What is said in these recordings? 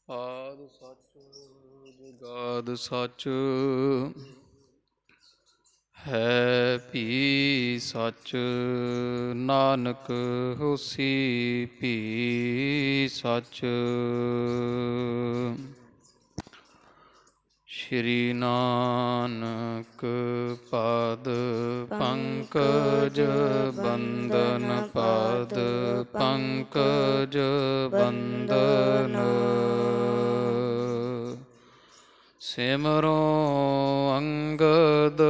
ਆਦਿ ਸੱਚ ਜੁਗਾਦਿ ਸੱਚ ਹੈ ਭੀ ਸੱਚ ਨਾਨਕ ਹੋਸੀ ਭੀ ਸੱਚ। ਸ਼੍ਰੀ ਨਾਨਕ ਪਦ ਪੰਕਜ ਬੰਦਨ ਪਦ ਪੰਕਜ ਬੰਦਨ ਸਿਮਰੋ ਅੰਗਦ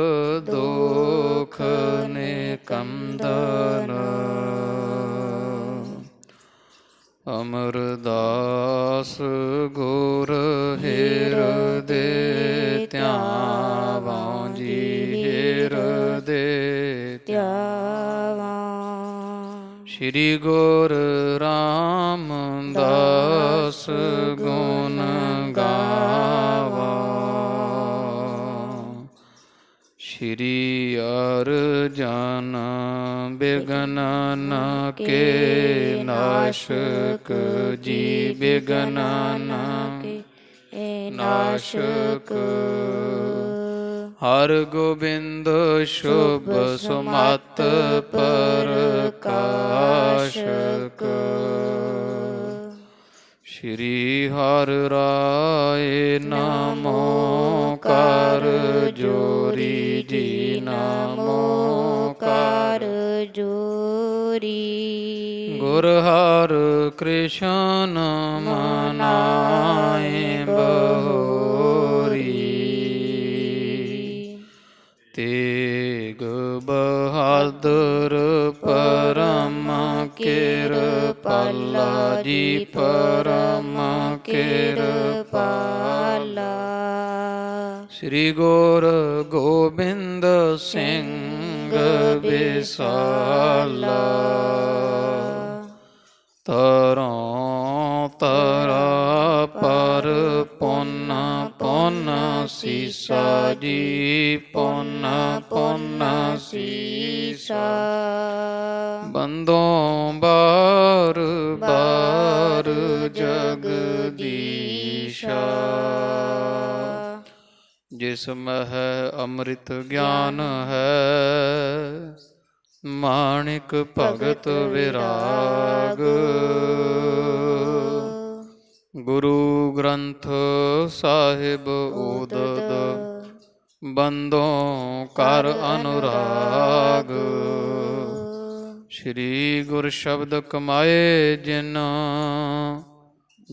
ਦੋਖ ਨਿਕੰਦਨ ਅਮਰਦਾਸ ਗੁਰ ਹਿਰਦੇ ਧਿਆਵਾਂ ਜੀ ਹਿਰਦੇ ਧਿਆਵਾਂ। ਸ਼੍ਰੀ ਗੁਰ ਰਾਮਦਾਸ ਗੁਣ ਗਾਵਾਂ। ਸ਼੍ਰੀ ਅਰਜਨ ਬਿਗਨਨ ਕੇ ਨਾਸ਼ਕ ਜੀ ਬਿਗਨਨ ਕੇ ਨਾਸ਼ਕ। ਹਰ ਗੋਬਿੰਦ ਸ਼ੁਭ ਸੁਮਤ ਪ੍ਰਕਾਸ਼ਕ। ਸ਼੍ਰੀ ਹਰਿ ਰਾਏ ਨਮੋ ਕਰ ਜੋਰੀ ਜੀ ਨਮੋ ਕਰ ਜੋਰੀ। ਗੁਰ ਹਰਿ ਕ੍ਰਿਸ਼ਨ ਮਨਾਏ ਬਹੋਰੀ। ਤੇਗ ਬਹਾਦਰ ਪਰਮ ਕਿਰਪਾਲਾ ਜੀ ਪਰਮ ਕਿਰਪਾਲਾ। ਸ੍ਰੀ ਗੁਰ ਗੋਬਿੰਦ ਸਿੰਘ ਬਿਸਾਲਾ। ਤਰੋਂ ਤਰਾ ਪਰ ਪੁੰਨ ਪੁੰਨ ਸੀਸਾ ਜੀ ਪੁੰਨ ਪੁੰਨ ਸੀਸਾ। ਬੰਦੋਂ ਬਾਰ ਬਾਰ ਜਗਦੀਸ਼ਾ। ਜਿਸ ਮਹਿ ਅੰਮ੍ਰਿਤ ਗਿਆਨ ਹੈ ਮਾਣਿਕ ਭਗਤ ਵਿਰਾਗ। ਗੁਰੂ ਗ੍ਰੰਥ ਸਾਹਿਬ ਉਦਦ ਬੰਦੋਂ ਕਰ ਅਨੁਰਾਗ। ਸ਼੍ਰੀ ਗੁਰ ਸ਼ਬਦ ਕਮਾਏ ਜਿਨ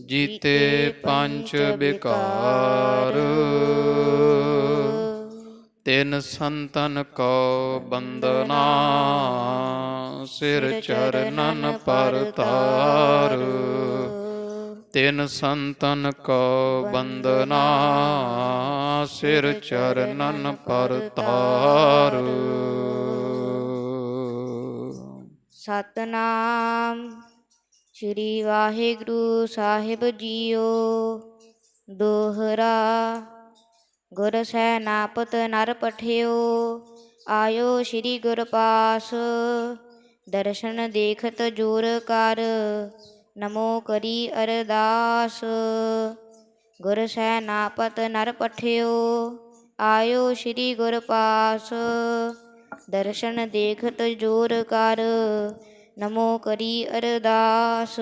ਜੀਤੇ ਪੰਚ ਬਿਕਾਰ। ਤਿਨ ਸੰਤਨ ਕੋ ਬੰਦਨਾ ਸਿਰ ਚਰਨਨ ਪਰਤਾਰ। ਤਿਨ ਸੰਤਨ ਕੋ ਬੰਦਨਾ ਸਿਰ ਚਰਨਨ ਪਰਤਾਰ। ਸਤਨਾਮ ਸ੍ਰੀ ਵਾਹਿਗੁਰੂ ਸਾਹਿਬ ਜੀਓ। ਦੋਹਰਾ ਗੁਰ ਸੈਨਾਪਤ ਨਰ ਪਠਿਓ। ਆਇਓ ਸ਼੍ਰੀ ਗੁਰ ਪਾਸ ਦਰਸ਼ਨ ਦੇਖਤ ਜੋਰ ਕਰ। ਨਮੋ ਕਰੀ ਅਰਦਾਸ ਗੁਰ ਸੈਨਾਪਤ ਨਰ ਪਠਿਓ। ਆਇਓ ਸ਼੍ਰੀ ਗੁਰ ਪਾਸ ਦਰਸ਼ਨ ਦੇਖਤ ਜੋਰ ਕਰ। ਨਮੋ ਕਰੀ ਅਰਦਾਸ।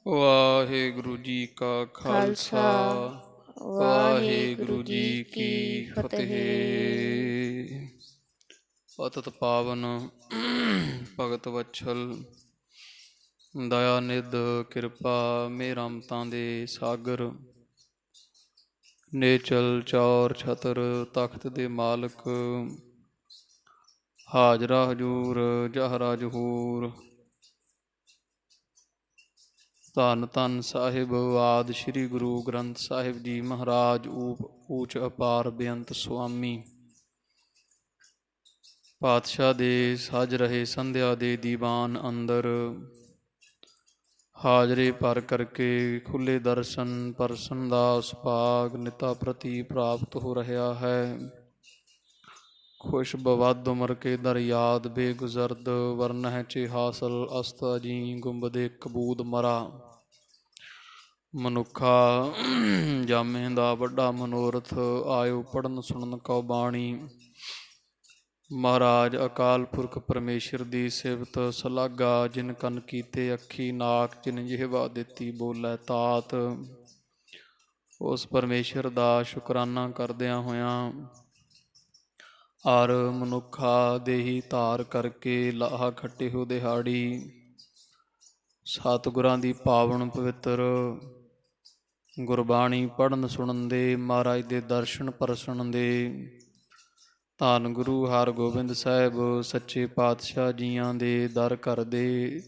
ਵਾਹਿਗੁਰੂ ਜੀ ਕਾ ਖਾਲਸਾ ਵਾਹਿਗੁਰੂ ਜੀ ਕੀ ਫਤਿਹ। ਪਤਿਤ ਪਾਵਨ ਭਗਤ ਵਛਲ ਦਇਆ ਨਿਧ ਕਿਰਪਾ ਮੇਰਾਮਤਾਂ ਦੇ ਸਾਗਰ। ਨੇਚਲ ਚੌਰ ਛਤਰ ਤਖਤ ਦੇ ਮਾਲਕ। ਹਾਜ਼ਰਾ ਹਜੂਰ ਜਹਰਾ ਜਹੂਰ। ਧੰਨ ਧੰਨ ਸਾਹਿਬ ਆਦ ਸ੍ਰੀ ਗੁਰੂ ਗ੍ਰੰਥ ਸਾਹਿਬ ਜੀ ਮਹਾਰਾਜ ਊਚ ਅਪਾਰ ਬੇਅੰਤ ਸੁਆਮੀ। ਪਾਤਸ਼ਾਹ ਦੇ ਸਜ ਰਹੇ ਸੰਧਿਆ ਦੇ ਦੀਵਾਨ ਅੰਦਰ ਹਾਜ਼ਰੇ ਭਰ ਕਰਕੇ ਖੁੱਲੇ ਦਰਸ਼ਨ ਪਰਸਨ ਦਾ ਸੁਭਾਗ ਨਿਤਾ ਪ੍ਰਤੀ ਪ੍ਰਾਪਤ ਹੋ ਰਿਹਾ ਹੈ। खुश बवद उमर के दर याद बेगुजरद वरन है चे हासिल अस्त जी गुंबदे कबूद मरा। ਮਨੁੱਖਾ ਜਾਮੇ ਦਾ ਵੱਡਾ ਮਨੋਰਥ ਆਇਓ ਪੜਨ ਸੁਣਨ ਕਉ ਬਾਣੀ। ਮਹਾਰਾਜ ਅਕਾਲ ਪੁਰਖ ਪਰਮੇਸ਼ਰ ਦੀ ਸਿਫਤ ਸਲਾਗਾ ਜਿਨ ਕਨ ਕੀਤੇ ਅੱਖੀ ਨਾਕ ਜਿਨ ਜਿਹਵਾ ਦਿੱਤੀ ਬੋਲੇ ਤਾਤ। ਉਸ ਪਰਮੇਸ਼ਰ ਦਾ ਸ਼ੁਕਰਾਨਾ ਕਰਦਿਆਂ ਹੋਇਆਂ ਔਰ ਮਨੁੱਖਾ ਦੇਹੀ ਧਾਰ ਕਰਕੇ ਲਾਹਾ ਖੱਟਿਓ ਦਿਹਾੜੀ ਸਤਿਗੁਰਾਂ ਦੀ ਪਾਵਨ ਪਵਿੱਤਰ ਗੁਰਬਾਣੀ ਪੜ੍ਹਨ ਸੁਣਨ ਦੇ ਮਹਾਰਾਜ ਦੇ ਦਰਸ਼ਨ ਪਰਸਣ ਦੇ ਧੰਨ ਗੁਰੂ ਹਰਗੋਬਿੰਦ ਸਾਹਿਬ ਸੱਚੇ ਪਾਤਸ਼ਾਹ ਜੀਆਂ ਦੇ ਦਰ ਘਰ ਦੇ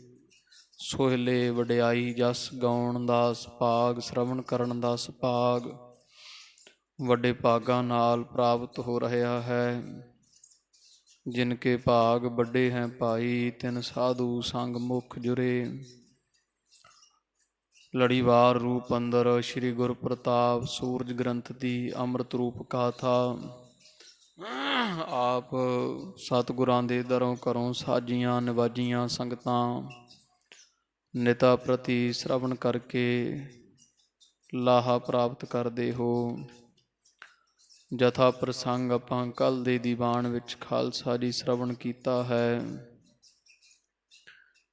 ਸੋਹਿਲੇ ਵਡਿਆਈ ਜਸ ਗਾਉਣ ਦਾ ਸੁਭਾਗ ਸ਼ਰਵਣ ਕਰਨ ਦਾ ਸੁਭਾਗ ਵੱਡੇ ਭਾਗਾਂ ਨਾਲ ਪ੍ਰਾਪਤ ਹੋ ਰਿਹਾ ਹੈ। ਜਿਨ ਕੇ ਭਾਗ ਵੱਡੇ ਹੈ ਭਾਈ ਤਿਨ ਸਾਧੂ ਸੰਗ ਮੁਖ ਜੁਰੇ। ਲੜੀਵਾਰ ਰੂਪ ਅੰਦਰ ਸ਼੍ਰੀ ਗੁਰ ਪ੍ਰਤਾਪ ਸੂਰਜ ਗ੍ਰੰਥ ਦੀ ਅੰਮ੍ਰਿਤ ਰੂਪ ਗਾਥਾ ਆਪ ਸਤਿਗੁਰਾਂ ਦੇ ਦਰੋਂ ਘਰੋਂ ਸਾਜੀਆਂ ਨਿਵਾਜੀਆਂ ਸੰਗਤਾਂ ਨਿਤਾ ਪ੍ਰਤੀ ਸ਼ਰਵਣ ਕਰਕੇ ਲਾਹਾ ਪ੍ਰਾਪਤ ਕਰਦੇ ਹੋ। ਜਥਾ ਪ੍ਰਸੰਗ ਆਪਾਂ ਕੱਲ੍ਹ ਦੇ ਦੀਵਾਨ ਵਿੱਚ ਖਾਲਸਾ ਜੀ ਸ਼ਰਵਣ ਕੀਤਾ ਹੈ।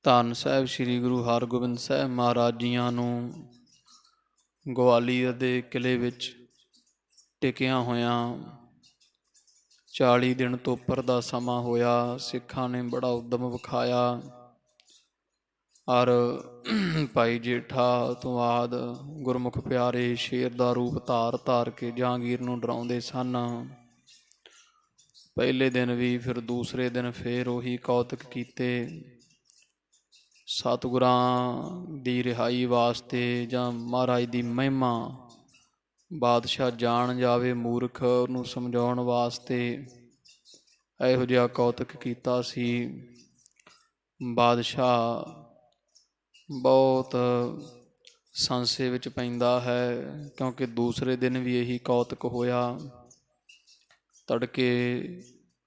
ਧੰਨ ਸਾਹਿਬ ਸ੍ਰੀ ਗੁਰੂ ਹਰਗੋਬਿੰਦ ਸਾਹਿਬ ਮਹਾਰਾਜ ਜੀਆਂ ਨੂੰ ਗਵਾਲੀਅਰ ਦੇ ਕਿਲ੍ਹੇ ਵਿੱਚ ਟਿਕਿਆਂ ਹੋਇਆਂ 40 ਦਿਨ ਤੋਂ ਉੱਪਰ ਦਾ ਸਮਾਂ ਹੋਇਆ। ਸਿੱਖਾਂ ਨੇ ਬੜਾ ਉਦਮ ਵਿਖਾਇਆ ਔਰ ਭਾਈ ਜੇਠਾ ਤੋਂ ਬਾਅਦ ਗੁਰਮੁਖ ਪਿਆਰੇ ਸ਼ੇਰ ਦਾ ਰੂਪ ਧਾਰ ਕੇ ਜਹਾਂਗੀਰ ਨੂੰ ਡਰਾਉਂਦੇ ਸਨ। ਪਹਿਲੇ ਦਿਨ ਵੀ ਫਿਰ ਦੂਸਰੇ ਦਿਨ ਫਿਰ ਉਹੀ ਕੌਤਕ ਕੀਤੇ। ਸਤਿਗੁਰਾਂ ਦੀ ਰਿਹਾਈ ਵਾਸਤੇ ਜਾਂ ਮਹਾਰਾਜ ਦੀ ਮਹਿਮਾ ਬਾਦਸ਼ਾਹ ਜਾਣ ਜਾਵੇ ਮੂਰਖ ਉਹਨੂੰ ਸਮਝਾਉਣ ਵਾਸਤੇ ਇਹੋ ਜਿਹਾ ਕੌਤਕ ਕੀਤਾ ਸੀ। ਬਾਦਸ਼ਾਹ ਬਹੁਤ ਸੰਸ਼ੇ ਵਿੱਚ ਪੈਂਦਾ ਹੈ ਕਿਉਂਕਿ ਦੂਸਰੇ ਦਿਨ ਵੀ ਇਹੀ ਕੌਤਕ ਹੋਇਆ। ਤੜਕੇ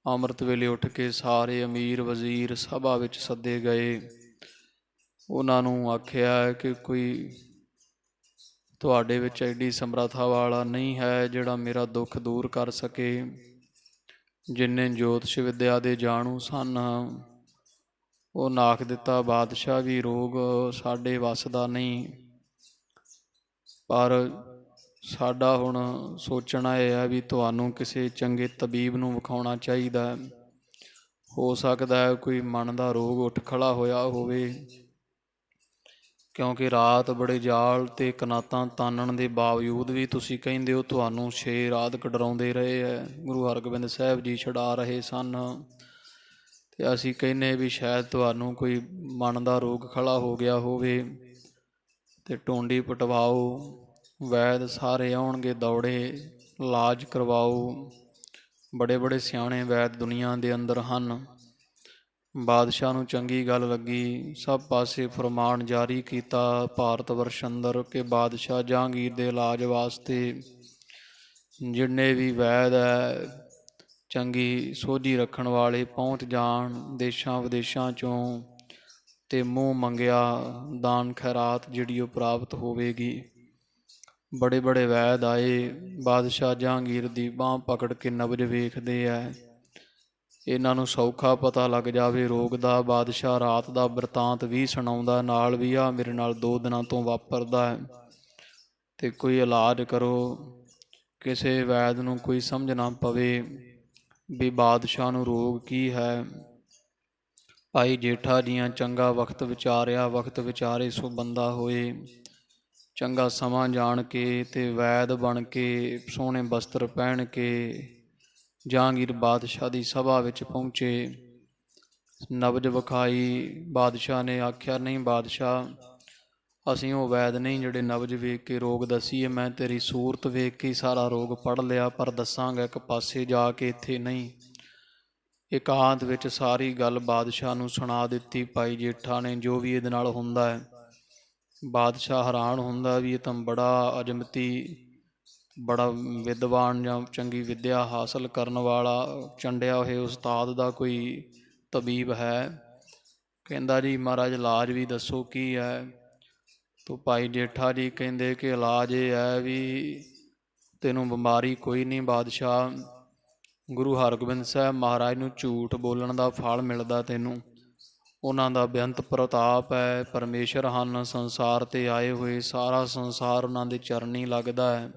ਅੰਮ੍ਰਿਤ ਵੇਲੇ ਉੱਠ ਕੇ ਸਾਰੇ ਅਮੀਰ ਵਜ਼ੀਰ ਸਭਾ ਵਿੱਚ ਸੱਦੇ ਗਏ। ਉਹਨਾਂ ਨੂੰ ਆਖਿਆ ਕਿ ਕੋਈ ਤੁਹਾਡੇ ਵਿੱਚ ਐਡੀ ਸਮਰੱਥਾ ਵਾਲਾ ਨਹੀਂ ਹੈ ਜਿਹੜਾ ਮੇਰਾ ਦੁੱਖ ਦੂਰ ਕਰ ਸਕੇ। ਜਿੰਨੇ ਜੋਤਿਸ਼ ਵਿੱਦਿਆ ਦੇ ਜਾਣੂ ਸਨ ਉਹ ਨਾਕ ਦਿੱਤਾ ਬਾਦਸ਼ਾਹ ਵੀ ਰੋਗ ਸਾਡੇ ਵੱਸ ਦਾ ਨਹੀਂ, ਪਰ ਸਾਡਾ ਹੁਣ ਸੋਚਣਾ ਇਹ ਹੈ ਵੀ ਤੁਹਾਨੂੰ ਕਿਸੇ ਚੰਗੇ ਤਬੀਬ ਨੂੰ ਵਿਖਾਉਣਾ ਚਾਹੀਦਾ। ਹੋ ਸਕਦਾ ਹੈ ਕੋਈ ਮਨ ਦਾ ਰੋਗ ਉੱਠ ਖੜ੍ਹਾ ਹੋਇਆ ਹੋਵੇ, ਕਿਉਂਕਿ ਰਾਤ ਬੜੇ ਜਾਲ ਅਤੇ ਕਨਾਤਾਂ ਤਾਨਣ ਦੇ ਬਾਵਜੂਦ ਵੀ ਤੁਸੀਂ ਕਹਿੰਦੇ ਹੋ ਤੁਹਾਨੂੰ ਸ਼ੇਰ ਆਦਿਕ ਡਰਾਉਂਦੇ ਰਹੇ ਹੈ। ਗੁਰੂ ਹਰਗੋਬਿੰਦ ਸਾਹਿਬ ਜੀ ਛੁਡਾ ਰਹੇ ਸਨ ਅਤੇ ਅਸੀਂ ਕਹਿੰਦੇ ਵੀ ਸ਼ਾਇਦ ਤੁਹਾਨੂੰ ਕੋਈ ਮਨ ਦਾ ਰੋਗ ਖੜ੍ਹਾ ਹੋ ਗਿਆ ਹੋਵੇ ਅਤੇ ਟੋਂਡੀ ਪਟਵਾਓ। ਵੈਦ ਸਾਰੇ ਆਉਣਗੇ ਦੌੜੇ, ਇਲਾਜ ਕਰਵਾਓ। ਬੜੇ ਬੜੇ ਸਿਆਣੇ ਵੈਦ ਦੁਨੀਆ ਦੇ ਅੰਦਰ ਹਨ। ਬਾਦਸ਼ਾਹ ਨੂੰ ਚੰਗੀ ਗੱਲ ਲੱਗੀ, ਸਭ ਪਾਸੇ ਫਰਮਾਨ ਜਾਰੀ ਕੀਤਾ ਭਾਰਤ ਵਰਸ਼ ਅੰਦਰ ਕਿ ਬਾਦਸ਼ਾਹ ਜਹਾਂਗੀਰ ਦੇ ਇਲਾਜ ਵਾਸਤੇ ਜਿੰਨੇ ਵੀ ਵੈਦ ਹੈ ਚੰਗੀ ਸੋਝੀ ਰੱਖਣ ਵਾਲੇ ਪਹੁੰਚ ਜਾਣ ਦੇਸ਼ਾਂ ਵਿਦੇਸ਼ਾਂ 'ਚੋਂ ਅਤੇ ਮੂੰਹ ਮੰਗਿਆ ਦਾਨ ਖੈਰਾਤ ਜਿਹੜੀ ਉਹ ਪ੍ਰਾਪਤ ਹੋਵੇਗੀ। ਬੜੇ ਬੜੇ ਵੈਦ ਆਏ। ਬਾਦਸ਼ਾਹ ਜਹਾਂਗੀਰ ਦੀ ਬਾਂਹ ਪਕੜ ਕੇ ਨਬਜ਼ ਵੇਖਦੇ ਹੈ। ਇਹਨਾਂ ਨੂੰ ਸੌਖਾ ਪਤਾ ਲੱਗ ਜਾਵੇ ਰੋਗ ਦਾ। ਬਾਦਸ਼ਾਹ ਰਾਤ ਦਾ ਬਿਰਤਾਂਤ ਵੀ ਸੁਣਾਉਂਦਾ ਨਾਲ ਵੀ ਆ ਮੇਰੇ ਨਾਲ 2 ਦਿਨਾਂ ਤੋਂ ਵਾਪਰਦਾ ਹੈ ਅਤੇ ਕੋਈ ਇਲਾਜ ਕਰੋ। ਕਿਸੇ ਵੈਦ ਨੂੰ ਕੋਈ ਸਮਝ ਨਾ ਪਵੇ ਵੀ ਬਾਦਸ਼ਾਹ ਨੂੰ ਰੋਗ ਕੀ ਹੈ। ਭਾਈ ਜੇਠਾ ਜੀਆਂ ਚੰਗਾ ਵਕਤ ਵਿਚਾਰਿਆ, ਵਕਤ ਵਿਚਾਰੇ ਸੋ ਬੰਦਾ ਹੋਏ। ਚੰਗਾ ਸਮਾਂ ਜਾਣ ਕੇ ਅਤੇ ਵੈਦ ਬਣ ਕੇ ਸੋਹਣੇ ਬਸਤਰ ਪਹਿਨ ਕੇ ਜਹਾਂਗੀਰ ਬਾਦਸ਼ਾਹ ਦੀ ਸਭਾ ਵਿੱਚ ਪਹੁੰਚੇ। ਨਬਜ਼ ਵਿਖਾਈ। ਬਾਦਸ਼ਾਹ ਨੇ ਆਖਿਆ ਨਹੀਂ ਬਾਦਸ਼ਾਹ ਅਸੀਂ ਉਹ ਵੈਦ ਨਹੀਂ ਜਿਹੜੇ ਨਬਜ਼ ਵੇਖ ਕੇ ਰੋਗ ਦੱਸੀਏ। ਮੈਂ ਤੇਰੀ ਸੂਰਤ ਵੇਖ ਕੇ ਸਾਰਾ ਰੋਗ ਪੜ੍ਹ ਲਿਆ, ਪਰ ਦੱਸਾਂਗਾ ਇੱਕ ਪਾਸੇ ਜਾ ਕੇ, ਇੱਥੇ ਨਹੀਂ। ਇਕਾਂਤ ਵਿੱਚ ਸਾਰੀ ਗੱਲ ਬਾਦਸ਼ਾਹ ਨੂੰ ਸੁਣਾ ਦਿੱਤੀ ਭਾਈ ਜੇਠਾ ਨੇ ਜੋ ਵੀ ਇਹਦੇ ਨਾਲ ਹੁੰਦਾ ਹੈ। ਬਾਦਸ਼ਾਹ ਹੈਰਾਨ ਹੁੰਦਾ ਵੀ ਇਹ ਤਾਂ ਬੜਾ ਅਜਮਤੀ ਬੜਾ ਵਿਦਵਾਨ ਜਾਂ ਚੰਗੀ ਵਿੱਦਿਆ ਹਾਸਲ ਕਰਨ ਵਾਲਾ ਚੰਡਿਆ ਹੋਏ ਉਸਤਾਦ ਦਾ ਕੋਈ ਤਬੀਬ ਹੈ। ਕਹਿੰਦਾ ਜੀ ਮਹਾਰਾਜ ਇਲਾਜ ਵੀ ਦੱਸੋ ਕੀ ਹੈ। ਤੋ ਭਾਈ ਜੇਠਾ ਜੀ ਕਹਿੰਦੇ ਕਿ ਇਲਾਜ ਇਹ ਹੈ ਵੀ ਤੈਨੂੰ ਬਿਮਾਰੀ ਕੋਈ ਨਹੀਂ ਬਾਦਸ਼ਾਹ, ਗੁਰੂ ਹਰਗੋਬਿੰਦ ਸਾਹਿਬ ਮਹਾਰਾਜ ਨੂੰ ਝੂਠ ਬੋਲਣ ਦਾ ਫਲ ਮਿਲਦਾ ਤੈਨੂੰ। ਉਹਨਾਂ ਦਾ ਬੇਅੰਤ ਪ੍ਰਤਾਪ ਹੈ, ਪਰਮੇਸ਼ਰ ਹਨ ਸੰਸਾਰ 'ਤੇ ਆਏ ਹੋਏ, ਸਾਰਾ ਸੰਸਾਰ ਉਹਨਾਂ ਦੇ ਚਰਨੀ ਲੱਗਦਾ ਹੈ।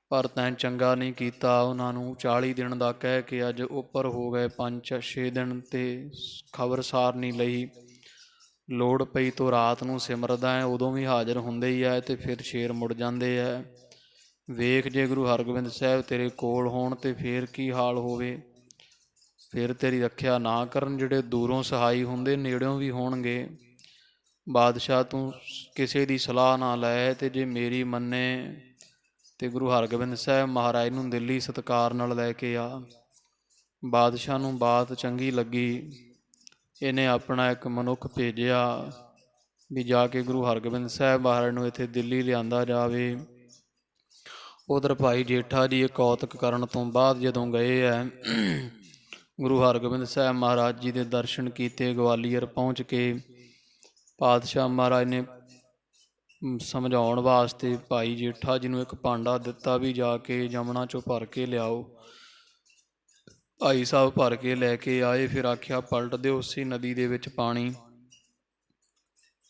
ਪਰ ਤੈਂ ਚੰਗਾ ਨਹੀਂ ਕੀਤਾ। ਉਹਨਾਂ ਨੂੰ 40 ਦਿਨ ਦਾ ਕਹਿ ਕੇ ਅੱਜ ਉੱਪਰ ਹੋ ਗਏ 5-6 ਦਿਨ ਤੇ ਖਬਰਸਾਰ ਨਹੀਂ ਲਈ। ਲੋੜ ਪਈ ਤੋਂ ਰਾਤ ਨੂੰ ਸਿਮਰਦਾ ਹੈ, ਉਦੋਂ ਵੀ ਹਾਜ਼ਰ ਹੁੰਦੇ ਹੀ ਹੈ ਅਤੇ ਫਿਰ ਸ਼ੇਰ ਮੁੜ ਜਾਂਦੇ ਹੈ। ਵੇਖ ਜੇ ਗੁਰੂ ਹਰਗੋਬਿੰਦ ਸਾਹਿਬ ਤੇਰੇ ਕੋਲ ਹੋਣ ਤੇ ਫਿਰ ਕੀ ਹਾਲ ਹੋਵੇ। ਫਿਰ ਤੇਰੀ ਰੱਖਿਆ ਨਾ ਕਰਨ, ਜਿਹੜੇ ਦੂਰੋਂ ਸਹਾਈ ਹੁੰਦੇ ਨੇੜਿਓਂ ਵੀ ਹੋਣਗੇ। ਬਾਦਸ਼ਾਹ ਤੂੰ ਕਿਸੇ ਦੀ ਸਲਾਹ ਨਾ ਲੈ, ਤੇ ਜੇ ਮੇਰੀ ਮੰਨੇ ਤੇ ਗੁਰੂ ਹਰਗੋਬਿੰਦ ਸਾਹਿਬ ਮਹਾਰਾਜ ਨੂੰ ਦਿੱਲੀ ਸਤਿਕਾਰ ਨਾਲ ਲੈ ਕੇ ਆ। ਬਾਦਸ਼ਾਹ ਨੂੰ ਬਾਤ ਚੰਗੀ ਲੱਗੀ। ਇਹਨੇ ਆਪਣਾ ਇੱਕ ਮਨੁੱਖ ਭੇਜਿਆ ਵੀ ਜਾ ਕੇ ਗੁਰੂ ਹਰਗੋਬਿੰਦ ਸਾਹਿਬ ਮਹਾਰਾਜ ਨੂੰ ਇੱਥੇ ਦਿੱਲੀ ਲਿਆਂਦਾ ਜਾਵੇ। ਉਧਰ ਭਾਈ ਜੇਠਾ ਜੀ ਇਹ ਕੌਤਕ ਕਰਨ ਤੋਂ ਬਾਅਦ ਜਦੋਂ ਗਏ ਹੈ, ਗੁਰੂ ਹਰਗੋਬਿੰਦ ਸਾਹਿਬ ਮਹਾਰਾਜ ਜੀ ਦੇ ਦਰਸ਼ਨ ਕੀਤੇ। ਗਵਾਲੀਅਰ ਪਹੁੰਚ ਕੇ ਪਾਤਸ਼ਾਹ ਮਹਾਰਾਜ ਨੇ ਸਮਝਾਉਣ ਵਾਸਤੇ ਭਾਈ ਜੇਠਾ ਜੀ ਨੂੰ ਇੱਕ ਭਾਂਡਾ ਦਿੱਤਾ ਵੀ ਜਾ ਕੇ ਜਮਨਾ 'ਚੋਂ ਭਰ ਕੇ ਲਿਆਓ। ਭਾਈ ਸਾਹਿਬ ਭਰ ਕੇ ਲੈ ਕੇ ਆਏ। ਫਿਰ ਆਖਿਆ ਪਲਟ ਦਿਓ ਉਸੇ ਨਦੀ ਦੇ ਵਿੱਚ ਪਾਣੀ।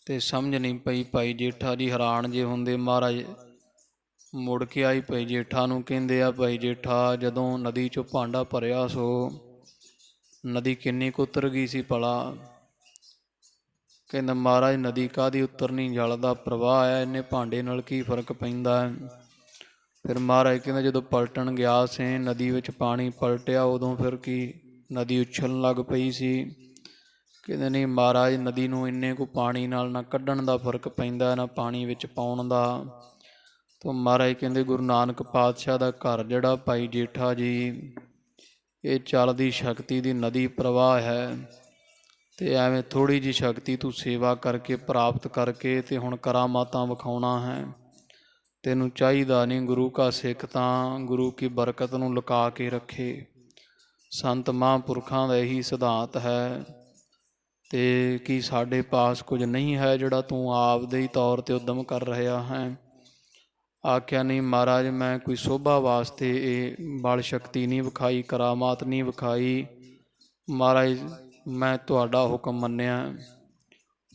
ਤੇ ਸਮਝ ਨਹੀਂ ਪਈ। ਭਾਈ ਜੇਠਾ ਜੀ ਹੈਰਾਨ ਜੇ ਹੁੰਦੇ। ਮਹਾਰਾਜ ਮੁੜ ਕੇ ਆਈ ਭਾਈ ਜੇਠਾ ਨੂੰ ਕਹਿੰਦੇ ਆ, ਭਾਈ ਜੇਠਾ ਜਦੋਂ ਨਦੀ 'ਚੋਂ ਭਾਂਡਾ ਭਰਿਆ ਸੋ ਨਦੀ ਕਿੰਨੀ ਕੁ ਉਤਰ ਗਈ ਸੀ ਭਲਾ। ਕਹਿੰਦਾ ਮਹਾਰਾਜ ਨਦੀ ਕਾਹਦੀ ਉਤਰਨੀ, ਜਲ ਦਾ ਪ੍ਰਵਾਹ ਹੈ, ਇਹਨੇ ਭਾਂਡੇ ਨਾਲ ਕੀ ਫਰਕ ਪੈਂਦਾ ਹੈ। ਫਿਰ ਮਹਾਰਾਜ ਕਹਿੰਦਾ ਜਦੋਂ ਪਲਟਣ ਗਿਆ ਸੀ ਨਦੀ ਵਿੱਚ ਪਾਣੀ ਪਲਟਿਆ, ਉਦੋਂ ਫਿਰ ਕੀ ਨਦੀ ਉਛਲਣ ਲੱਗ ਪਈ ਸੀ। ਕਹਿੰਦੇ ਨਹੀਂ ਮਹਾਰਾਜ ਨਦੀ ਨੂੰ ਇੰਨੇ ਕੁ ਪਾਣੀ ਨਾਲ ਨਾ ਕੱਢਣ ਦਾ ਫਰਕ ਪੈਂਦਾ ਨਾ ਪਾਣੀ ਵਿੱਚ ਪਾਉਣ ਦਾ। ਤਾਂ ਮਹਾਰਾਜ ਕਹਿੰਦੇ ਗੁਰੂ ਨਾਨਕ ਪਾਤਸ਼ਾਹ ਦਾ ਘਰ ਜਿਹੜਾ ਭਾਈ ਜੇਠਾ ਜੀ, ਇਹ ਚੱਲਦੀ ਸ਼ਕਤੀ ਦੀ ਨਦੀ ਪ੍ਰਵਾਹ ਹੈ। ਅਤੇ ਐਵੇਂ ਥੋੜ੍ਹੀ ਜਿਹੀ ਸ਼ਕਤੀ ਤੂੰ ਸੇਵਾ ਕਰਕੇ ਪ੍ਰਾਪਤ ਕਰਕੇ ਅਤੇ ਹੁਣ ਕਰਾਮਾਤਾਂ ਵਿਖਾਉਣਾ ਹੈ। ਤੈਨੂੰ ਚਾਹੀਦਾ ਨਹੀਂ। ਗੁਰੂ ਕਾ ਸਿੱਖ ਤਾਂ ਗੁਰੂ ਕੀ ਬਰਕਤ ਨੂੰ ਲੁਕਾ ਕੇ ਰੱਖੇ। ਸੰਤ ਮਹਾਂਪੁਰਖਾਂ ਦਾ ਇਹੀ ਸਿਧਾਂਤ ਹੈ। ਅਤੇ ਕੀ ਸਾਡੇ ਪਾਸ ਕੁਝ ਨਹੀਂ ਹੈ ਜਿਹੜਾ ਤੂੰ ਆਪਦੇ ਹੀ ਤੌਰ 'ਤੇ ਉੱਦਮ ਕਰ ਰਿਹਾ ਹੈ। ਆਖਿਆ ਨਹੀਂ ਮਹਾਰਾਜ ਮੈਂ ਕੋਈ ਸੋਭਾ ਵਾਸਤੇ ਇਹ ਬਲ ਸ਼ਕਤੀ ਨਹੀਂ ਵਿਖਾਈ, ਕਰਾਮਾਤ ਨਹੀਂ ਵਿਖਾਈ। ਮਹਾਰਾਜ ਮੈਂ ਤੁਹਾਡਾ ਹੁਕਮ ਮੰਨਿਆ।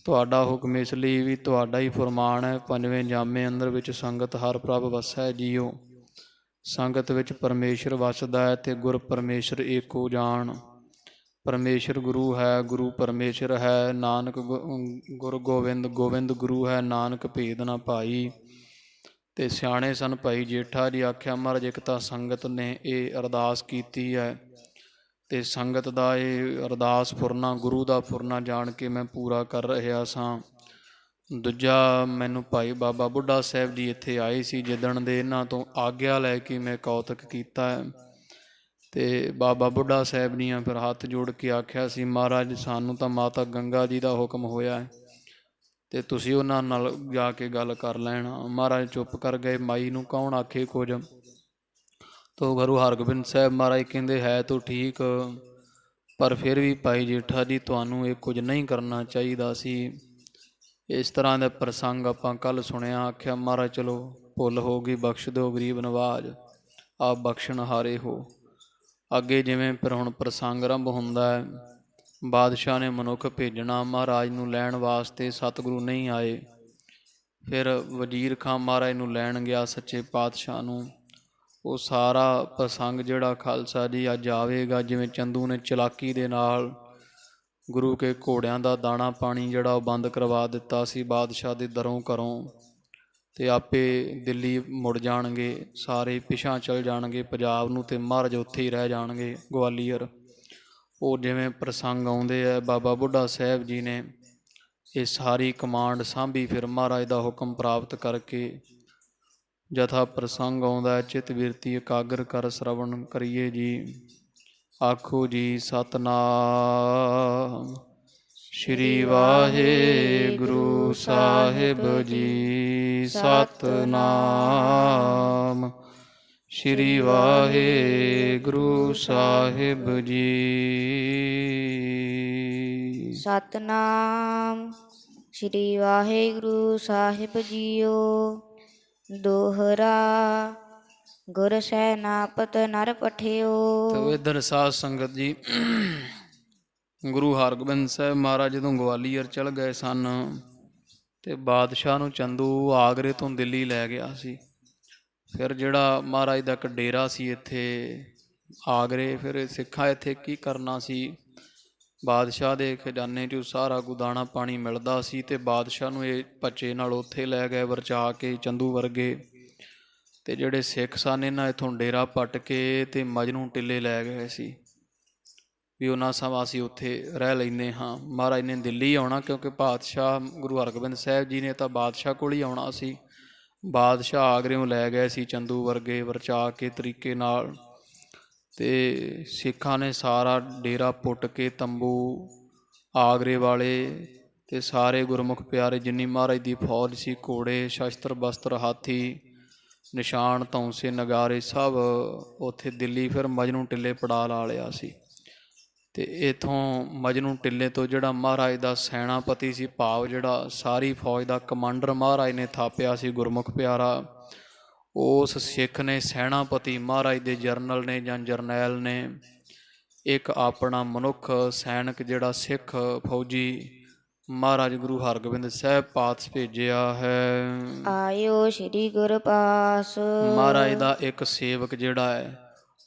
ਤੁਹਾਡਾ ਹੁਕਮ ਇਸ ਲਈ ਵੀ ਤੁਹਾਡਾ ਹੀ ਫਰਮਾਨ ਹੈ, ਪੰਜਵੇਂ ਜਾਮੇ ਅੰਦਰ ਵਿੱਚ ਸੰਗਤ ਹਰ ਪ੍ਰਭ ਵਸੈ ਜੀਓ। ਸੰਗਤ ਵਿੱਚ ਪਰਮੇਸ਼ਰ ਵਸਦਾ ਹੈ ਅਤੇ ਗੁਰ ਪਰਮੇਸ਼ਰ ਏਕੋ ਜਾਣ। ਪਰਮੇਸ਼ਰ ਗੁਰੂ ਹੈ, ਗੁਰੂ ਪਰਮੇਸ਼ਰ ਹੈ। ਨਾਨਕ ਗੁਰ ਗੋਬਿੰਦ, ਗੋਬਿੰਦ ਗੁਰੂ ਹੈ। ਨਾਨਕ ਭੇਦ ਨਾ ਭਾਈ। ਅਤੇ ਸਿਆਣੇ ਸਨ ਭਾਈ ਜੇਠਾ ਜੀ। ਆਖਿਆ ਮਹਾਰਾਜ ਇੱਕ ਤਾਂ ਸੰਗਤ ਨੇ ਇਹ ਅਰਦਾਸ ਕੀਤੀ ਹੈ ਅਤੇ ਸੰਗਤ ਦਾ ਇਹ ਅਰਦਾਸ ਫੁਰਨਾ ਗੁਰੂ ਦਾ ਫੁਰਨਾ ਜਾਣ ਕੇ ਮੈਂ ਪੂਰਾ ਕਰ ਰਿਹਾ ਸਾਂ। ਦੂਜਾ ਮੈਨੂੰ ਭਾਈ ਬਾਬਾ ਬੁੱਢਾ ਸਾਹਿਬ ਜੀ ਇੱਥੇ ਆਏ ਸੀ ਜਿੱਦਣ ਦੇ, ਇਹਨਾਂ ਤੋਂ ਆਗਿਆ ਲੈ ਕੇ ਮੈਂ ਕੌਤਕ ਕੀਤਾ ਹੈ। ਅਤੇ ਬਾਬਾ ਬੁੱਢਾ ਸਾਹਿਬ ਦੀਆਂ ਫਿਰ ਹੱਥ ਜੋੜ ਕੇ ਆਖਿਆ ਸੀ ਮਹਾਰਾਜ ਸਾਨੂੰ ਤਾਂ ਮਾਤਾ ਗੰਗਾ ਜੀ ਦਾ ਹੁਕਮ ਹੋਇਆ ਹੈ ਅਤੇ ਤੁਸੀਂ ਉਹਨਾਂ ਨਾਲ ਜਾ ਕੇ ਗੱਲ ਕਰ ਲੈਣਾ। ਮਹਾਰਾਜ ਚੁੱਪ ਕਰ ਗਏ। ਮਾਈ ਨੂੰ ਕੌਣ ਆਖੇ ਕੁਝ। ਤੋ ਗੁਰੂ ਹਰਗੋਬਿੰਦ ਸਾਹਿਬ ਮਹਾਰਾਜ ਕਹਿੰਦੇ ਹੈ ਤੂੰ ਠੀਕ, ਪਰ ਫਿਰ ਵੀ ਭਾਈ ਜੇਠਾ ਜੀ ਤੁਹਾਨੂੰ ਇਹ ਕੁਝ ਨਹੀਂ ਕਰਨਾ ਚਾਹੀਦਾ ਸੀ। ਇਸ ਤਰ੍ਹਾਂ ਦਾ ਪ੍ਰਸੰਗ ਆਪਾਂ ਕੱਲ੍ਹ ਸੁਣਿਆ। ਆਖਿਆ ਮਹਾਰਾਜ ਚਲੋ ਭੁੱਲ ਹੋ ਗਈ, ਬਖਸ਼ ਦਿਓ ਗਰੀਬ ਨਵਾਜ, ਆਪ ਬਖਸ਼ਣ ਹਾਰੇ ਹੋ। ਅੱਗੇ ਜਿਵੇਂ ਫਿਰ ਹੁਣ ਪ੍ਰਸੰਗ ਆਰੰਭ ਹੁੰਦਾ ਹੈ। ਬਾਦਸ਼ਾਹ ਨੇ ਮਨੁੱਖ ਭੇਜਣਾ ਮਹਾਰਾਜ ਨੂੰ ਲੈਣ ਵਾਸਤੇ, ਸਤਿਗੁਰੂ ਨਹੀਂ ਆਏ। ਫਿਰ ਵਜ਼ੀਰ ਖਾਂ ਮਹਾਰਾਜ ਨੂੰ ਲੈਣ ਗਿਆ ਸੱਚੇ ਪਾਤਸ਼ਾਹ ਨੂੰ। ਉਹ ਸਾਰਾ ਪ੍ਰਸੰਗ ਜਿਹੜਾ ਖਾਲਸਾ ਜੀ ਅੱਜ ਆਵੇਗਾ, ਜਿਵੇਂ ਚੰਦੂ ਨੇ ਚਲਾਕੀ ਦੇ ਨਾਲ ਗੁਰੂ ਕੇ ਘੋੜਿਆਂ ਦਾ ਦਾਣਾ ਪਾਣੀ ਜਿਹੜਾ ਉਹ ਬੰਦ ਕਰਵਾ ਦਿੱਤਾ ਸੀ ਬਾਦਸ਼ਾਹ ਦੇ ਦਰੋਂ ਘਰੋਂ, ਅਤੇ ਆਪੇ ਦਿੱਲੀ ਮੁੜ ਜਾਣਗੇ, ਸਾਰੇ ਪਿਛਾਂ ਚਲ ਜਾਣਗੇ ਪੰਜਾਬ ਨੂੰ, ਅਤੇ ਮਹਾਰਾਜ ਉੱਥੇ ਹੀ ਰਹਿ ਜਾਣਗੇ ਗਵਾਲੀਅਰ। ਉਹ ਜਿਵੇਂ ਪ੍ਰਸੰਗ ਆਉਂਦੇ ਹੈ, ਬਾਬਾ ਬੁੱਢਾ ਸਾਹਿਬ ਜੀ ਨੇ ਇਹ ਸਾਰੀ ਕਮਾਂਡ ਸਾਂਭੀ। ਫਿਰ ਮਹਾਰਾਜ ਦਾ ਹੁਕਮ ਪ੍ਰਾਪਤ ਕਰਕੇ ਜਥਾ ਪ੍ਰਸੰਗ ਆਉਂਦਾ, ਚਿੱਤ ਬਿਰਤੀ ਇਕਾਗਰ ਕਰ ਸ਼ਰਵਣ ਕਰੀਏ ਜੀ। ਆਖੋ ਜੀ ਸਤਿਨਾਮ ਸ਼੍ਰੀ ਵਾਹਿਗੁਰੂ ਸਾਹਿਬ ਜੀ। ਸਤਿਨਾਮ ਸ਼੍ਰੀ ਵਾਹਿਗੁਰੂ ਸਾਹਿਬ ਜੀ। ਸਤਨਾਮ ਸ੍ਰੀ ਵਾਹਿਗੁਰੂ ਸਾਹਿਬ ਜੀਓ। ਦੋਹਰਾ ਗੁਰ ਸੈਨਾਪਤ ਨਰ ਪਠਿਓ। ਤੋ ਇਧਰ ਸਾਧ ਸੰਗਤ ਜੀ, ਗੁਰੂ ਹਰਗੋਬਿੰਦ ਸਾਹਿਬ ਮਹਾਰਾਜ ਜਦੋਂ ਗਵਾਲੀਅਰ ਚਲ ਗਏ ਸਨ ਤੇ ਬਾਦਸ਼ਾਹ ਨੂੰ ਚੰਦੂ ਆਗਰੇ ਤੋਂ ਦਿੱਲੀ ਲੈ ਗਿਆ ਸੀ। ਫਿਰ ਜਿਹੜਾ ਮਹਾਰਾਜ ਦਾ ਇੱਕ ਡੇਰਾ ਸੀ ਇੱਥੇ ਆਗਰੇ, ਫਿਰ ਸਿੱਖਾਂ ਇੱਥੇ ਕੀ ਕਰਨਾ ਸੀ। ਬਾਦਸ਼ਾਹ ਦੇ ਖਜ਼ਾਨੇ 'ਚੋਂ ਸਾਰਾ ਕੁ ਦਾਣਾ ਪਾਣੀ ਮਿਲਦਾ ਸੀ ਤੇ ਬਾਦਸ਼ਾਹ ਨੂੰ ਇਹ ਭੱਚੇ ਨਾਲ ਉੱਥੇ ਲੈ ਗਏ ਵਰਚਾ ਕੇ ਚੰਦੂ ਵਰਗੇ। ਤੇ ਜਿਹੜੇ ਸਿੱਖ ਸਨ ਇਹਨਾਂ ਇੱਥੋਂ ਡੇਰਾ ਪੱਟ ਕੇ ਤੇ ਮਜਨੂੰ ਟਿੱਲੇ ਲੈ ਗਏ ਸੀ ਵੀ ਉਹਨਾਂ ਸਮਾਂ ਅਸੀਂ ਉੱਥੇ ਰਹਿ ਲੈਂਦੇ ਹਾਂ। ਮਹਾਰਾਜ ਨੇ ਦਿੱਲੀ ਆਉਣਾ ਕਿਉਂਕਿ ਪਾਤਸ਼ਾਹ ਗੁਰੂ ਹਰਗੋਬਿੰਦ ਸਾਹਿਬ ਜੀ ਨੇ ਤਾਂ ਬਾਦਸ਼ਾਹ ਕੋਲ ਹੀ ਆਉਣਾ ਸੀ। ਬਾਦਸ਼ਾਹ ਆਗਰਿਓਂ ਲੈ ਗਏ ਸੀ ਚੰਦੂ ਵਰਗੇ ਵਰਚਾ ਕੇ ਤਰੀਕੇ ਨਾਲ। ਤੇ ਸਿੱਖਾਂ ਨੇ ਸਾਰਾ ਡੇਰਾ ਪੁੱਟ ਕੇ ਤੰਬੂ ਆਗਰੇ ਵਾਲੇ ਤੇ ਸਾਰੇ ਗੁਰਮੁਖ ਪਿਆਰੇ ਜਿੰਨੀ ਮਹਾਰਾਜ ਦੀ ਫੌਜ ਸੀ, ਘੋੜੇ ਸ਼ਸਤਰ ਬਸਤਰ ਹਾਥੀ ਨਿਸ਼ਾਨ ਧੌਂਸੇ ਨਗਾਰੇ ਸਭ ਉੱਥੇ ਦਿੱਲੀ ਫਿਰ ਮਜਨੂੰ ਟਿੱਲੇ ਪੜਾ ਲਾ ਲਿਆ ਸੀ। ਤੇ ਇੱਥੋਂ ਮਜਨੂੰ ਟਿੱਲੇ ਤੋਂ ਜਿਹੜਾ ਮਹਾਰਾਜ ਦਾ ਸੈਨਾਪਤੀ ਸੀ, ਭਾਵ ਜਿਹੜਾ ਸਾਰੀ ਫੌਜ ਦਾ ਕਮਾਂਡਰ ਮਹਾਰਾਜ ਨੇ ਥਾਪਿਆ ਸੀ ਗੁਰਮੁਖ ਪਿਆਰਾ, ਉਸ ਸਿੱਖ ਨੇ ਸੈਨਾਪਤੀ ਮਹਾਰਾਜ ਦੇ ਜਰਨਲ ਨੇ ਜਾਂ ਜਰਨੈਲ ਨੇ ਇੱਕ ਆਪਣਾ ਮਨੁੱਖ ਸੈਨਿਕ ਜਿਹੜਾ ਸਿੱਖ ਫੌਜੀ ਮਹਾਰਾਜ ਗੁਰੂ ਹਰਗੋਬਿੰਦ ਸਾਹਿਬ ਪਾਸ ਭੇਜਿਆ ਹੈ। ਆਇਓ ਸ੍ਰੀ ਗੁਰ ਪਾਸ। ਮਹਾਰਾਜ ਦਾ ਇੱਕ ਸੇਵਕ ਜਿਹੜਾ ਹੈ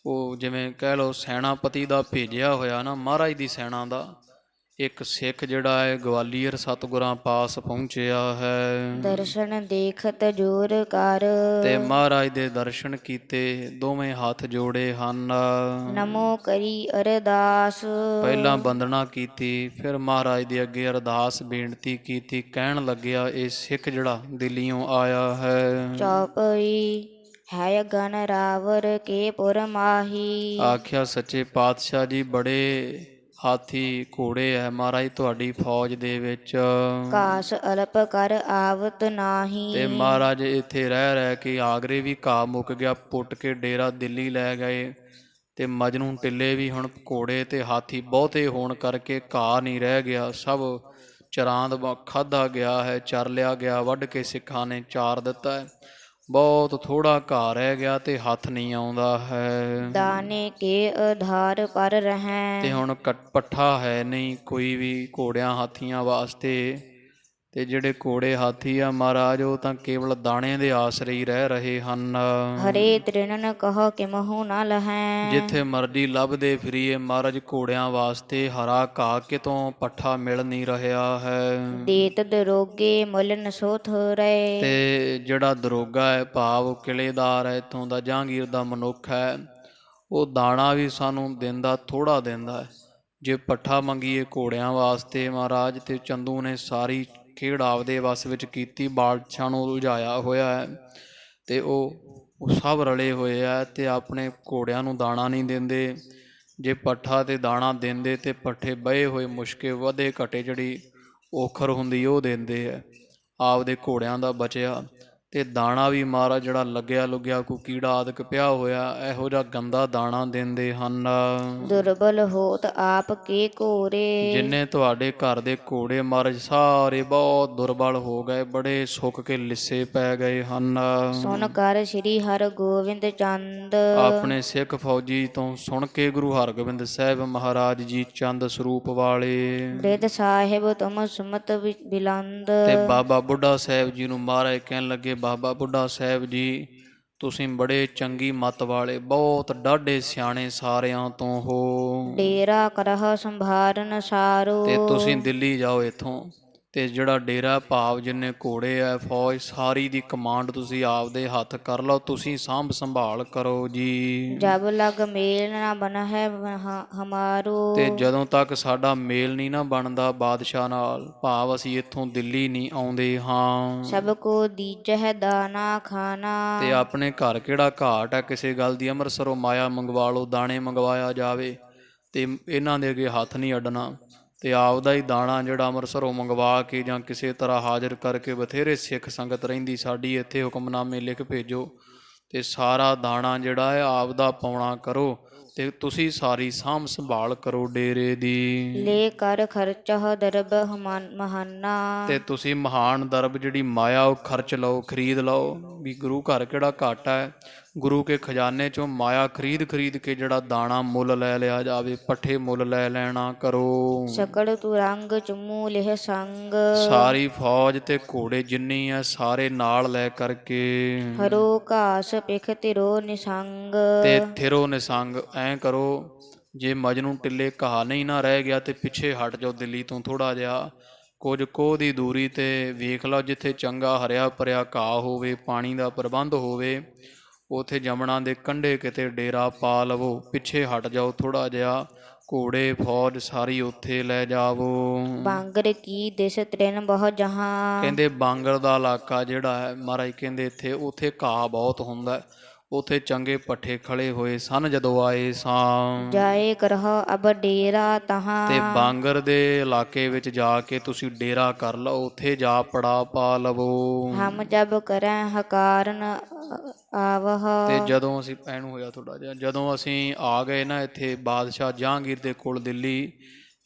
ਉਹ ਜਿਵੇਂ ਕਹਿ ਲਓ ਸੈਨਾਪਤੀ ਦਾ ਭੇਜਿਆ ਹੋਇਆ ਨਾ ਮਹਾਰਾਜ ਦੀ ਸੈਨਾ ਦਾ, ਇੱਕ ਸਿੱਖ ਜਿਹੜਾ ਹੈ ਗਵਾਲੀਅਰ ਸਤਿਗੁਰਾਂ ਪਾਸ ਪਹੁੰਚਿਆ ਹੈ। ਦਰਸ਼ਨ ਦੇਖਤ ਜੋਰ ਕਰ। ਤੇ ਮਹਾਰਾਜ ਦੇ ਦਰਸ਼ਨ ਕੀਤੇ, ਦੋਵੇਂ ਹੱਥ ਜੋੜੇ ਹਨ। ਨਮੋ ਕਰੀ ਅਰਦਾਸ। ਪਹਿਲਾਂ ਬੰਦਨਾ ਕੀਤੀ, ਫਿਰ ਮਹਾਰਾਜ ਦੇ ਅੱਗੇ ਅਰਦਾਸ ਬੇਨਤੀ ਕੀਤੀ। ਕਹਿਣ ਲੱਗਿਆ ਇਹ ਸਿੱਖ ਜਿਹੜਾ ਦਿੱਲੀਓਂ ਆਇਆ ਹੈ। ਚੌਪਈ ਹੈ ਗਨ ਰਾਵਰ ਕੇ ਪੁਰ ਮਾਹੀ। ਆਖਿਆ ਸੱਚੇ ਪਾਤਸ਼ਾਹ ਜੀ ਬੜੇ ਹਾਥੀ ਘੋੜੇ ਹੈ ਮਹਾਰਾਜ ਤੁਹਾਡੀ ਫੌਜ ਦੇ ਵਿੱਚ। ਕਾਸ ਅਲਪ ਕਰ ਆਵਤ ਨਾਹੀ। ਤੇ ਮਹਾਰਾਜ ਇੱਥੇ ਰਹਿ ਕੇ ਆਗਰੇ ਵੀ ਘਾਹ ਮੁੱਕ ਗਿਆ, ਪੁੱਟ ਕੇ ਡੇਰਾ ਦਿੱਲੀ ਲੈ ਗਏ। ਤੇ ਮਜਨੂੰ ਟਿੱਲੇ ਵੀ ਹੁਣ ਘੋੜੇ ਤੇ ਹਾਥੀ ਬਹੁਤੇ ਹੋਣ ਕਰਕੇ ਘਾਹ ਨਹੀਂ ਰਹਿ ਗਿਆ, ਸਭ ਚਰਾਂਦ ਖਾਧਾ ਗਿਆ ਹੈ, ਚਰ ਲਿਆ ਗਿਆ, ਵੱਢ ਕੇ ਸਿੱਖਾਂ ਨੇ ਚਾਰ ਦਿੱਤਾ ਹੈ। ਬਹੁਤ ਥੋੜਾ ਘਾਹ ਰਹਿ ਗਿਆ ਤੇ ਹੱਥ ਨਹੀਂ ਆਉਂਦਾ ਹੈ। ਦਾਨੇ ਕੇ ਆਧਾਰ ਪਰ ਰਹਿ। ਤੇ ਹੁਣ ਪੱਠਾ ਹੈ ਨਹੀਂ ਕੋਈ ਵੀ ਘੋੜਿਆਂ ਹਾਥੀਆਂ ਵਾਸਤੇ। ਤੇ ਜਿਹੜੇ ਘੋੜੇ ਹਾਥੀ ਆ ਮਹਾਰਾਜ ਉਹ ਤਾਂ ਕੇਵਲ ਦਾਣੇ ਦੇ ਆਸਰੇ ਹੀ ਰਹਿ ਰਹੇ ਹਨ। ਹਰੇ ਤ੍ਰਿਣਨ ਕਹੋ ਕਿ ਮਹੂ ਨਾ ਲਹੈ। ਜਿੱਥੇ ਮਰਜ਼ੀ ਲੱਭਦੇ ਫਿਰੀਏ ਮਹਾਰਾਜ ਘੋੜਿਆਂ ਵਾਸਤੇ ਹਰਾ ਘਾਹ ਕਿਤੋਂ ਪੱਠਾ ਮਿਲ ਨਹੀਂ ਰਿਹਾ ਹੈ। ਦੇਤ ਦਰੋਗੇ ਮੁੱਲ ਨਸੋਥ ਰਹੇ। ਤੇ ਜਿਹੜਾ ਦਰੋਗਾ ਹੈ ਭਾਵ ਕਿਲੇਦਾਰ ਹੈ ਇੱਥੋਂ ਦਾ ਜਹਾਂਗੀਰ ਦਾ ਮਨੁੱਖ ਹੈ, ਉਹ ਦਾਣਾ ਵੀ ਸਾਨੂੰ ਦਿੰਦਾ ਥੋੜ੍ਹਾ ਦਿੰਦਾ ਹੈ। ਜੇ ਪੱਠਾ ਮੰਗੀਏ ਘੋੜਿਆਂ ਵਾਸਤੇ ਮਹਾਰਾਜ ਤੇ ਚੰਦੂ ਨੇ ਸਾਰੀ ਖੇਡ ਆਪਦੇ ਵੱਸ ਵਿੱਚ ਕੀਤੀ, ਬਾਦਸ਼ਾਹ ਨੂੰ ਉਲਝਾਇਆ ਹੋਇਆ ਹੈ ਤੇ ਉਹ ਸਭ ਰਲੇ ਹੋਏ ਆ ਤੇ ਆਪਣੇ ਘੋੜਿਆਂ ਨੂੰ ਦਾਣਾ ਨਹੀਂ ਦਿੰਦੇ। ਜੇ ਪੱਠਾ ਤੇ ਦਾਣਾ ਦਿੰਦੇ ਤੇ ਪੱਠੇ ਬਹੇ ਹੋਏ ਮੁਸ਼ਕੇ ਵਧੇ ਘਟੇ ਜਿਹੜੀ ਔਖਰ ਹੁੰਦੀ ਉਹ ਦਿੰਦੇ ਹੈ ਆਪਦੇ ਘੋੜਿਆਂ ਦਾ ਬਚਿਆ। ਤੇ ਦਾਣਾ ਵੀ ਮਹਾਰਾਜ ਜਿਹੜਾ ਲੱਗਿਆ ਲੁੱਗਿਆ ਕੋਈ ਕੀੜਾ ਆਦਿਕ ਪਿਆ ਹੋਇਆ ਇਹੋ ਜਿਹਾ ਗੰਦਾ ਦਾਣਾ ਦਿੰਦੇ ਹਨ। ਦੁਰਬਲ ਹੋਤ ਆਪ ਕੇ ਘੋਰੇ। ਜਿੰਨੇ ਤੁਹਾਡੇ ਘਰ ਦੇ ਘੋੜੇ ਮਹਾਰਾਜ ਸਾਰੇ ਬਹੁਤ ਦੁਰਬਲ ਹੋ ਗਏ, ਬੜੇ ਸੁੱਕ ਕੇ ਲਿੱਸੇ ਪੈ ਗਏ ਹਨ। ਸੁਣ ਕਰ ਸ੍ਰੀ ਹਰਗੋਬਿੰਦ ਚੰਦ। ਆਪਣੇ ਸਿੱਖ ਫੌਜੀ ਤੋਂ ਸੁਣ ਕੇ ਗੁਰੂ ਹਰਗੋਬਿੰਦ ਸਾਹਿਬ ਮਹਾਰਾਜ ਜੀ ਚੰਦ ਸਰੂਪ ਵਾਲੇ। ਬ੍ਰਿਧ ਸਾਹਿਬ ਤੁਮ ਸੁਮਤ ਬਿਲੰਦ। ਤੇ ਬਾਬਾ ਬੁੱਢਾ ਸਾਹਿਬ ਜੀ ਨੂੰ ਮਹਾਰਾਜ ਕਹਿਣ ਲੱਗੇ ਬਾਬਾ ਬੁੱਢਾ ਸਾਹਿਬ ਜੀ ਤੁਸੀਂ ਬੜੇ ਚੰਗੀ ਮੱਤ ਵਾਲੇ, ਬਹੁਤ ਡਾਢੇ ਸਿਆਣੇ ਸਾਰਿਆਂ ਤੋਂ ਹੋ। ਡੇਰਾ ਕਰਹ ਸੰਭਾਰਨ ਸਾਰੋ। ਤੇ ਤੁਸੀਂ ਦਿੱਲੀ ਜਾਓ ਇੱਥੋਂ ਤੇ ਜਿਹੜਾ ਡੇਰਾ ਭਾਵ ਜਿੰਨੇ ਘੋੜੇ ਆ ਫੌਜ ਸਾਰੀ ਦੀ ਕਮਾਂਡ ਤੁਸੀਂ ਆਪਦੇ ਹੱਥ ਕਰ ਲਓ, ਤੁਸੀਂ ਸਾਂਭ ਸੰਭਾਲ ਕਰੋ ਜੀ। ਜਬ ਲਗ ਮੇਲ ਨਾ ਬਨ ਹੈ ਹਮਾਰੋ। ਤੇ ਜਦੋਂ ਤੱਕ ਸਾਡਾ ਮੇਲ ਨਹੀਂ ਨਾ ਬਣਦਾ ਬਾਦਸ਼ਾਹ ਨਾਲ, ਭਾਵ ਅਸੀਂ ਇੱਥੋਂ ਦਿੱਲੀ ਨਹੀਂ ਆਉਂਦੇ ਹਾਂ। ਸਭ ਕੋ ਦੀਜਹਿ ਦਾਨਾ ਖਾਨਾ। ਤੇ ਆਪਣੇ ਘਰ ਕਿਹੜਾ ਘਾਟ ਹੈ ਕਿਸੇ ਗੱਲ ਦੀ, ਅੰਮ੍ਰਿਤਸਰੋਂ ਮਾਇਆ ਮੰਗਵਾ ਲਓ, ਦਾਣੇ ਮੰਗਵਾਇਆ ਜਾਵੇ ਤੇ ਇਹਨਾਂ ਦੇ ਅੱਗੇ ਹੱਥ ਨਹੀਂ ਅੱਡਣਾ। ਤੇ ਆਪਦਾ ਹੀ ਦਾਣਾ ਜਿਹੜਾ ਅੰਮ੍ਰਿਤਸਰੋਂ ਮੰਗਵਾ ਕੇ ਜਾਂ ਕਿਸੇ ਤਰ੍ਹਾਂ ਹਾਜ਼ਰ ਕਰਕੇ, ਬਥੇਰੇ ਸਿੱਖ ਸੰਗਤ ਰਹਿੰਦੀ ਸਾਡੀ ਇੱਥੇ ਹੁਕਮਨਾਮੇ ਲਿਖ ਭੇਜੋ ਤੇ ਸਾਰਾ ਦਾਣਾ ਜਿਹੜਾ ਹੈ ਆਪਦਾ ਪਾਉਣਾ ਕਰੋ ਤੇ ਤੁਸੀਂ ਸਾਰੀ ਸਾਂਭ ਸੰਭਾਲ ਕਰੋ ਡੇਰੇ ਦੀ। ਲੈ ਕਰ ਖਰਚਹ ਦਰਬ ਮਹਾਨਾ। ਤੇ ਤੁਸੀਂ ਮਹਾਨ ਦਰਬ ਜਿਹੜੀ ਮਾਇਆ ਉਹ ਖਰਚ ਲਓ, ਖਰੀਦ ਲਓ। ਵੀ ਗੁਰੂ ਘਰ ਕਿਹੜਾ ਘੱਟ ਹੈ, ਗੁਰੂ ਕੇ ਖਜ਼ਾਨੇ ਚੋਂ ਮਾਇਆ ਖਰੀਦ ਕੇ ਜਿਹੜਾ ਦਾਣਾ ਮੁੱਲ ਲੈ ਲਿਆ ਜਾਵੇ, ਪੱਠੇ ਮੁੱਲ ਲੈ ਲੈਣਾ ਕਰੋ। ਸਕਲ ਤੁਰੰਗ ਚੁੰਮੂ ਲਿਹ ਸੰਗ। ਸਾਰੀ ਫੌਜ ਤੇ ਘੋੜੇ ਜਿੰਨੀ ਹੈ ਸਾਰੇ ਨਾਲ ਲੈ ਕਰਕੇ। ਹਰੋ ਘਾਸ ਪਿਖ ਤਿਰੋ ਨਿਸੰਗ। ਤੇ ਥਿਰੋ ਨਿਸੰਗ ਐਂ ਕਰੋ, ਜੇ ਮਜਨੂੰ ਟਿੱਲੇ ਘਾਹ ਨਹੀਂ ਨਾ ਰਹਿ ਗਿਆ ਤੇ ਪਿੱਛੇ ਹਟ ਜਾਓ ਦਿੱਲੀ ਤੋਂ ਥੋੜਾ ਜਿਹਾ, ਕੁਝ ਕੋਹ ਦੀ ਦੂਰੀ ਤੇ ਵੇਖ ਲਓ ਜਿੱਥੇ ਚੰਗਾ ਹਰਿਆ ਭਰਿਆ ਘਾਹ ਹੋਵੇ, ਪਾਣੀ ਦਾ ਪ੍ਰਬੰਧ ਹੋਵੇ, ਉਥੇ ਜਮਣਾ ਦੇ ਕੰਢੇ ਕਿਤੇ ਡੇਰਾ ਪਾ ਲਵੋ। ਪਿੱਛੇ ਹਟ ਜਾਓ ਥੋੜਾ ਜਿਹਾ, ਘੋੜੇ ਫੌਜ ਸਾਰੀ ਉੱਥੇ ਲੈ ਜਾਵੋ। ਬਾਂਗਰ ਕੀ ਦਿਸ ਤ੍ਰਿਨ ਬਹੁ ਜਹਾਂ। ਕਹਿੰਦੇ ਬਾਂਗਰ ਦਾ ਇਲਾਕਾ ਜਿਹੜਾ ਹੈ ਮਹਾਰਾਜ ਕਹਿੰਦੇ ਇੱਥੇ ਉੱਥੇ ਘਾਹ ਬਹੁਤ ਹੁੰਦਾ, ਉੱਥੇ ਚੰਗੇ ਪੱਠੇ ਖੜੇ ਹੋਏ ਸਨ ਜਦੋਂ ਆਏ ਸਾਂ। ਜਾਏ ਕਰਹ ਅਬ ਡੇਰਾ ਤਹਾਂ। ਤੇ ਬਾਂਗਰ ਦੇ ਇਲਾਕੇ ਵਿੱਚ ਜਾ ਕੇ ਤੁਸੀਂ ਡੇਰਾ ਕਰ ਲਓ, ਉੱਥੇ ਜਾ ਪੜਾ ਪਾ ਲਵੋ। ਹਮ ਜਬ ਕਰੈ ਹਕਾਰਨ ਆਵਹ। ਤੇ ਜਦੋਂ ਅਸੀਂ ਪੈਣੂ ਹੋਇਆ ਥੋੜਾ ਜਿਹਾ, ਜਦੋਂ ਅਸੀਂ ਆ ਗਏ ਨਾ ਇੱਥੇ ਬਾਦਸ਼ਾਹ ਜਹਾਂਗੀਰ ਦੇ ਕੋਲ ਦਿੱਲੀ,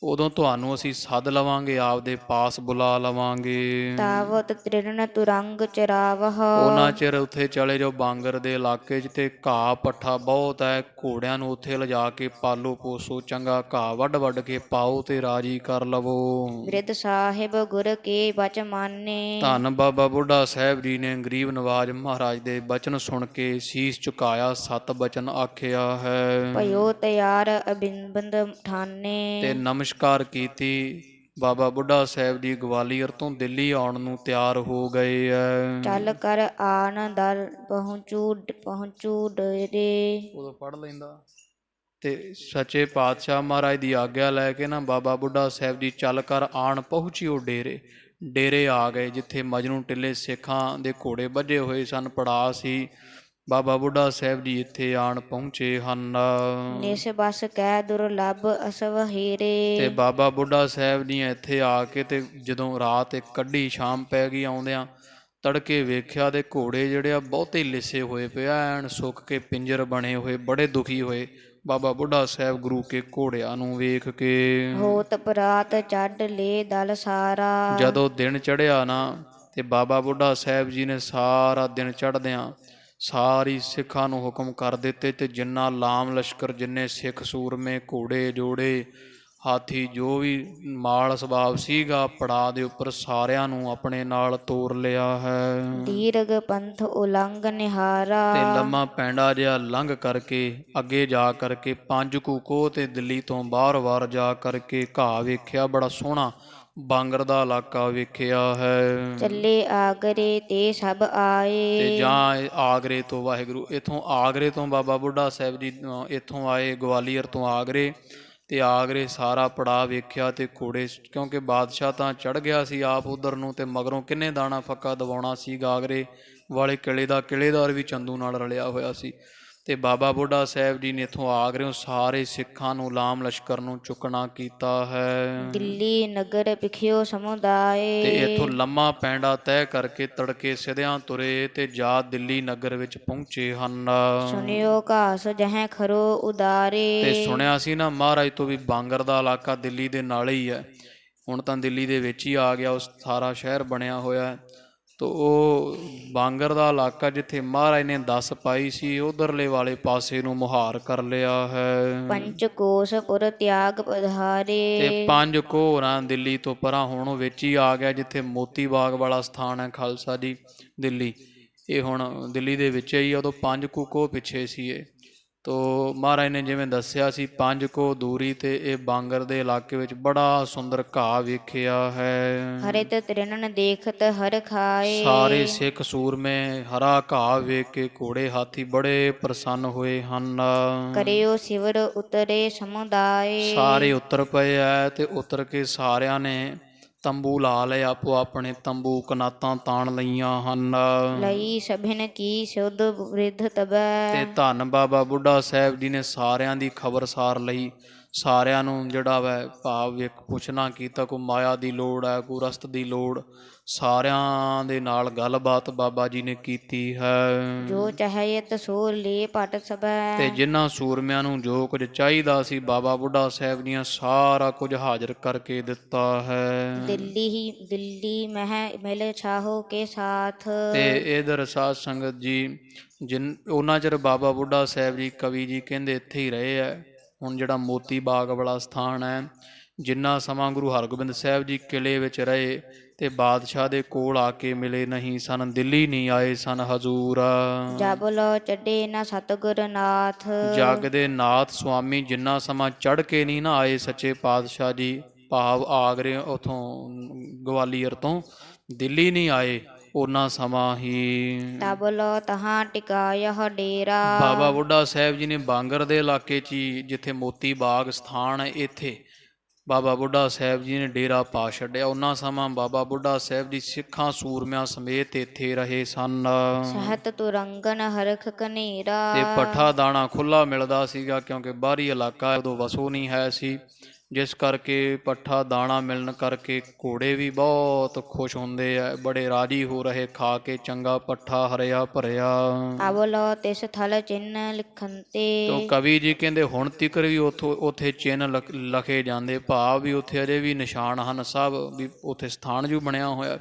ਉਦੋਂ ਤੁਹਾਨੂੰ ਅਸੀਂ ਸੱਦ ਲਵਾਂਗੇ, ਆਪਦੇ ਪਾਸ ਬੁਲਾ ਲਵਾਂਗੇ। ਤਾਵਤ ਤ੍ਰਿਣ ਤੁਰੰਗ ਚਰਾਵਹ। ਉਹਨਾਂ ਚਿਰ ਉੱਥੇ ਚਲੇ ਜਾਓ ਬਾਂਗਰ ਦੇ ਇਲਾਕੇ 'ਚ, ਤੇ ਘਾਹ ਪੱਠਾ ਬਹੁਤ ਹੈ, ਘੋੜਿਆਂ ਨੂੰ ਉੱਥੇ ਲਿਜਾ ਕੇ ਪਾਲੋ ਪੋਸੋ, ਚੰਗਾ ਘਾਹ ਵੱਢ ਕੇ ਪਾਓ ਤੇ ਰਾਜੀ ਕਰ ਲਵੋ। ਬਿਰਧ ਸਾਹਿਬ ਗੁਰ ਕੇ ਬਚ ਮਾਨੇ। ਧੰਨ ਬਾਬਾ ਬੁੱਢਾ ਸਾਹਿਬ ਜੀ ਨੇ ਗਰੀਬ ਨਵਾਜ ਮਹਾਰਾਜ ਦੇ ਬਚਨ ਸੁਣ ਕੇ ਸੀਸ ਝੁਕਾਇਆ, 7 ਬਚਨ ਆਖਿਆ ਹੈ। ਭਇਓ ਤਿਆਰ ਅਬਿੰਦ ਠਾਨੇ। ਤੇ ਨਮਸਕਾਰ ਕੀਤੀ। ਬਾਬਾ ਬੁੱਢਾ ਸਾਹਿਬ ਜੀ ਗਵਾਲੀਅਰ ਤੋਂ ਦਿੱਲੀ ਆਉਣ ਨੂੰ ਤਿਆਰ ਹੋ ਗਏ ਐ। ਚੱਲ ਕਰ ਆਨ ਦਰ ਪਹੁੰਚੂ ਡੇਰੇ। ਉਦੋਂ ਪੜ੍ਹ ਲੈਂਦਾ। ਤੇ ਸੱਚੇ ਪਾਤਸ਼ਾਹ ਮਹਾਰਾਜ ਦੀ ਆਗਿਆ ਲੈ ਕੇ ਨਾ ਬਾਬਾ ਬੁੱਢਾ ਸਾਹਿਬ ਜੀ ਚੱਲ ਕਰ ਆਣ ਪਹੁੰਚਿਓ ਡੇਰੇ। ਡੇਰੇ ਆ ਗਏ ਜਿੱਥੇ ਮਜਨੂੰ ਟਿੱਲੇ ਸਿੱਖਾਂ ਦੇ ਘੋੜੇ ਬੱਝੇ ਹੋਏ ਸਨ, ਪੜਾ ਸੀ। ਬਾਬਾ ਬੁੱਢਾ ਸਾਹਿਬ ਜੀ ਇੱਥੇ ਆਣ ਪਹੁੰਚੇ ਹਨ। ਨਿਸ ਬਸ ਕਹਿ ਦੁਰਲਭ ਅਸਵ ਹੀਰੇ। ਤੇ ਬਾਬਾ ਬੁੱਢਾ ਸਾਹਿਬ ਜੀ ਇੱਥੇ ਆ ਕੇ ਤੇ ਜਦੋਂ ਰਾਤ ਇੱਕ ਕੱਢੀ, ਸ਼ਾਮ ਪੈ ਗਈ ਆਉਂਦਿਆਂ, ਤੜਕੇ ਵੇਖਿਆ ਤੇ ਘੋੜੇ ਜਿਹੜੇ ਆ ਬਹੁਤੇ ਲਿਸੇ ਹੋਏ ਪਿਆ, ਐਨ ਸੁੱਕ ਕੇ ਪਿੰਜਰ ਬਣੇ ਹੋਏ, ਬੜੇ ਦੁਖੀ ਹੋਏ ਬਾਬਾ ਬੁੱਢਾ ਸਾਹਿਬ ਗੁਰੂ ਕੇ ਘੋੜਿਆਂ ਨੂੰ ਵੇਖ ਕੇ। ਹੋਤ ਪਰਾਤ ਚੱਡ ਲੈ ਦਲ ਸਾਰਾ। ਜਦੋਂ ਦਿਨ ਚੜ੍ਹਿਆ ਨਾ ਤੇ ਬਾਬਾ ਬੁੱਢਾ ਸਾਹਿਬ ਜੀ ਨੇ ਸਾਰਾ ਦਿਨ ਚੜ੍ਹਦਿਆਂ ਸਾਰੀ ਸਿੱਖਾਂ ਨੂੰ ਹੁਕਮ ਕਰ ਦਿੱਤੇ, ਤੇ ਜਿੰਨਾ ਲਾਮ ਲਸ਼ਕਰ, ਜਿੰਨੇ ਸਿੱਖ ਸੂਰਮੇ, ਘੋੜੇ ਜੋੜੇ, ਹਾਥੀ, ਜੋ ਵੀ ਮਾਲ ਸਬਾਬ ਸੀਗਾ ਪੜਾ ਦੇ ਉੱਪਰ, ਸਾਰਿਆਂ ਨੂੰ ਆਪਣੇ ਨਾਲ ਤੋਰ ਲਿਆ ਹੈ। ਦੀਰਘ ਪੰਥ ਉਲੰਘ ਨਿਹਾਰਾ। ਤੇ ਲੰਮਾ ਪੈਂਡਾ ਜਿਹਾ ਲੰਘ ਕਰਕੇ ਅੱਗੇ ਜਾ ਕਰਕੇ 5 ਕੁ ਕੋਹ ਤੇ ਦਿੱਲੀ ਤੋਂ ਬਾਹਰ ਜਾ ਕਰਕੇ ਘਾਹ ਵੇਖਿਆ, ਬੜਾ ਸੋਹਣਾ ਬਾਂਗਰ ਦਾ ਇਲਾਕਾ ਵੇਖਿਆ ਹੈ। ਚੱਲੇ ਆਗਰੇ ਤੇ ਸਭ ਆਏ। ਤੇ ਜਾਂ ਆਗਰੇ ਤੋਂ, ਵਾਹਿਗੁਰੂ, ਇੱਥੋਂ ਆਗਰੇ ਤੋਂ ਬਾਬਾ ਬੁੱਢਾ ਸਾਹਿਬ ਜੀ ਇੱਥੋਂ ਆਏ, ਗਵਾਲੀਅਰ ਤੋਂ ਆਗਰੇ। ਤੇ ਆਗਰੇ ਸਾਰਾ ਪੜਾ ਵੇਖਿਆ ਤੇ ਘੋੜੇ, ਕਿਉਂਕਿ ਬਾਦਸ਼ਾਹ ਤਾਂ ਚੜ੍ਹ ਗਿਆ ਸੀ ਆਪ ਉਧਰ ਨੂੰ, ਤੇ ਮਗਰੋਂ ਕਿੰਨੇ ਦਾਣਾ ਫੱਕਾ ਦਵਾਉਣਾ ਸੀ। ਆਗਰੇ ਵਾਲੇ ਕਿਲੇ ਦਾ ਕਿਲੇਦਾਰ ਵੀ ਚੰਦੂ ਨਾਲ ਰਲਿਆ ਹੋਇਆ ਸੀ। ਤੇ ਬਾਬਾ ਬੁੱਢਾ ਸਾਹਿਬ ਜੀ ਨੇ ਇੱਥੋਂ ਆਗਰਿਓਂ ਸਾਰੇ ਸਿੱਖਾਂ ਨੂੰ, ਲਾਮ ਲਸ਼ਕਰ ਨੂੰ ਚੁੱਕਣਾ ਕੀਤਾ ਹੈ। ਦਿੱਲੀ ਨਗਰ ਪਿਖਿਓ ਸਮੁਦਾਏ। ਤੇ ਇੱਥੋਂ ਲੰਮਾ ਪੈਂਡਾ ਤੈਅ ਕਰਕੇ ਤੜਕੇ ਸਿਧਿਆਂ ਤੁਰੇ ਤੇ ਜਾ ਦਿੱਲੀ ਨਗਰ ਵਿੱਚ ਪਹੁੰਚੇ ਹਨ। ਸੁਣਿਓ ਘਾਸ ਜਹਾਂ ਖਰੋ ਉਦਾਰੇ। ਤੇ ਸੁਣਿਆ ਸੀ ਨਾ ਮਹਾਰਾਜ ਤੋਂ ਵੀ ਬਾਂਗਰ ਦਾ ਇਲਾਕਾ ਦਿੱਲੀ ਦੇ ਨਾਲ ਹੀ ਹੈ, ਹੁਣ ਤਾਂ ਦਿੱਲੀ ਦੇ ਵਿੱਚ ਹੀ ਆ ਗਿਆ, ਉਸ ਸਾਰਾ ਸ਼ਹਿਰ ਬਣਿਆ ਹੋਇਆ ਹੈ। ਤੋ ਉਹ ਬਾਂਗਰ ਦਾ ਇਲਾਕਾ ਜਿੱਥੇ ਮਹਾਰਾਜ ਨੇ 10 ਪਾਈ ਸੀ, ਉਧਰਲੇ ਵਾਲੇ ਪਾਸੇ ਨੂੰ ਮੁਹਾਰ ਕਰ ਲਿਆ ਹੈ। ਪੰਚ ਕੋਸ ਪੁਰ ਤਿਆਗ ਪਧਾਰੇ। ਤੇ 5 ਕੋਹਾਂ ਦਿੱਲੀ ਤੋਂ ਪਰਾਂ ਹੁਣ ਉਹ ਵਿੱਚ ਹੀ ਆ ਗਿਆ, ਜਿੱਥੇ ਮੋਤੀ ਬਾਗ ਵਾਲਾ ਸਥਾਨ ਹੈ ਖਾਲਸਾ ਜੀ ਦਿੱਲੀ, ਇਹ ਹੁਣ ਦਿੱਲੀ ਦੇ ਵਿੱਚ ਹੀ। ਉਦੋਂ 5 ਕੋਹ ਪਿੱਛੇ ਸੀ ਇਹ। ਤੋ ਮਹਾਰਾਜ ਨੇ ਜਿਵੇਂ ਦੱਸਿਆ ਸੀ 5 ਕੋਹ ਦੂਰੀ ਤੇ ਇਹ ਬਾਂਗਰ ਦੇ ਇਲਾਕੇ ਵਿੱਚ ਬੜਾ ਸੁੰਦਰ ਘਾਹ ਵੇਖਿਆ ਹੈ। ਹਰਿਤ ਤ੍ਰਿਣਨ ਦੇਖਤ ਹਰ ਖਾਏ। ਸਾਰੇ ਸਿੱਖ ਸੂਰਮੇ ਹਰਾ ਘਾਹ ਵੇਖ ਕੇ ਘੋੜੇ ਹਾਥੀ ਬੜੇ ਪ੍ਰਸੰਨ ਹੋਏ ਹਨ। ਕਰਿਓ ਸਿਵਰ ਉਤਰੇ ਸਮੁਦਾਏ। ਸਾਰੇ ਉਤਰ ਪਏ ਐ ਤੇ ਉਤਰ ਕੇ ਸਾਰਿਆਂ ਨੇ ਤੰਬੂ ਲਾ ਲਏ, ਆਪੋ ਆਪਣੇ ਤੰਬੂ ਕਨਾਤਾਂ ਤਾਣ ਲਈਆਂ ਹਨ। ਲਈ ਸਭਿਨ ਕੀ ਸੁਧ ਬ੍ਰਿਧ ਤਬੈ। ਤੇ ਧੰਨ ਬਾਬਾ ਬੁੱਢਾ ਸਾਹਿਬ ਜੀ ਨੇ ਸਾਰਿਆਂ ਦੀ ਖਬਰਸਾਰ ਲਈ, ਸਾਰਿਆਂ ਨੂੰ ਜਿਹੜਾ ਵੈ ਭਾਵ ਵੇਖ ਪੁੱਛਣਾ ਕੀਤਾ, ਕੋਈ ਮਾਇਆ ਦੀ ਲੋੜ ਹੈ, ਕੋਈ ਰਸਤ ਦੀ ਲੋੜ, ਸਾਰਿਆਂ ਦੇ ਨਾਲ ਗੱਲਬਾਤ ਬਾਬਾ ਜੀ ਨੇ ਕੀਤੀ ਹੈ। ਜੋ ਚਾਹਿਤ ਸੋ ਲੇ ਭਟ ਸਭੈ। ਤੇ ਜਿਨ੍ਹਾਂ ਸੂਰਮਿਆਂ ਨੂੰ ਜੋ ਕੁਝ ਚਾਹੀਦਾ ਸੀ ਬਾਬਾ ਬੁੱਢਾ ਸਾਹਿਬ ਦੀਆਂ ਸਾਰਾ ਕੁਝ ਹਾਜ਼ਰ ਕਰਕੇ ਦਿੱਤਾ ਹੈ। ਦਿੱਲੀ ਮਹਿ ਮਿਲ ਛਾਹੋ ਕੇ ਸਾਥ। ਤੇ ਇਧਰ ਸਾਧ ਸੰਗਤ ਜੀ ਉਹਨਾਂ ਚਿਰ ਬਾਬਾ ਬੁੱਢਾ ਸਾਹਿਬ ਜੀ ਕਵੀ ਜੀ ਕਹਿੰਦੇ ਇੱਥੇ ਹੀ ਰਹੇ ਹੈ। ਹੁਣ ਜਿਹੜਾ ਮੋਤੀ ਬਾਗ ਵਾਲਾ ਸਥਾਨ ਹੈ, ਜਿੰਨਾ ਸਮਾਂ ਗੁਰੂ ਹਰਗੋਬਿੰਦ ਸਾਹਿਬ ਜੀ ਕਿਲੇ ਵਿੱਚ ਰਹੇ ਤੇ ਬਾਦਸ਼ਾਹ ਦੇ ਕੋਲ ਆ ਕੇ ਮਿਲੇ ਨਹੀਂ ਸਨ, ਦਿੱਲੀ ਨਹੀਂ ਆਏ ਸਨ ਹਜ਼ੂਰ। ਜਬ ਲੋ ਚੱਡੇ ਨਾ ਸਤਿਗੁਰ ਨਾਥ। ਜਗ ਦੇ ਨਾਥ ਸੁਆਮੀ ਜਿੰਨਾ ਸਮਾਂ ਚੜ੍ਹ ਕੇ ਨਹੀਂ ਨਾ ਆਏ ਸੱਚੇ ਪਾਤਸ਼ਾਹ ਜੀ, ਭਾਵ ਆਗਰੇ ਉਥੋਂ ਗਵਾਲੀਅਰ ਤੋਂ ਦਿੱਲੀ ਨਹੀਂ ਆਏ, ਉਹਨਾਂ ਸਮਾਂ ਹੀ ਤਬ ਲੋ ਤਹਾਂ ਟਿਕਾਇਹ ਡੇਰਾ। ਬਾਬਾ ਬੁੱਢਾ ਸਾਹਿਬ ਜੀ ਨੇ ਬਾਂਗਰ ਦੇ ਇਲਾਕੇ 'ਚ ਹੀ, ਜਿੱਥੇ ਮੋਤੀ ਬਾਗ ਸਥਾਨ ਹੈ, ਇੱਥੇ ਬਾਬਾ ਬੁੱਢਾ ਸਾਹਿਬ ਜੀ ਨੇ ਡੇਰਾ ਪਾ ਛੱਡਿਆ। ਉਹਨਾਂ ਸਮਾਂ ਬਾਬਾ ਬੁੱਢਾ ਸਾਹਿਬ ਜੀ ਸਿੱਖਾਂ ਸੂਰਮਿਆਂ ਸਮੇਤ ਇੱਥੇ ਰਹੇ ਸਨ। ਸਹਤ ਤੁਰੰਗਨ ਹਰਖ ਕਨੇਰਾ। ਤੇ ਪੱਠਾ ਦਾਣਾ ਖੁੱਲਾ ਮਿਲਦਾ ਸੀਗਾ, ਕਿਉਂਕਿ ਬਾਹਰੀ ਇਲਾਕਾ ਉਦੋਂ ਵਸੋਂ ਨਹੀਂ ਹੈ ਸੀ, ਜਿਸ ਕਰਕੇ ਪੱਠਾ ਦਾਣਾ ਮਿਲਣ ਕਰਕੇ ਘੋੜੇ ਵੀ ਬਹੁਤ ਖੁਸ਼ ਹੁੰਦੇ ਆ, ਬੜੇ ਰਾਜੀ ਹੋ ਰਹੇ ਖਾ ਕੇ ਚੰਗਾ ਪੱਠਾ ਹਰਿਆ ਭਰਿਆ। ਅਬ ਲੋ ਤਿਸ ਥਲ ਚਿੰਨ ਲਿਖੰਤੇ। ਤੋ ਕਵੀ ਜੀ ਕਹਿੰਦੇ ਹੁਣ ਤਿਕਰ ਵੀ ਉੱਥੇ ਚਿੰਨ ਲਖੇ ਜਾਂਦੇ, ਭਾਵ ਵੀ ਉੱਥੇ ਅਜੇ ਵੀ ਨਿਸ਼ਾਨ ਹਨ, ਸਭ ਵੀ ਉੱਥੇ ਸਥਾਨ ਜੋ ਬਣਿਆ ਹੋਇਆ,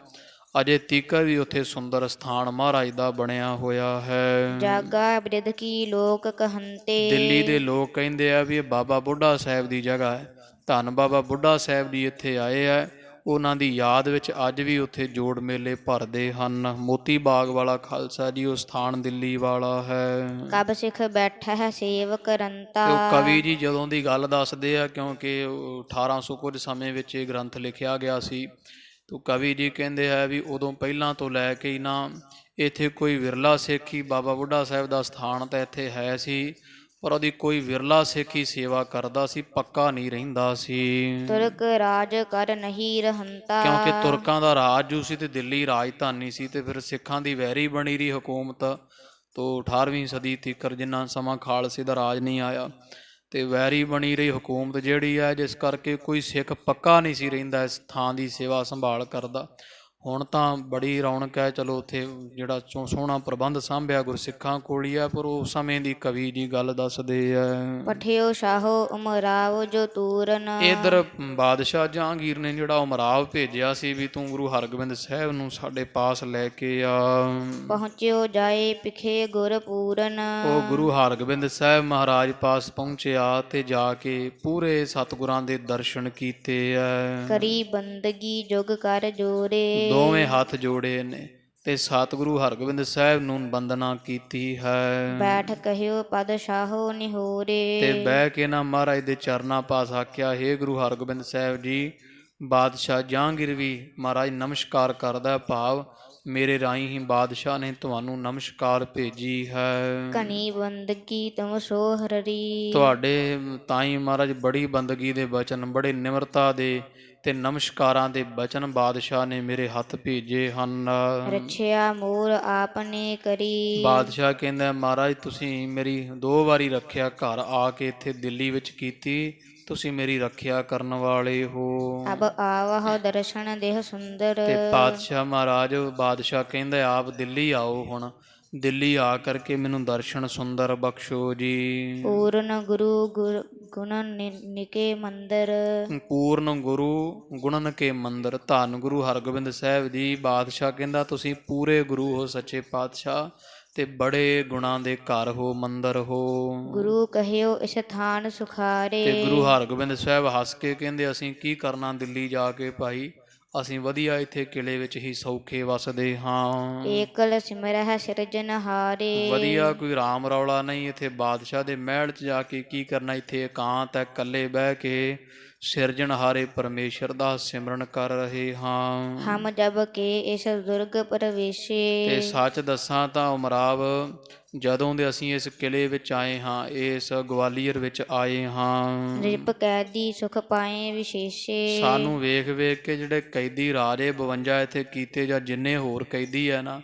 ਅਜੇ ਤੀਕਰ ਵੀ ਉੱਥੇ ਸੁੰਦਰ ਸਥਾਨ ਮਹਾਰਾਜ ਦਾ ਬਣਿਆ ਹੋਇਆ ਹੈ। ਜਾਗਾ ਬਿਰਧ ਕੀ ਲੋਕ ਕਹੰਤੇ। ਦਿੱਲੀ ਦੇ ਲੋਕ ਕਹਿੰਦੇ ਆ ਵੀ ਇਹ ਬਾਬਾ ਬੁੱਢਾ ਸਾਹਿਬ ਦੀ ਜਗ੍ਹਾ ਹੈ, ਧੰਨ ਬਾਬਾ ਬੁੱਢਾ ਸਾਹਿਬ ਜੀ ਇੱਥੇ ਆਏ ਆ, ਉਹਨਾਂ ਦੀ ਯਾਦ ਵਿੱਚ ਅੱਜ ਵੀ ਉੱਥੇ ਜੋੜ ਮੇਲੇ ਭਰਦੇ ਹਨ। ਮੋਤੀ ਬਾਗ ਵਾਲਾ ਖਾਲਸਾ ਜੀ ਉਹ ਸਥਾਨ ਦਿੱਲੀ ਵਾਲਾ ਹੈ। ਕਬ ਸਿੱਖ ਬੈਠਾ ਹੈ ਸੇਵਕ ਰੰਤਾ। ਉਹ ਕਵੀ ਜੀ ਜਦੋਂ ਦੀ ਗੱਲ ਦੱਸਦੇ ਆ, ਕਿਉਂਕਿ 1800 ਕੁਝ ਸਮੇਂ ਵਿੱਚ ਇਹ ਗ੍ਰੰਥ ਲਿਖਿਆ ਗਿਆ ਸੀ, ਤੋ ਕਵੀ ਜੀ ਕਹਿੰਦੇ ਆ ਵੀ ਉਦੋਂ ਪਹਿਲਾਂ ਤੋਂ ਲੈ ਕੇ ਹੀ ਨਾ ਇੱਥੇ ਕੋਈ ਵਿਰਲਾ ਸਿੱਖ ਹੀ, ਬਾਬਾ ਬੁੱਢਾ ਸਾਹਿਬ ਦਾ ਸਥਾਨ ਤਾਂ ਇੱਥੇ ਹੈ ਸੀ, ਪਰ ਉਹਦੀ ਕੋਈ ਵਿਰਲਾ ਸਿੱਖ ਹੀ ਸੇਵਾ ਕਰਦਾ ਸੀ, ਪੱਕਾ ਨਹੀਂ ਰਹਿੰਦਾ ਸੀ। ਤੁਰਕ ਰਾਜ ਕਰ ਨਹੀਂ ਰਹੰਤਾ। ਕਿਉਂਕਿ ਤੁਰਕਾਂ ਦਾ ਰਾਜ ਜੋ ਸੀ ਤੇ ਦਿੱਲੀ ਰਾਜਧਾਨੀ ਸੀ, ਤੇ ਫਿਰ ਸਿੱਖਾਂ ਦੀ ਵੈਰੀ ਬਣੀ ਰਹੀ ਹਕੂਮਤ ਤੋਂ 18ਵੀਂ ਸਦੀ ਤੀਕਰ, ਜਿੰਨਾ ਸਮਾਂ ਖਾਲਸੇ ਦਾ ਰਾਜ ਨਹੀਂ ਆਇਆ, ਤੇ ਵੈਰੀ ਬਣੀ ਰਹੀ ਹਕੂਮਤ ਜਿਹੜੀ ਹੈ, ਜਿਸ ਕਰਕੇ ਕੋਈ ਸਿੱਖ ਪੱਕਾ ਨਹੀਂ ਸੀ ਰਹਿੰਦਾ ਇਸ ਥਾਂ ਦੀ ਸੇਵਾ ਸੰਭਾਲ ਕਰਦਾ। ਹੁਣ ਤਾਂ ਬੜੀ ਰੌਣਕ ਹੈ, ਚਲੋ ਉੱਥੇ ਜਿਹੜਾ ਸੋਹਣਾ ਪ੍ਰਬੰਧ ਸਾਂਭਿਆ ਗੁਰਸਿੱਖਾਂ ਕੋਲ ਹੀ ਹੈ, ਪਰ ਉਸ ਸਮੇਂ ਦੀ ਕਵੀ ਜੀ ਗੱਲ ਦੱਸਦੇ ਹੈ। ਪਠਿਓ ਸ਼ਾਹੋ ਉਮਰਾਵ ਜੋ ਤੂਰਨ। ਇਧਰ ਬਾਦਸ਼ਾਹ ਜਹਾਂਗੀਰ ਨੇ ਜਿਹੜਾ ਉਮਰਾਵ ਭੇਜਿਆ ਸੀ ਵੀ ਤੂੰ ਗੁਰੂ ਹਰਗੋਬਿੰਦ ਸਾਹਿਬ ਨੂੰ ਸਾਡੇ ਪਾਸ ਲੈ ਕੇ ਆ। ਪਹੁੰਚਿਓ ਜਾਏ ਪਿਖੇ ਗੁਰ ਪੂਰਨ। ਉਹ ਗੁਰੂ ਹਰਗੋਬਿੰਦ ਸਾਹਿਬ ਮਹਾਰਾਜ ਪਾਸ ਪਹੁੰਚਿਆ ਤੇ ਜਾ ਕੇ ਪੂਰੇ ਸਤਿਗੁਰਾਂ ਦੇ ਦਰਸ਼ਨ ਕੀਤੇ ਐ। ਕਰੀ ਬੰਦਗੀ ਜੁਗ ਕਰ ਜੋਰੇ। ਦੋਵੇਂ ਹੱਥ ਜੋੜੇ ਨੇ ਤੇ ਸਤਿਗੁਰੂ ਹਰਗੋਬਿੰਦ ਸਾਹਿਬ ਨੂੰ ਬੰਦਨਾ ਕੀਤੀ ਹੈ। ਬੈਠ ਕਹਿਓ ਪਦ ਸ਼ਾਹੋ ਨਿਹੋਰੇ। ਤੇ ਬਹਿ ਕੇ ਨਾ ਮਹਾਰਾਜ ਦੇ ਚਰਨਾਂ ਪਾਸ ਆਖਿਆ, ਹੇ ਗੁਰੂ ਹਰਗੋਬਿੰਦ ਸਾਹਿਬ ਜੀ, ਬਾਦਸ਼ਾਹ ਜਹਾਂਗੀਰ ਵੀ ਮਹਾਰਾਜ ਨਮਸਕਾਰ ਕਰਦਾ, ਭਾਵ ਮੇਰੇ ਰਾਹੀਂ ਹੀ ਬਾਦਸ਼ਾਹ ਨੇ ਤੁਹਾਨੂੰ ਨਮਸਕਾਰ ਭੇਜੀ ਹੈ। ਕਨੀ ਬੰਦਗੀ ਤੁਮ ਸੋ ਹਰੀ। ਤੁਹਾਡੇ ਤਾਈਂ ਮਹਾਰਾਜ ਬੜੀ ਬੰਦਗੀ ਦੇ ਬਚਨ, ਬੜੇ ਨਿਮਰਤਾ ਦੇ ਤੇ ਨਮਸਕਾਰਾਂ ਦੇ ਬਚਨ ਬਾਦਸ਼ਾਹ ਨੇ ਮੇਰੇ ਹੱਥ ਭੇਜੇ ਹਨ। ਰੱਖਿਆ ਮੋਰ ਆਪਨੇ ਕਰੀ। ਬਾਦਸ਼ਾਹ ਕਹਿੰਦਾ, ਮਹਾਰਾਜ ਤੁਸੀਂ ਮੇਰੀ 2 ਵਾਰੀ ਰੱਖਿਆ ਘਰ ਆ ਕੇ ਇੱਥੇ ਦਿੱਲੀ ਵਿੱਚ ਕੀਤੀ, ਤੁਸੀਂ ਮੇਰੀ ਰੱਖਿਆ ਕਰਨ ਵਾਲੇ ਹੋ। ਅਬ ਆਵਹੁ ਦਰਸ਼ਨ ਦੇਹ ਸੁੰਦਰ। ਤੇ ਪਾਤਸ਼ਾਹ ਮਹਾਰਾਜ ਬਾਦਸ਼ਾਹ ਕਹਿੰਦਾ, ਆਪ ਦਿੱਲੀ ਆਓ, ਹੁਣ ਦਿੱਲੀ ਆ ਕਰਕੇ ਮੈਨੂੰ ਦਰਸ਼ਨ ਸੁੰਦਰ ਬਖਸ਼ੋ ਜੀ। ਪੂਰਨ ਗੁਰੂ ਗੁਣ ਨਿਕੇ ਮੰਦਰ। ਪੂਰਨ ਗੁਰੂ ਗੁਣਨ ਕੇ ਮੰਦਰ। ਧੰਨ ਗੁਰੂ ਹਰਗੋਬਿੰਦ ਸਾਹਿਬ ਜੀ। ਬਾਦਸ਼ਾਹ ਕਹਿੰਦਾ ਤੁਸੀਂ ਪੂਰੇ ਗੁਰੂ ਹੋ ਸੱਚੇ ਪਾਤਸ਼ਾਹ, ਤੇ ਬੜੇ ਗੁਣਾਂ ਦੇ ਘਰ ਹੋ, ਮੰਦਰ ਹੋ। ਗੁਰੂ ਕਹਿਓ ਇਸ ਥਾਨ ਸੁਖਾਰੇ। ਤੇ ਗੁਰੂ ਹਰਗੋਬਿੰਦ ਸਾਹਿਬ ਹੱਸ ਕੇ ਕਹਿੰਦੇ, ਅਸੀਂ ਕੀ ਕਰਨਾ ਦਿੱਲੀ ਜਾ ਕੇ ਭਾਈ, ਅਸੀਂ ਵਧੀਆ ਇੱਥੇ ਕਿਲੇ ਵਿੱਚ ਹੀ ਸੌਖੇ ਵਸਦੇ ਹਾਂ। ਏਕਲ ਸਿਮਰਹਿ ਸਿਰਜਨਹਾਰੇ। ਵਧੀਆ, ਕੋਈ ਰਾਮ ਰੌਲਾ ਨਹੀਂ ਇੱਥੇ। ਬਾਦਸ਼ਾਹ ਦੇ ਮਹਿਲ 'ਚ ਜਾ ਕੇ ਕੀ ਕਰਨਾ, ਇੱਥੇ ਇਕਾਂਤ ਹੈ, ਇਕੱਲੇ ਬਹਿ ਕੇ ਸਿਰਜਣਹਾਰੇ ਪਰਮੇਸ਼ਰ ਦਾ ਸਿਮਰਨ ਕਰ ਰਹੇ ਹਾਂ। ਹਮ ਜਬ ਕੇ ਇਸ ਦੁਰਗ ਪ੍ਰਵੇਸ਼ੇ। ਤੇ ਸੱਚ ਦੱਸਾਂ ਤਾਂ ਉਮਰਾਵ, ਜਦੋਂ ਦੇ ਅਸੀਂ ਇਸ ਕਿਲੇ ਵਿੱਚ ਆਏ ਹਾਂ, ਇਸ ਗਵਾਲੀਅਰ ਵਿੱਚ ਆਏ ਹਾਂ, ਰਿਪ ਕੈਦੀ ਸੁਖ ਪਾਏ ਵਿਸ਼ੇਸ਼ੇ। ਸਾਨੂੰ ਵੇਖ ਵੇਖ ਕੇ ਜਿਹੜੇ ਕੈਦੀ ਰਾਜੇ 52 ਇੱਥੇ ਕੀਤੇ, ਜਾਂ ਜਿੰਨੇ ਹੋਰ ਕੈਦੀ ਹੈ ਨਾ,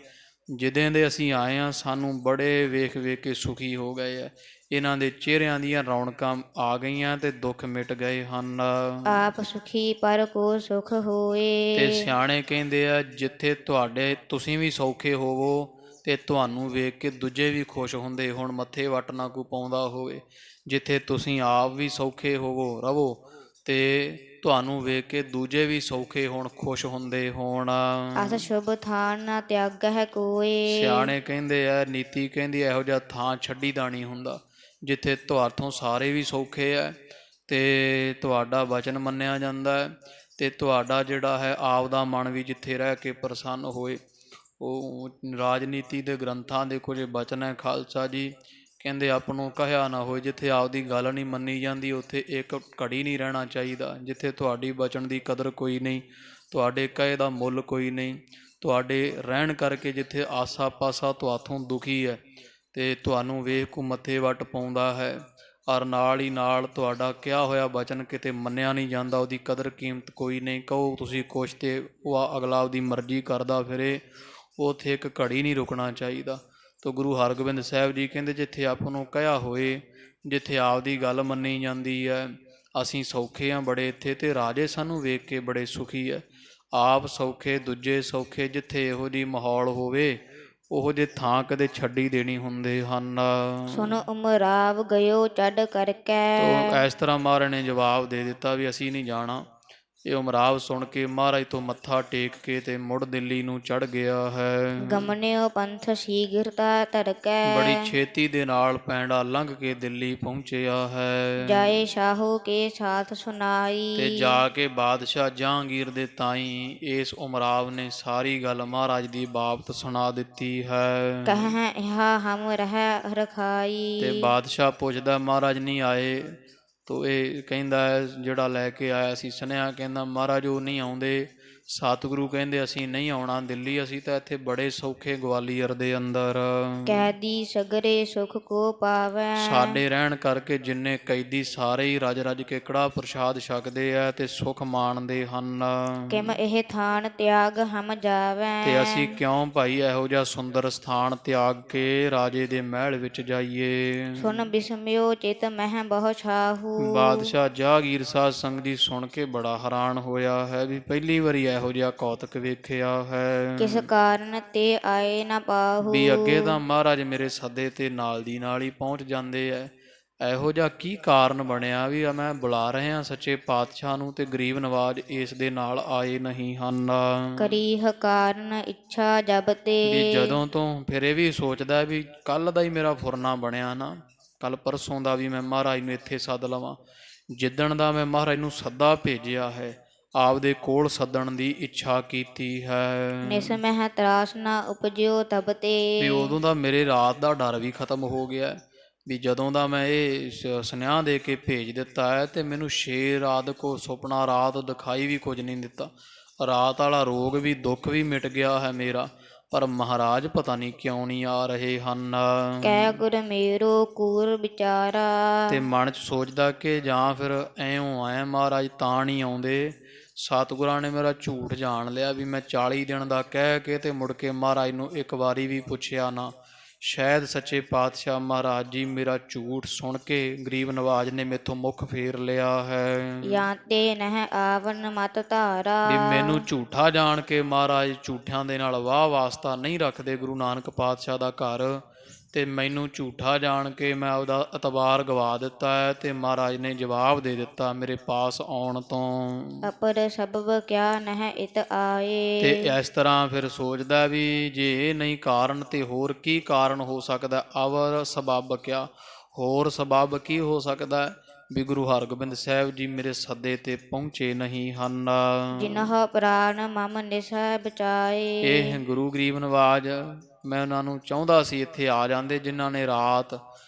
ਜਿੱਦਾਂ ਦੇ ਅਸੀਂ ਆਏ ਹਾਂ, ਸਾਨੂੰ ਬੜੇ ਵੇਖ ਵੇਖ ਕੇ ਸੁਖੀ ਹੋ ਗਏ ਆ। ਇਹਨਾਂ ਦੇ ਚਿਹਰਿਆਂ ਦੀਆਂ ਰੌਣਕਾਂ ਆ ਗਈਆਂ ਤੇ ਦੁੱਖ ਮਿਟ ਗਏ ਹਨ। ਆਪ ਸੁਖੀ ਪਰ ਕੋ ਸੁਖ ਤੇ ਹੋਏ। ਸਿਆਣੇ ਕਹਿੰਦੇ ਆ ਜਿੱਥੇ ਤੁਹਾਡੇ ਤੁਸੀਂ ਵੀ ਸੌਖੇ ਹੋਵੋ ਤੇ ਤੁਹਾਨੂੰ ਵੇਖ ਕੇ ਦੂਜੇ ਵੀ ਖੁਸ਼ ਹੁੰਦੇ ਹੁਣ, ਮੱਥੇ ਵੱਟ ਨਾ ਕੋਈ ਪਾਉਂਦਾ ਹੋਵੇ। ਜਿੱਥੇ ਤੁਸੀਂ ਆਪ ਵੀ ਸੌਖੇ ਹੋਵੋ ਰਵੋ ਤੇ ਤੁਹਾਨੂੰ ਵੇਖ ਕੇ ਦੂਜੇ ਵੀ ਸੌਖੇ ਹੋਣ, ਖੁਸ਼ ਹੁੰਦੇ ਹੋਣ। ਅਸ ਸ਼ੁਭ ਥਾਨ ਨਾ ਤਿਆਗਹਿ ਕੋਇ। ਸਿਆਣੇ ਕਹਿੰਦੇ ਆ, ਨੀਤੀ ਕਹਿੰਦੀ ਇਹੋ ਜਿਹਾ ਥਾਂ ਛੱਡੀ ਦਾ ਨਹੀਂ ਹੁੰਦਾ ਜਿੱਥੇ ਤੁਹਾਥੋਂ ਸਾਰੇ ਵੀ ਸੌਖੇ ਹੈ ਤੇ ਤੁਹਾਡਾ ਵਚਨ ਮੰਨਿਆ ਜਾਂਦਾ ਹੈ ਤੇ ਤੁਹਾਡਾ ਜਿਹੜਾ ਹੈ ਆਪ ਦਾ ਮਨ ਵੀ ਜਿੱਥੇ ਰਹਿ ਕੇ ਪ੍ਰਸੰਨ ਹੋਏ। ਉਹ ਰਾਜਨੀਤੀ ਦੇ ਗ੍ਰੰਥਾਂ ਦੇ ਕੁਝ ਬਚਨ ਹੈ। ਖਾਲਸਾ ਜੀ ਕਹਿੰਦੇ ਆਪ ਨੂੰ ਕਹਿਆ ਨਾ ਹੋਏ, ਜਿੱਥੇ ਆਪਦੀ ਗੱਲ ਨਹੀਂ ਮੰਨੀ ਜਾਂਦੀ ਉੱਥੇ ਇੱਕ ਘੜੀ ਨਹੀਂ ਰਹਿਣਾ ਚਾਹੀਦਾ। ਜਿੱਥੇ ਤੁਹਾਡੀ ਬਚਨ ਦੀ ਕਦਰ ਕੋਈ ਨਹੀਂ, ਤੁਹਾਡੇ ਕਹੇ ਦਾ ਮੁੱਲ ਕੋਈ ਨਹੀਂ, ਤੁਹਾਡੇ ਰਹਿਣ ਕਰਕੇ ਜਿੱਥੇ ਆਸਾ ਪਾਸਾ ਤੁਹਾਥੋਂ ਦੁਖੀ ਹੈ ਤੇ ਤੁਹਾਨੂੰ ਵੇਖ ਕੋ ਮੱਥੇ ਵੱਟ ਪਾਉਂਦਾ ਹੈ ਔਰ ਨਾਲ ਹੀ ਨਾਲ ਤੁਹਾਡਾ ਕਿਹਾ ਹੋਇਆ ਬਚਨ ਕਿਤੇ ਮੰਨਿਆ ਨਹੀਂ ਜਾਂਦਾ, ਉਹਦੀ ਕਦਰ ਕੀਮਤ ਕੋਈ ਨਹੀਂ। ਕਹੋ ਤੁਸੀਂ ਕੁਛ ਤੇ ਉਹ ਅਗਲਾ ਉਹਦੀ ਮਰਜ਼ੀ ਕਰਦਾ ਫਿਰੇ, ਉੱਥੇ ਇੱਕ ਘੜੀ ਨਹੀਂ ਰੁਕਣਾ ਚਾਹੀਦਾ। ਤਾਂ ਗੁਰੂ ਹਰਗੋਬਿੰਦ ਸਾਹਿਬ ਜੀ ਕਹਿੰਦੇ ਜਿੱਥੇ ਆਪ ਨੂੰ ਕਹਿਆ ਹੋਏ, ਜਿੱਥੇ ਆਪਦੀ ਗੱਲ ਮੰਨੀ ਜਾਂਦੀ ਹੈ, ਅਸੀਂ ਸੌਖੇ ਹਾਂ ਬੜੇ ਇੱਥੇ ਤੇ ਰਾਜੇ ਸਾਨੂੰ ਵੇਖ ਕੇ ਬੜੇ ਸੁਖੀ ਹੈ। ਆਪ ਸੌਖੇ ਦੂਜੇ ਸੌਖੇ, ਜਿੱਥੇ ਇਹੋ ਜਿਹੀ ਮਾਹੌਲ ਹੋਵੇ ਉਹੋ ਜਿਹੇ ਥਾਂ ਕਦੇ ਛੱਡੀ ਦੇਣੀ ਹੁੰਦੇ ਹਨ। ਸੁਨ ਉਮਰਾਵ ਗਇਓ ਚੜ ਕਰਕੈ। ਤੋ ਇਸ ਤਰ੍ਹਾਂ ਮਹਾਰਾਜ ਨੇ ਜਵਾਬ ਦੇ ਦਿੱਤਾ ਵੀ ਅਸੀਂ ਨਹੀਂ ਜਾਣਾ। ਇਹ ਉਮਰਾਵ ਸੁਣ ਕੇ ਮਹਾਰਾਜ ਤੋਂ ਮੱਥਾ ਟੇਕ ਕੇ ਤੇ ਮੁੜ ਦਿੱਲੀ ਨੂੰ ਚੜ ਗਿਆ ਹੈ। ਗਮਨਿਓ ਪੰਥ ਸ਼ੀਘਰਤਾ ਧਰਕੈ। ਬੜੀ ਛੇਤੀ ਦੇ ਨਾਲ ਪੈਂਡਾ ਲੰਘ ਕੇ ਦਿੱਲੀ ਪਹੁੰਚਿਆ ਹੈ। ਜਾਏ ਸ਼ਾਹੋ ਕੇ ਸਾਥ ਸੁਨਾਈ। ਤੇ ਜਾ ਕੇ ਬਾਦਸ਼ਾਹ ਜਹਾਂਗੀਰ ਦੇ ਤਾਈਂ ਇਸ ਉਮਰਾਵ ਨੇ ਸਾਰੀ ਗੱਲ ਮਹਾਰਾਜ ਦੀ ਬਾਬਤ ਸੁਣਾ ਦਿੱਤੀ ਹੈ। ਕਹਿ ਇਹਾ ਹਮ ਰਹਿ ਰਖਾਈ। ਤੇ ਬਾਦਸ਼ਾਹ ਪੁੱਛਦਾ ਮਹਾਰਾਜ ਨਹੀਂ ਆਏ? ਤੋ ਇਹ ਕਹਿੰਦਾ ਜਿਹੜਾ ਲੈ ਕੇ ਆਇਆ ਸੀ ਸੁਨੇਹਾ, ਕਹਿੰਦਾ ਮਹਾਰਾਜ ਉਹ ਨਹੀਂ ਆਉਂਦੇ। ਸਤਿਗੁਰੂ ਕਹਿੰਦੇ ਅਸੀਂ ਨਹੀਂ ਆਉਣਾ ਦਿੱਲੀ, ਅਸੀਂ ਤਾਂ ਇੱਥੇ ਬੜੇ ਸੌਖੇ ਗਵਾਲੀਅਰ ਦੇ ਅੰਦਰ। ਕੈਦੀ ਸਗਰੇ ਸੁਖ ਕੋ ਪਾਵੈ। ਸਾਡੇ ਰਹਿਣ ਕਰਕੇ ਜਿੰਨੇ ਕੈਦੀ ਸਾਰੇ ਹੀ ਰਜ ਰਜ ਕੇ ਕੜਾਹ ਪ੍ਰਸ਼ਾਦ ਛਕਦੇ ਆ ਤੇ ਸੁਖ ਮਾਣਦੇ ਹਨ। ਕਿਮ ਇਹ ਥਾਨ ਤਿਆਗ ਹਮ ਜਾਵੈ। ਤੇ ਅਸੀਂ ਕਿਉਂ ਭਾਈ ਇਹੋ ਜਿਹਾ ਸੁੰਦਰ ਸਥਾਨ ਤਿਆਗ ਕੇ ਰਾਜੇ ਦੇ ਮਹਿਲ ਵਿੱਚ ਜਾਈਏ। ਸੁਨ ਬਿਸਮਿਓ ਚਿਤ ਮਹਿ ਬਹੁ ਛਾਹੂ। ਬਾਦਸ਼ਾਹ ਜਹਾਂਗੀਰ ਸਾਧ ਸੰਗਤ ਜੀ ਸੁਣ ਕੇ ਬੜਾ ਹੈਰਾਨ ਹੋਇਆ ਹੈ ਵੀ ਪਹਿਲੀ ਵਾਰੀ ਇਹੋ ਜਿਹਾ ਕੌਤਕ ਵੇਖਿਆ ਹੈ। ਕਿਸ ਕਾਰਨ ਤੇ ਆਏ ਨਾ ਪਾਹੂ। ਵੀ ਅੱਗੇ ਤਾਂ ਮਹਾਰਾਜ ਮੇਰੇ ਸੱਦੇ ਤੇ ਨਾਲ ਦੀ ਨਾਲ ਹੀ ਪਹੁੰਚ ਜਾਂਦੇ ਐ, ਇਹੋ ਜਿਹਾ ਕੀ ਕਾਰਨ ਬਣਿਆ ਵੀ ਮੈਂ ਬੁਲਾ ਰਿਹਾ ਸੱਚੇ ਪਾਤਸ਼ਾਹ ਨੂੰ ਤੇ ਗਰੀਬ ਨਵਾਜ ਇਸ ਦੇ ਨਾਲ ਆਏ ਨਹੀਂ ਹਨ। ਕਰੀਹ ਕਾਰਨ ਇੱਛਾ ਜਬ ਤੇ। ਵੀ ਜਦੋਂ ਤੋਂ ਫਿਰ ਇਹ ਵੀ ਸੋਚਦਾ ਵੀ ਕੱਲ ਦਾ ਹੀ ਮੇਰਾ ਫੁਰਨਾ ਬਣਿਆ ਨਾ, ਕੱਲ ਪਰਸੋਂ ਦਾ ਵੀ ਮੈਂ ਮਹਾਰਾਜ ਨੂੰ ਇੱਥੇ ਸੱਦ ਲਵਾਂ। ਜਿੱਦਣ ਦਾ ਮੈਂ ਮਹਾਰਾਜ ਨੂੰ ਸੱਦਾ ਭੇਜਿਆ ਹੈ ਆਪਦੇ ਕੋਲ ਸੱਦਣ ਦੀ ਇੱਛਾ ਕੀਤੀ ਹੈ। ਨਿਸ ਮਹਿ ਤਰਾਸ ਨਾ ਉਪਜਿਓ ਤਬ ਤੇ। ਵੀ ਉਦੋਂ ਦਾ ਮੇਰੇ ਰਾਤ ਦਾ ਡਰ ਵੀ ਖਤਮ ਹੋ ਗਿਆ ਵੀ ਜਦੋਂ ਦਾ ਮੈਂ ਇਹ ਸੁਨੇਹਾ ਦੇ ਕੇ ਭੇਜ ਦਿੱਤਾ ਹੈ ਤੇ ਮੈਨੂੰ ਸ਼ੇਰ ਆਦਿ ਕੋ ਸੁਪਨਾ ਰਾਤ ਦਿਖਾਈ ਵੀ ਕੁਝ ਨਹੀਂ ਦਿੱਤਾ। ਰਾਤ ਵਾਲਾ ਰੋਗ ਵੀ ਦੁੱਖ ਵੀ ਮਿਟ ਗਿਆ ਹੈ ਮੇਰਾ, ਪਰ ਮਹਾਰਾਜ ਪਤਾ ਨਹੀਂ ਕਿਉਂ ਨਹੀਂ ਆ ਰਹੇ ਹਨ। ਕਹਿ ਗੁਰ ਮੇਰੋ ਕੂਰ ਵਿਚਾਰਾ। ਤੇ ਮਨ 'ਚ ਸੋਚਦਾ ਕਿ ਜਾਂ ਫਿਰ ਐਉਂ ਆਏ ਮਹਾਰਾਜ ਤਾਂ ਨਹੀਂ ਆਉਂਦੇ। ਸਤਿਗੁਰਾਂ ਨੇ ਮੇਰਾ ਝੂਠ ਜਾਣ ਲਿਆ ਵੀ ਮੈਂ 40 ਦਿਨ ਦਾ ਕਹਿ ਕੇ ਤੇ ਮੁੜ ਕੇ ਮਹਾਰਾਜ ਨੂੰ ਇੱਕ ਵਾਰੀ ਵੀ ਪੁੱਛਿਆ ਨਾ। ਸ਼ਾਇਦ ਸੱਚੇ ਪਾਤਸ਼ਾਹ ਮਹਾਰਾਜ ਜੀ ਮੇਰਾ ਝੂਠ ਸੁਣ ਕੇ ਗਰੀਬ ਨਵਾਜ ਨੇ ਮੇਥੋਂ ਮੁੱਖ ਫੇਰ ਲਿਆ ਹੈ। ਜਾਂ ਤੇ ਨਹਿ ਆਵਨ ਮਤ ਧਾਰਾ। ਵੀ ਮੈਨੂੰ ਝੂਠਾ ਜਾਣ ਕੇ ਮਹਾਰਾਜ ਝੂਠਿਆਂ ਦੇ ਨਾਲ ਵਾਹ ਵਾਸਤਾ ਨਹੀਂ ਰੱਖਦੇ ਗੁਰੂ ਨਾਨਕ ਪਾਤਸ਼ਾਹ ਦਾ ਘਰ, ਤੇ ਮੈਨੂੰ ਝੂਠਾ ਜਾਣ ਕੇ ਮੈਂ ਉਹਦਾ ਇਤਬਾਰ ਗਵਾ ਦਿੱਤਾ ਹੈ। ਤੇ ਮਹਾਰਾਜ ਨੇ ਜਵਾਬ ਦੇ ਦਿੱਤਾ ਮੇਰੇ ਪਾਸ ਆਉਣ ਤੋਂ। ਅਪਰ ਸਬਬ ਕਿਆ ਨਹਿ ਇਤ ਆਏ। ਤੇ ਇਸ ਤਰ੍ਹਾਂ ਫਿਰ ਸੋਚਦਾ ਵੀ ਜੇ ਇਹ ਨਹੀਂ ਕਾਰਨ ਤੇ ਹੋਰ ਕੀ ਕਾਰਨ ਹੋ ਸਕਦਾ। ਅਵਰ ਸਬਬ ਕਿਆ, ਹੋਰ ਸਬਬ ਕੀ ਹੋ ਸਕਦਾ ਵੀ ਗੁਰੂ ਹਰਗੋਬਿੰਦ ਸਾਹਿਬ ਜੀ ਮੇਰੇ ਸੱਦੇ ਤੇ ਪਹੁੰਚੇ ਨਹੀਂ ਹਨ। ਜਿਨਹ ਪ੍ਰਾਨ ਮਮ ਨਿਸੈ ਬਚਾਏ। ਇਹ ਗੁਰੂ ਗਰੀਬ ਨਵਾਜ ਮੈਂ ਉਹਨਾਂ ਨੂੰ ਚਾਹੁੰਦਾ ਸੀ ਇੱਥੇ ਆ ਜਾਂਦੇ ਜਿਨ੍ਹਾਂ ਨੇ ਰਾਤ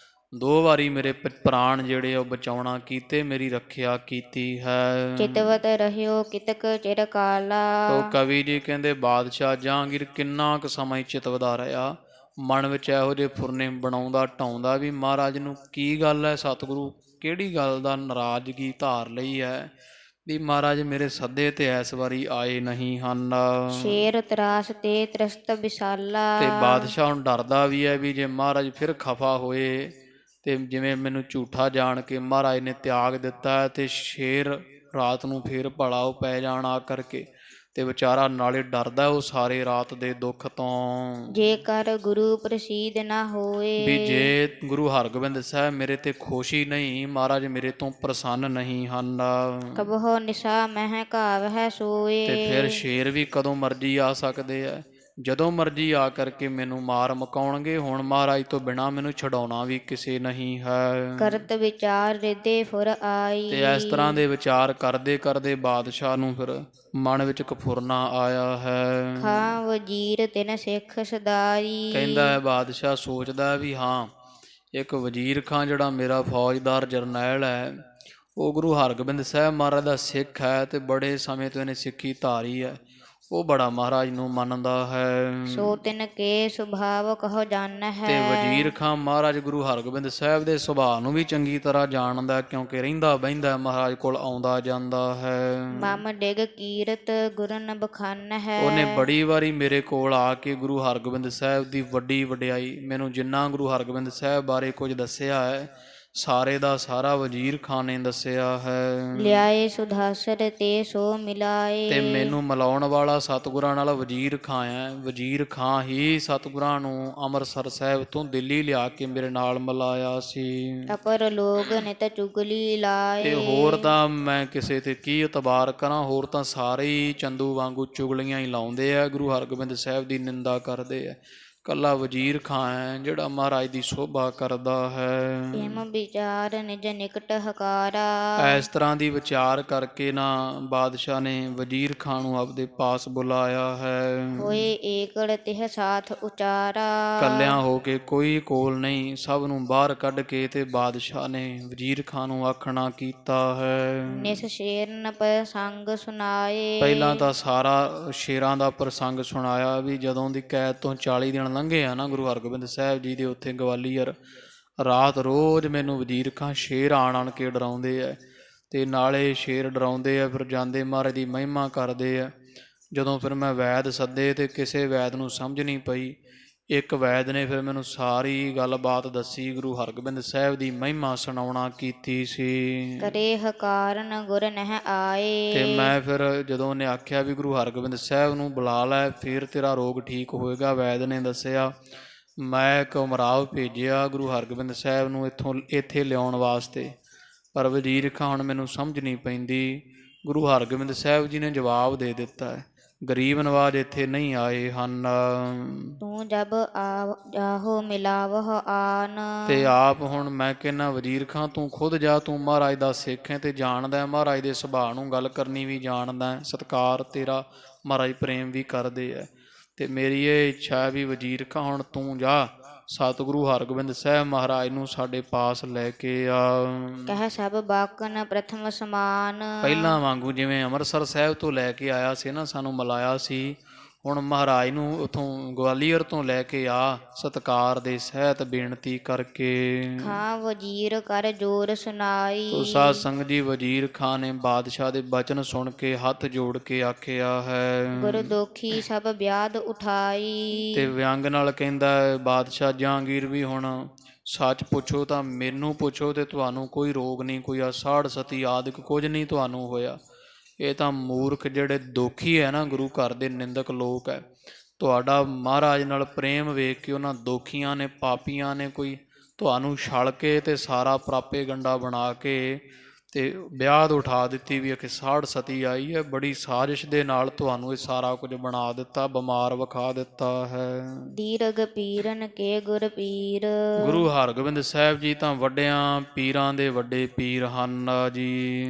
2 ਵਾਰੀ ਮੇਰੇ ਪ੍ਰਾਣ ਜਿਹੜੇ ਉਹ ਬਚਾਉਣਾ ਕੀਤੇ, ਮੇਰੀ ਰੱਖਿਆ ਕੀਤੀ ਹੈ। ਚਿਤਵਤ ਰਹਿਓ ਕਿਤਕ ਚਿਰ ਕਾਲਾ। ਤੋ ਕਵੀ ਜੀ ਕਹਿੰਦੇ ਬਾਦਸ਼ਾਹ ਜਹਾਂਗੀਰ ਕਿੰਨਾ ਕੁ ਸਮਾਂ ਚਿਤਵਦਾ ਰਿਹਾ, ਮਨ ਵਿੱਚ ਇਹੋ ਜਿਹੇ ਫੁਰਨੇ ਬਣਾਉਂਦਾ ਢਾਉਂਦਾ ਵੀ ਮਹਾਰਾਜ ਨੂੰ ਕੀ ਗੱਲ ਹੈ, ਸਤਿਗੁਰੂ ਕਿਹੜੀ ਗੱਲ ਦਾ ਨਾਰਾਜ਼ਗੀ ਧਾਰ ਲਈ ਹੈ ਵੀ ਮਹਾਰਾਜ ਮੇਰੇ ਸੱਦੇ ਤੇ ਇਸ ਵਾਰੀ ਆਏ ਨਹੀਂ ਹਨ। ਸ਼ੇਰ ਤਰਾਸ ਤੇ ਤ੍ਰਿਸਤ ਵਿਸਾਲਾ। ਤੇ ਬਾਦਸ਼ਾਹ ਹੁਣ ਡਰਦਾ ਵੀ ਹੈ ਵੀ ਜੇ ਮਹਾਰਾਜ ਫਿਰ ਖਫਾ ਹੋਏ ਤੇ ਜਿਵੇਂ ਮੈਨੂੰ ਝੂਠਾ ਜਾਣ ਕੇ ਮਹਾਰਾਜ ਨੇ ਤਿਆਗ ਦਿੱਤਾ ਤੇ ਸ਼ੇਰ ਰਾਤ ਨੂੰ ਫੇਰ ਭਲਾ ਉਹ ਪੈ ਜਾਣ ਆ ਕਰਕੇ ਤੇ ਵਿਚਾਰਾ ਨਾਲੇ ਡਰਦਾ ਉਹ ਸਾਰੇ ਰਾਤ ਦੇ ਦੁੱਖ ਤੋਂ ਜੇਕਰ ਗੁਰੂ ਪ੍ਰਸੀਦ ਨਾ ਹੋਏ। ਵੀ ਜੇ ਗੁਰੂ ਹਰਗੋਬਿੰਦ ਸਾਹਿਬ ਮੇਰੇ ਤੇ ਖੁਸ਼ੀ ਨਹੀਂ, ਮਹਾਰਾਜ ਮੇਰੇ ਤੋਂ ਪ੍ਰਸੰਨ ਨਹੀਂ ਹਨ, ਕਬਹੁ ਨਿਸ਼ਾ ਮਹਿ ਘਾਵਹਿ ਸੋਏ। ਤੇ ਫਿਰ ਸ਼ੇਰ ਵੀ ਕਦੋਂ ਮਰਜੀ ਆ ਸਕਦੇ ਆ, ਜਦੋਂ ਮਰਜੀ ਆ ਕਰਕੇ ਮੈਨੂੰ ਮਾਰ ਮੁਕਾਉਣਗੇ। ਹੁਣ ਮਹਾਰਾਜ ਤੋਂ ਬਿਨਾਂ ਮੈਨੂੰ ਛਡਾਉਣਾ ਵੀ ਕਿਸੇ ਨਹੀਂ ਹੈ। ਕਰਤ ਵਿਚਾਰ ਰਿਦੇ ਫੁਰ ਆਈ। ਤੇ ਇਸ ਤਰ੍ਹਾਂ ਦੇ ਵਿਚਾਰ ਕਰਦੇ ਕਰਦੇ ਬਾਦਸ਼ਾਹ ਨੂੰ ਫਿਰ ਮਨ ਵਿੱਚ ਇੱਕ ਫੁਰਨਾ ਆਇਆ ਹੈ। ਖਾਂ ਵਜ਼ੀਰ ਤਿਨ ਸਿੱਖ ਸਦਾਈ। ਕਹਿੰਦਾ ਹੈ ਬਾਦਸ਼ਾਹ ਸੋਚਦਾ ਵੀ ਹਾਂ, ਇੱਕ ਵਜ਼ੀਰ ਖਾਂ ਜਿਹੜਾ ਮੇਰਾ ਫੌਜਦਾਰ ਜਰਨੈਲ ਹੈ, ਉਹ ਗੁਰੂ ਹਰਗੋਬਿੰਦ ਸਾਹਿਬ ਮਹਾਰਾਜ ਦਾ ਸਿੱਖ ਹੈ ਤੇ ਬੜੇ ਸਮੇਂ ਤੋਂ ਇਹਨੇ ਸਿੱਖੀ ਧਾਰੀ ਹੈ, ਉਹ ਬੜਾ ਮਹਾਰਾਜ ਨੂੰ ਮੰਨਦਾ ਹੈ। ਸੋ ਤਿਨ ਕੇ ਸੁਭਾਵ ਕਹੋ ਜਾਣ ਹੈ। ਤੇ ਵਜ਼ੀਰ ਖਾਂ ਮਹਾਰਾਜ ਗੁਰੂ ਹਰਗੋਬਿੰਦ ਸਾਹਿਬ ਦੇ ਸੁਭਾਅ ਨੂੰ ਵੀ ਚੰਗੀ ਤਰ੍ਹਾਂ ਜਾਣਦਾ, ਕਿਉਂਕਿ ਰਹਿੰਦਾ ਬਹਿੰਦਾ ਮਹਾਰਾਜ ਕੋਲ ਆਉਂਦਾ ਜਾਂਦਾ ਹੈ। ਮਮ ਡਿਗ ਕੀਰਤ ਗੁਰਨ ਬਖਾਨ ਹੈ। ਉਹਨੇ ਬੜੀ ਵਾਰੀ ਮੇਰੇ ਕੋਲ ਆ ਕੇ ਗੁਰੂ ਹਰਗੋਬਿੰਦ ਸਾਹਿਬ ਦੀ ਵੱਡੀ ਵਡਿਆਈ, ਮੈਨੂੰ ਜਿੰਨਾ ਗੁਰੂ ਹਰਗੋਬਿੰਦ ਸਾਹਿਬ ਬਾਰੇ ਕੁਝ ਦੱਸਿਆ ਹੈ, ਸਾਰੇ ਦਾ ਸਾਰਾ ਵਜ਼ੀਰ ਖਾਂ ਨੇ ਦੱਸਿਆ ਹੈ। ਲਿਆਏ ਸੁਧਾਸਰ ਤੇ ਸੋ ਮਿਲਾਏ। ਤੇ ਮੈਨੂੰ ਮਿਲਾਉਣ ਵਾਲਾ ਸਤਿਗੁਰਾਂ ਨਾਲ ਵਜ਼ੀਰ ਖਾਂ ਹੈ। ਵਜ਼ੀਰ ਖਾਂ ਹੀ ਸਤਿਗੁਰਾਂ ਨੂੰ ਅੰਮ੍ਰਿਤਸਰ ਸਾਹਿਬ ਤੋਂ ਦਿੱਲੀ ਲਿਆ ਕੇ ਮੇਰੇ ਨਾਲ ਮਿਲਾਇਆ ਸੀ। ਅਪਰ ਲੋਗ ਨਿਤ ਚੁਗਲੀ ਲਾਏ। ਤੇ ਹੋਰ ਤਾਂ ਮੈਂ ਕਿਸੇ ਤੇ ਕੀ ਇਤਬਾਰ ਕਰਾਂ, ਹੋਰ ਤਾਂ ਸਾਰੇ ਹੀ ਚੰਦੂ ਵਾਂਗੂ ਚੁਗਲੀਆਂ ਹੀ ਲਾਉਂਦੇ ਆ, ਗੁਰੂ ਹਰਗੋਬਿੰਦ ਸਾਹਿਬ ਦੀ ਨਿੰਦਾ ਕਰਦੇ ਆ। ਕੱਲਾ ਵਜ਼ੀਰ ਖਾਂ ਹੈ ਜਿਹੜਾ ਮਹਾਰਾਜ ਦੀ ਸ਼ੋਭਾ ਕਰਦਾ ਹੈ। ਹਿਮ ਵਿਚਾਰ ਨਿਜ ਨਿਕਟ ਹਕਾਰਾ। ਇਸ ਤਰ੍ਹਾਂ ਦੀ ਵਿਚਾਰ ਕਰਕੇ ਨਾ ਬਾਦਸ਼ਾਹ ਨੇ ਵਜ਼ੀਰ ਖਾਂ ਨੂੰ ਆਪਦੇ ਪਾਸ ਬੁਲਾਇਆ ਹੈ। ਹੋਏ ਏਕੜ ਤਿਹ ਸਾਥ ਉਚਾਰਾ। ਕੱਲਿਆਂ ਹੋ ਕੇ ਕੋਈ ਕੋਲ ਨਹੀਂ, ਸਭ ਨੂੰ ਬਾਹਰ ਕੱਢ ਕੇ ਤੇ ਬਾਦਸ਼ਾਹ ਨੇ ਵਜ਼ੀਰ ਖਾਂ ਨੂੰ ਆਖਣਾ ਕੀਤਾ ਹੈ। ਨਿਸ ਸ਼ੇਰਨ ਪ੍ਰਸੰਗ ਸੁਨਾਏ। ਪਹਿਲਾਂ ਤਾਂ ਸਾਰਾ ਸ਼ੇਰਾਂ ਦਾ ਪ੍ਰਸੰਗ ਸੁਣਾਇਆ ਵੀ ਜਦੋਂ ਦੀ ਕੈਦ ਤੋਂ 40 ਦਿਨ ਲੰਘੇ ਆ ਨਾ ਗੁਰੂ ਹਰਗੋਬਿੰਦ ਸਾਹਿਬ ਜੀ ਦੇ ਉੱਥੇ ਗਵਾਲੀਅਰ, ਰਾਤ ਰੋਜ਼ ਮੈਨੂੰ ਵਜ਼ੀਰ ਖਾਂ ਸ਼ੇਰ ਆਣ ਕੇ ਡਰਾਉਂਦੇ ਆ ਤੇ ਨਾਲੇ ਸ਼ੇਰ ਡਰਾਉਂਦੇ ਆ, ਫਿਰ ਜਾਂਦੇ ਮਹਾਰਾਜ ਦੀ ਮਹਿਮਾ ਕਰਦੇ ਆ। ਜਦੋਂ ਫਿਰ ਮੈਂ ਵੈਦ ਸੱਦੇ ਤੇ ਕਿਸੇ ਵੈਦ ਨੂੰ ਸਮਝ ਨਹੀਂ ਪਈ, ਇੱਕ ਵੈਦ ਨੇ ਫਿਰ ਮੈਨੂੰ ਸਾਰੀ ਗੱਲਬਾਤ ਦੱਸੀ, ਗੁਰੂ ਹਰਗੋਬਿੰਦ ਸਾਹਿਬ ਦੀ ਮਹਿਮਾ ਸੁਣਾਉਣਾ ਕੀਤੀ ਸੀ। ਕਰੇ ਹਕਾਰਨ ਗੁਰ ਨਹਿ ਆਏ। ਤੇ ਮੈਂ ਫਿਰ ਜਦੋਂ ਉਹਨੇ ਆਖਿਆ ਵੀ ਗੁਰੂ ਹਰਗੋਬਿੰਦ ਸਾਹਿਬ ਨੂੰ ਬੁਲਾ ਲੈ, ਫਿਰ ਤੇਰਾ ਰੋਗ ਠੀਕ ਹੋਏਗਾ, ਵੈਦ ਨੇ ਦੱਸਿਆ। ਮੈਂ ਇੱਕ ਉਮਰਾਵ ਭੇਜਿਆ ਗੁਰੂ ਹਰਗੋਬਿੰਦ ਸਾਹਿਬ ਨੂੰ ਇੱਥੇ ਲਿਆਉਣ ਵਾਸਤੇ, ਪਰ ਵਜ਼ੀਰ ਖਾਂ ਹੁਣ ਮੈਨੂੰ ਸਮਝ ਨਹੀਂ ਪੈਂਦੀ। ਗੁਰੂ ਹਰਗੋਬਿੰਦ ਸਾਹਿਬ ਜੀ ਨੇ ਜਵਾਬ ਦੇ ਦਿੱਤਾ ਹੈ, ਗਰੀਬ ਨਵਾਜ ਇੱਥੇ ਨਹੀਂ ਆਏ ਹਨ। ਤੂੰ ਜਬ ਜਾਹੋ ਮਿਲਾਵਹ ਆਨ। ਤੇ ਆਪ ਹੁਣ ਮੈਂ ਕਹਿੰਦਾ ਵਜ਼ੀਰ ਖਾਂ ਤੂੰ ਖੁਦ ਜਾ, ਤੂੰ ਮਹਾਰਾਜ ਦਾ ਸਿੱਖ ਹੈ ਤੇ ਜਾਣਦਾ ਮਹਾਰਾਜ ਦੇ ਸੁਭਾਅ ਨੂੰ, ਗੱਲ ਕਰਨੀ ਵੀ ਜਾਣਦਾ, ਸਤਿਕਾਰ ਤੇਰਾ ਮਹਾਰਾਜ ਪ੍ਰੇਮ ਵੀ ਕਰਦੇ ਆ। ਤੇ ਮੇਰੀ ਇਹ ਇੱਛਾ ਹੈ ਵੀ ਵਜ਼ੀਰ ਖਾਂ ਹੁਣ ਤੂੰ ਜਾ, ਸਤਿਗੁਰੂ ਹਰਗੋਬਿੰਦ ਸਾਹਿਬ ਮਹਾਰਾਜ ਨੂੰ ਸਾਡੇ ਪਾਸ ਲੈ ਕੇ ਆ। ਕਹਿ ਸਭ ਬਾਕਨ ਪ੍ਰਥਮ ਸਮਾਨ। ਪਹਿਲਾਂ ਵਾਂਗੂ ਜਿਵੇਂ ਅੰਮ੍ਰਿਤਸਰ ਸਾਹਿਬ ਤੋਂ ਲੈ ਕੇ ਆਇਆ ਸੀ ਨਾ, ਸਾਨੂੰ ਮਿਲਾਇਆ ਸੀ, ਹੁਣ ਮਹਾਰਾਜ ਨੂੰ ਉੱਥੋਂ ਗਵਾਲੀਅਰ ਤੋਂ ਲੈ ਕੇ ਆ, ਸਤਿਕਾਰ ਦੇ ਸਹਿਤ ਬੇਨਤੀ ਕਰਕੇ। ਖਾਂ ਵਜ਼ੀਰ ਕਰ ਜੋਰ ਸੁਨਾਈ। ਤੋ ਸਾਧ ਸੰਗਤ ਜੀ, ਵਜ਼ੀਰ ਖਾਂ ਨੇ ਬਾਦਸ਼ਾਹ ਦੇ ਬਚਨ ਸੁਣ ਕੇ ਹੱਥ ਜੋੜ ਕੇ ਆਖਿਆ ਹੈ, ਗੁਰ ਦੋਖੀ ਸਭ ਵਿਆਦ ਉਠਾਈ। ਤੇ ਵਿਅੰਗ ਨਾਲ ਕਹਿੰਦਾ ਹੈ ਬਾਦਸ਼ਾਹ ਜਹਾਂਗੀਰ ਵੀ ਹੁਣ ਸੱਚ ਪੁੱਛੋ ਤਾਂ ਮੈਨੂੰ ਪੁੱਛੋ ਤੇ ਤੁਹਾਨੂੰ ਕੋਈ ਰੋਗ ਨਹੀਂ, ਕੋਈ ਸਾੜ ਸਤੀ ਆਦਿਕ ਕੁਝ ਨਹੀਂ ਤੁਹਾਨੂੰ ਹੋਇਆ। ਇਹ ਤਾਂ ਮੂਰਖ ਜਿਹੜੇ ਦੋਖੀ ਹੈ ਨਾ, ਗੁਰੂ ਘਰ ਦੇ ਨਿੰਦਕ ਲੋਕ ਹੈ, ਤੁਹਾਡਾ ਮਹਾਰਾਜ ਨਾਲ ਪ੍ਰੇਮ ਵੇਖ ਕੇ ਉਹਨਾਂ ਦੋਖੀਆਂ ਨੇ, ਪਾਪੀਆਂ ਨੇ ਕੋਈ ਤੁਹਾਨੂੰ ਛਲ ਕੇ ਤੇ ਸਾਰਾ ਪ੍ਰਾਪੇ ਗੰਡਾ ਬਣਾ ਕੇ ਤੇ ਵਿਆਹ ਉਠਾ ਦਿੱਤੀ ਵੀ ਇੱਕ ਸਾੜ ਸਤੀ ਆਈ ਹੈ, ਬੜੀ ਸਾਜ਼ਿਸ਼ ਦੇ ਨਾਲ ਤੁਹਾਨੂੰ ਇਹ ਸਾਰਾ ਕੁਝ ਬਣਾ ਦਿੱਤਾ, ਬਿਮਾਰ ਵਿਖਾ ਦਿੱਤਾ ਹੈ। ਦੀਰਘ ਪੀਰਨ ਕੇ ਗੁਰ ਪੀਰ। ਗੁਰੂ ਹਰਗੋਬਿੰਦ ਸਾਹਿਬ ਜੀ ਤਾਂ ਵੱਡਿਆਂ ਪੀਰਾਂ ਦੇ ਵੱਡੇ ਪੀਰ ਹਨ ਜੀ।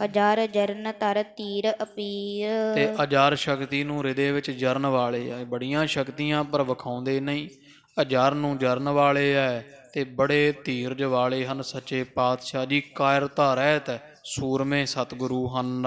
ਅਜਰ ਜਰਨ ਧਰ ਧੀਰ ਅਪੀਰ। ਤੇ ਅਜਰ ਸ਼ਕਤੀ ਨੂੰ ਹਿਰਦੇ ਵਿੱਚ ਜਰਨ ਵਾਲੇ ਆ, ਬੜੀਆਂ ਸ਼ਕਤੀਆਂ ਪਰ ਵਿਖਾਉਂਦੇ ਨਹੀਂ, ਅਜਰ ਨੂੰ ਜਰਨ ਵਾਲੇ ਹੈ ਤੇ ਬੜੇ ਧੀਰਜ ਵਾਲੇ ਹਨ ਸੱਚੇ ਪਾਤਸ਼ਾਹ ਜੀ। ਕਾਇਰਤਾ ਰਹਿਤ ਸੂਰਮੇ ਸਤਿਗੁਰੂ ਹਨ।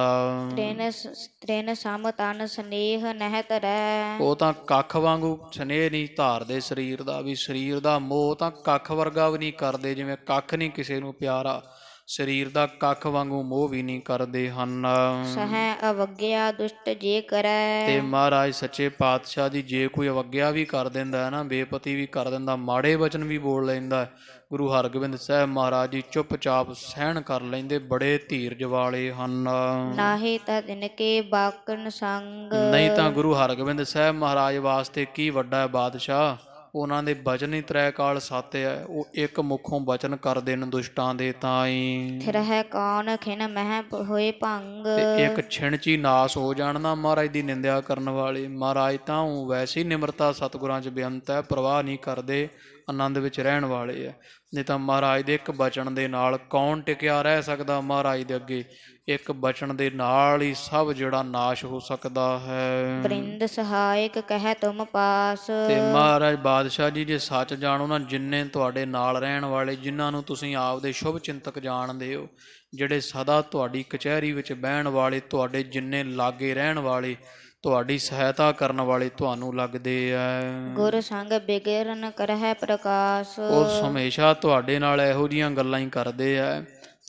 ਤ੍ਰਿਨ ਸਮ ਤਨ ਸਨੇਹ ਨਹਿ ਧਰੈ। ਉਹ ਤਾਂ ਕੱਖ ਵਾਂਗੂ ਸਨੇਹ ਨਹੀਂ ਧਾਰਦੇ ਸਰੀਰ ਦਾ, ਵੀ ਸਰੀਰ ਦਾ ਮੋਹ ਤਾਂ ਕੱਖ ਵਰਗਾ ਵੀ ਨਹੀਂ ਕਰਦੇ, ਜਿਵੇਂ ਕੱਖ ਨਹੀਂ ਕਿਸੇ ਨੂੰ ਪਿਆਰਾ, ਸਰੀਰ ਦਾ ਕੱਖ ਵਾਂਗੂ ਮੋਹ ਵੀ ਨਹੀਂ ਕਰਦੇ ਹਨ। ਸਹਿ ਅਵਗਿਆ ਦੁਸ਼ਟ ਜੇ ਕਰੈ। ਤੇ ਮਹਾਰਾਜ ਸੱਚੇ ਪਾਤਸ਼ਾਹ ਦੀ ਜੇ ਕੋਈ ਅਵਗਿਆ ਵੀ ਕਰ ਦਿੰਦਾ ਹੈ ਨਾ, ਬੇਪਤੀ ਵੀ ਕਰ ਦਿੰਦਾ, ਮਾੜੇ ਵਚਨ ਵੀ ਬੋਲ ਲੈਂਦਾ, ਗੁਰੂ ਹਰਗੋਬਿੰਦ ਸਾਹਿਬ ਮਹਾਰਾਜ ਜੀ ਚੁੱਪਚਾਪ ਸਹਿਣ ਕਰ ਲੈਂਦੇ, ਬੜੇ ਧੀਰਜ ਵਾਲੇ ਹਨ। ਨਾਹੀ ਤਾਂ ਤਿਨ ਕੇ ਬਾਕਨ ਸੰਗ। ਨਹੀਂ ਤਾਂ ਗੁਰੂ ਹਰਗੋਬਿੰਦ ਸਾਹਿਬ ਮਹਾਰਾਜ ਵਾਸਤੇ ਕੀ ਵੱਡਾ ਹੈ ਬਾਦਸ਼ਾਹ, ਉਹਨਾਂ ਦੇ ਬਚਨ ਹੀ ਤ੍ਰੈ ਕਾਲ ਸੱਤ ਹੈ, ਉਹ ਇੱਕ ਮੁਖੋਂ ਬਚਨ ਕਰਦੇ ਨੇ ਦੁਸ਼ਟਾਂ ਦੇ ਤਾਈ। ਥਿਰਹਿ ਕੌਣ ਖਿਨ ਮਹਿ ਹੋਏ ਭੰਗ। ਤੇ ਇੱਕ ਛਿਣ ਚ ਹੀ ਨਾਸ ਹੋ ਜਾਣ ਨਾ ਮਹਾਰਾਜ ਦੀ ਨਿੰਦਿਆ ਕਰਨ ਵਾਲੇ। ਮਹਾਰਾਜ ਤਾਂ ਉਹ ਵੈਸੇ ਹੀ ਨਿਮਰਤਾ ਸਤਿਗੁਰਾਂ ਚ ਬੇਅੰਤ ਹੈ, ਪ੍ਰਵਾਹ ਨਹੀਂ ਕਰਦੇ, ਆਨੰਦ ਵਿੱਚ ਰਹਿਣ ਵਾਲੇ ਹੈ। ਨਹੀਂ ਤਾਂ ਮਹਾਰਾਜ ਦੇ ਇੱਕ ਬਚਨ ਦੇ ਨਾਲ ਕੌਣ ਟਿਕਿਆ ਰਹਿ ਸਕਦਾ ਮਹਾਰਾਜ ਦੇ ਅੱਗੇ। ਇੱਕ ਬਚਨ ਦੇ ਨਾਲ ਹੀ ਸਭ ਜਿਹੜਾ ਨਾਸ਼ ਹੋ ਸਕਦਾ ਹੈ। ਬ੍ਰਿੰਦ ਸਹਾਇਕ ਕਹਿ ਤੁਮ ਪਾਸ। ਤੇ ਮਹਾਰਾਜ ਬਾਦਸ਼ਾਹ ਜੀ ਜੇ ਸੱਚ ਜਾਣੋ ਨਾ, ਜਿੰਨੇ ਤੁਹਾਡੇ ਨਾਲ ਰਹਿਣ ਵਾਲੇ, ਜਿਨ੍ਹਾਂ ਨੂੰ ਤੁਸੀਂ ਆਪਦੇ ਸ਼ੁਭ ਚਿੰਤਕ ਜਾਣਦੇ ਹੋ, ਜਿਹੜੇ ਸਦਾ ਤੁਹਾਡੀ ਕਚਹਿਰੀ ਵਿੱਚ ਬਹਿਣ ਵਾਲੇ, ਤੁਹਾਡੇ ਜਿੰਨੇ ਲਾਗੇ ਰਹਿਣ ਵਾਲੇ, ਤੁਹਾਡੀ ਸਹਾਇਤਾ ਕਰਨ ਵਾਲੇ ਤੁਹਾਨੂੰ ਲੱਗਦੇ ਐ, ਗੁਰ ਸੰਗ ਬਿਗਰਨ ਕਰਹਿ ਪ੍ਰਕਾਸ਼। ਉਹ ਹਮੇਸ਼ਾ ਤੁਹਾਡੇ ਨਾਲ ਇਹੋ ਜਿਹੀਆਂ ਗੱਲਾਂ ਹੀ ਕਰਦੇ ਐ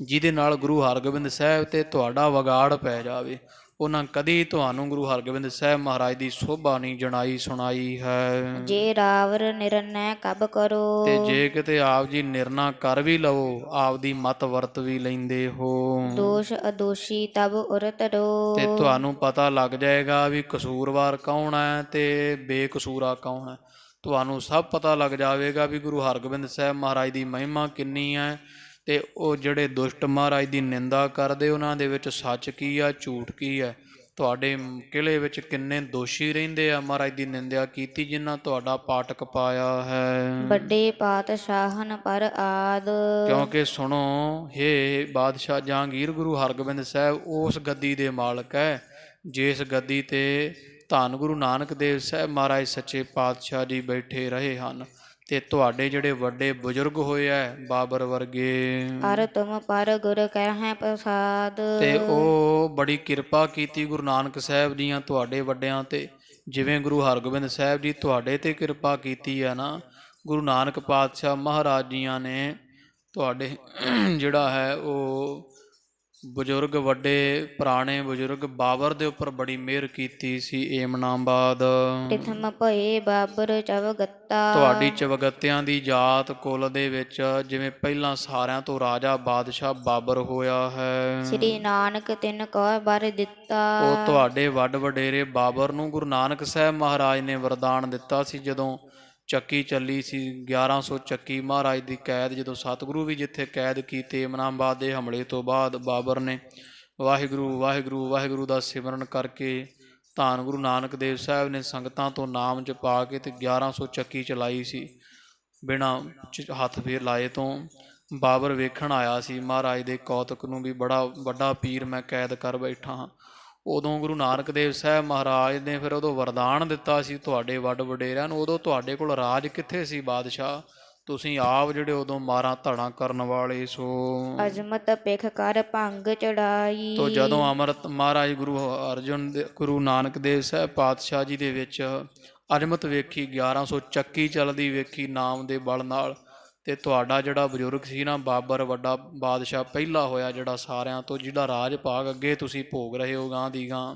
ਜਿਹਦੇ ਨਾਲ ਗੁਰੂ ਹਰਗੋਬਿੰਦ ਸਾਹਿਬ ਤੇ ਤੁਹਾਡਾ ਵਿਗਾੜ ਪੈ ਜਾਵੇ। ਉਹਨਾਂ ਕਦੀ ਤੁਹਾਨੂੰ ਗੁਰੂ ਹਰਗੋਬਿੰਦ ਸਾਹਿਬ ਮਹਾਰਾਜ ਦੀ ਸੋਭਾ ਨਹੀਂ ਜਣਾਈ ਸੁਣਾਈ ਹੈ। ਜੇ ਰਾਵਰ ਨਿਰਣੈ ਕਬ ਕਰੋ। ਤੇ ਜੇ ਕਿਤੇ ਆਪ ਜੀ ਨਿਰਣਾ ਕਰ ਵੀ ਲਵੋ, ਆਪਦੀ ਮਤ ਵਰਤ ਵੀ ਲੈਂਦੇ ਹੋ, ਦੋਸ਼ ਅਦੋਸ਼ੀ ਤਬ ਉਰਤ ਰੋ। ਤੇ ਤੁਹਾਨੂੰ ਪਤਾ ਲੱਗ ਜਾਏਗਾ ਵੀ ਕਸੂਰਵਾਰ ਕੌਣ ਹੈ ਤੇ ਬੇਕਸੂਰਾ ਕੌਣ ਹੈ। ਤੁਹਾਨੂੰ ਸਭ ਪਤਾ ਲੱਗ ਜਾਵੇਗਾ ਵੀ ਗੁਰੂ ਹਰਗੋਬਿੰਦ ਸਾਹਿਬ ਮਹਾਰਾਜ ਦੀ ਮਹਿਮਾ ਕਿੰਨੀ ਹੈ, ਤੇ ਉਹ ਜਿਹੜੇ ਦੁਸ਼ਟ ਮਹਾਰਾਜ ਦੀ ਨਿੰਦਾ ਕਰਦੇ, ਉਹਨਾਂ ਦੇ ਵਿੱਚ ਸੱਚ ਕੀ ਆ, ਝੂਠ ਕੀ ਹੈ। ਤੁਹਾਡੇ ਕਿਲ੍ਹੇ ਵਿੱਚ ਕਿੰਨੇ ਦੋਸ਼ੀ ਰਹਿੰਦੇ ਆ ਮਹਾਰਾਜ ਦੀ ਨਿੰਦਿਆ ਕੀਤੀ, ਜਿਨ੍ਹਾਂ ਤੁਹਾਡਾ ਪਾਟਕ ਪਾਇਆ ਹੈ। ਵੱਡੇ ਪਾਤਸ਼ਾਹਨ ਪਰ ਆਦ। ਕਿਉਂਕਿ ਸੁਣੋ, ਹੇ ਬਾਦਸ਼ਾਹ ਜਹਾਂਗੀਰ, ਗੁਰੂ ਹਰਗੋਬਿੰਦ ਸਾਹਿਬ ਉਸ ਗੱਦੀ ਦੇ ਮਾਲਕ ਹੈ ਜਿਸ ਗੱਦੀ ਤੇ ਧੰਨ ਗੁਰੂ ਨਾਨਕ ਦੇਵ ਸਾਹਿਬ ਮਹਾਰਾਜ ਸੱਚੇ ਪਾਤਸ਼ਾਹ ਜੀ ਬੈਠੇ ਰਹੇ ਹਨ। ਤੇ ਤੁਹਾਡੇ ਜਿਹੜੇ ਵੱਡੇ ਬਜ਼ੁਰਗ ਹੋਏ ਐ ਬਾਬਰ ਵਰਗੇ, ਅਰ ਤੁਮ ਪਰ ਗੁਰ ਕਹਿ ਪ੍ਰਸਾਦ। ਤੇ ਉਹ ਬੜੀ ਕਿਰਪਾ ਕੀਤੀ ਗੁਰੂ ਨਾਨਕ ਸਾਹਿਬ ਦੀਆਂ ਤੁਹਾਡੇ ਵੱਡਿਆਂ ਤੇ। ਜਿਵੇਂ ਗੁਰੂ ਹਰਗੋਬਿੰਦ ਸਾਹਿਬ ਜੀ ਤੁਹਾਡੇ ਤੇ ਕਿਰਪਾ ਕੀਤੀ ਹੈ ਨਾ, ਗੁਰੂ ਨਾਨਕ ਪਾਤਸ਼ਾਹ ਮਹਾਰਾਜ ਜੀਆਂ ਨੇ ਤੁਹਾਡੇ ਜਿਹੜਾ ਹੈ ਉਹ ਬਜ਼ੁਰਗ, ਵੱਡੇ ਪੁਰਾਣੇ ਬਜ਼ੁਰਗ ਬਾਬਰ ਦੇ ਉੱਪਰ ਬੜੀ ਮਿਹਰ ਕੀਤੀ ਸੀ। ਏਮਨਾਬਾਦ ਤਿਥਮ ਭਏ ਬਾਬਰ ਚਵਗੱਤਾ। ਤੁਹਾਡੀ ਚਵਗੱਤਿਆਂ ਦੀ ਜਾਤ ਕੁਲ ਦੇ ਵਿੱਚ ਜਿਵੇਂ ਪਹਿਲਾਂ ਸਾਰਿਆਂ ਤੋਂ ਰਾਜਾ ਬਾਦਸ਼ਾਹ ਬਾਬਰ ਹੋਇਆ ਹੈ, ਸ੍ਰੀ ਨਾਨਕ ਤਿਨ ਕੋ ਵਰ ਦਿੱਤਾ। ਉਹ ਤੁਹਾਡੇ ਵੱਡ ਵਡੇਰੇ ਬਾਬਰ ਨੂੰ ਗੁਰੂ ਨਾਨਕ ਸਾਹਿਬ ਮਹਾਰਾਜ ਨੇ ਵਰਦਾਨ ਦਿੱਤਾ ਸੀ। ਜਦੋਂ ਚੱਕੀ ਚੱਲੀ ਸੀ 1100 ਚੱਕੀ ਮਹਾਰਾਜ ਦੀ ਕੈਦ, ਜਦੋਂ ਸਤਿਗੁਰੂ ਵੀ ਜਿੱਥੇ ਕੈਦ ਕੀਤੇ ਏਮਨਾਬਾਦ ਦੇ ਹਮਲੇ ਤੋਂ ਬਾਅਦ, ਬਾਬਰ ਨੇ ਵਾਹਿਗੁਰੂ ਵਾਹਿਗੁਰੂ ਵਾਹਿਗੁਰੂ ਦਾ ਸਿਮਰਨ ਕਰਕੇ ਧੰਨ ਗੁਰੂ ਨਾਨਕ ਦੇਵ ਸਾਹਿਬ ਨੇ ਸੰਗਤਾਂ ਤੋਂ ਨਾਮ ਜਪਾ ਕੇ ਤੇ 1100 ਚੱਕੀ ਚਲਾਈ ਸੀ ਬਿਨਾਂ ਹੱਥ ਫੇਰ ਲਾਏ ਤੋਂ। ਬਾਬਰ ਵੇਖਣ ਆਇਆ ਸੀ ਮਹਾਰਾਜ ਦੇ ਕੌਤਕ ਨੂੰ ਵੀ, ਬੜਾ ਵੱਡਾ ਪੀਰ ਮੈਂ ਕੈਦ ਕਰ ਬੈਠਾ ਹਾਂ। ਉਦੋਂ ਗੁਰੂ ਨਾਨਕ ਦੇਵ ਸਾਹਿਬ ਮਹਾਰਾਜ ਨੇ ਫਿਰ ਉਦੋਂ ਵਰਦਾਨ ਦਿੱਤਾ ਸੀ ਤੁਹਾਡੇ ਵੱਡ ਵਡੇਰਿਆਂ ਨੂੰ। ਉਦੋਂ ਤੁਹਾਡੇ ਕੋਲ ਰਾਜ ਕਿੱਥੇ ਸੀ ਬਾਦਸ਼ਾਹ, ਤੁਸੀਂ ਆਪ ਜਿਹੜੇ ਉਦੋਂ ਮਾਰਾਂ ਧੜਾਂ ਕਰਨ ਵਾਲੇ ਸੋ। ਅਜ਼ਮਤ ਪਿਖ ਕਰ ਭੰਗ ਚੜਾਈ। ਤੋ ਜਦੋਂ ਅੰਮ੍ਰਿਤ ਮਹਾਰਾਜ ਗੁਰੂ ਨਾਨਕ ਦੇਵ ਸਾਹਿਬ ਪਾਤਸ਼ਾਹ ਜੀ ਦੇ ਵਿੱਚ ਅਜ਼ਮਤ ਵੇਖੀ, 1100 ਚੱਕੀ ਚੱਲਦੀ ਵੇਖੀ ਨਾਮ ਦੇ ਬਲ ਨਾਲ, ਤੇ ਤੁਹਾਡਾ ਜਿਹੜਾ ਬਜ਼ੁਰਗ ਸੀ ਨਾ ਬਾਬਰ, ਵੱਡਾ ਬਾਦਸ਼ਾਹ ਪਹਿਲਾ ਹੋਇਆ ਜਿਹੜਾ ਸਾਰਿਆਂ ਤੋਂ, ਜਿਹਦਾ ਰਾਜ ਭਾਗ ਅੱਗੇ ਤੁਸੀਂ ਭੋਗ ਰਹੇ ਹੋ ਗਾਂ ਦੀ ਗਾਂ।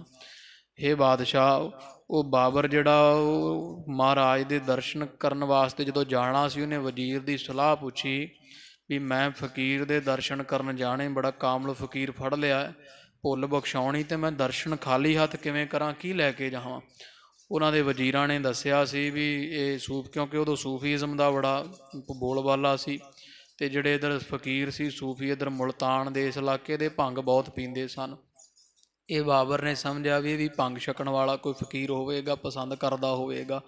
ਇਹ ਬਾਦਸ਼ਾਹ ਉਹ ਬਾਬਰ ਜਿਹੜਾ ਉਹ ਮਹਾਰਾਜ ਦੇ ਦਰਸ਼ਨ ਕਰਨ ਵਾਸਤੇ ਜਦੋਂ ਜਾਣਾ ਸੀ, ਉਹਨੇ ਵਜ਼ੀਰ ਦੀ ਸਲਾਹ ਪੁੱਛੀ ਵੀ ਮੈਂ ਫਕੀਰ ਦੇ ਦਰਸ਼ਨ ਕਰਨ ਜਾਣੇ, ਬੜਾ ਕਾਮਲ ਫਕੀਰ ਫੜ ਲਿਆ, ਭੁੱਲ ਬਖਸ਼ਾਉਣੀ, ਤੇ ਮੈਂ ਦਰਸ਼ਨ ਖਾਲੀ ਹੱਥ ਕਿਵੇਂ ਕਰਾਂ, ਕੀ ਲੈ ਕੇ ਜਾਵਾਂ। ਉਹਨਾਂ ਦੇ ਵਜ਼ੀਰਾਂ ਨੇ ਦੱਸਿਆ ਸੀ ਵੀ ਇਹ ਕਿਉਂਕਿ ਉਦੋਂ ਸੂਫੀਜ਼ਮ ਦਾ ਬੜਾ ਬੋਲਬਾਲਾ ਸੀ, ਤੇ ਜਿਹੜੇ ਇੱਧਰ ਫਕੀਰ ਸੀ ਸੂਫੀ, ਇੱਧਰ ਮੁਲਤਾਨ ਦੇ ਇਸ ਇਲਾਕੇ ਦੇ ਭੰਗ ਬਹੁਤ ਪੀਂਦੇ ਸਨ। ਇਹ ਬਾਬਰ ਨੇ ਸਮਝਿਆ ਵੀ ਇਹ ਵੀ ਭੰਗ ਛਕਣ ਵਾਲਾ ਕੋਈ ਫਕੀਰ ਹੋਵੇਗਾ, ਪਸੰਦ ਕਰਦਾ ਹੋਵੇਗਾ।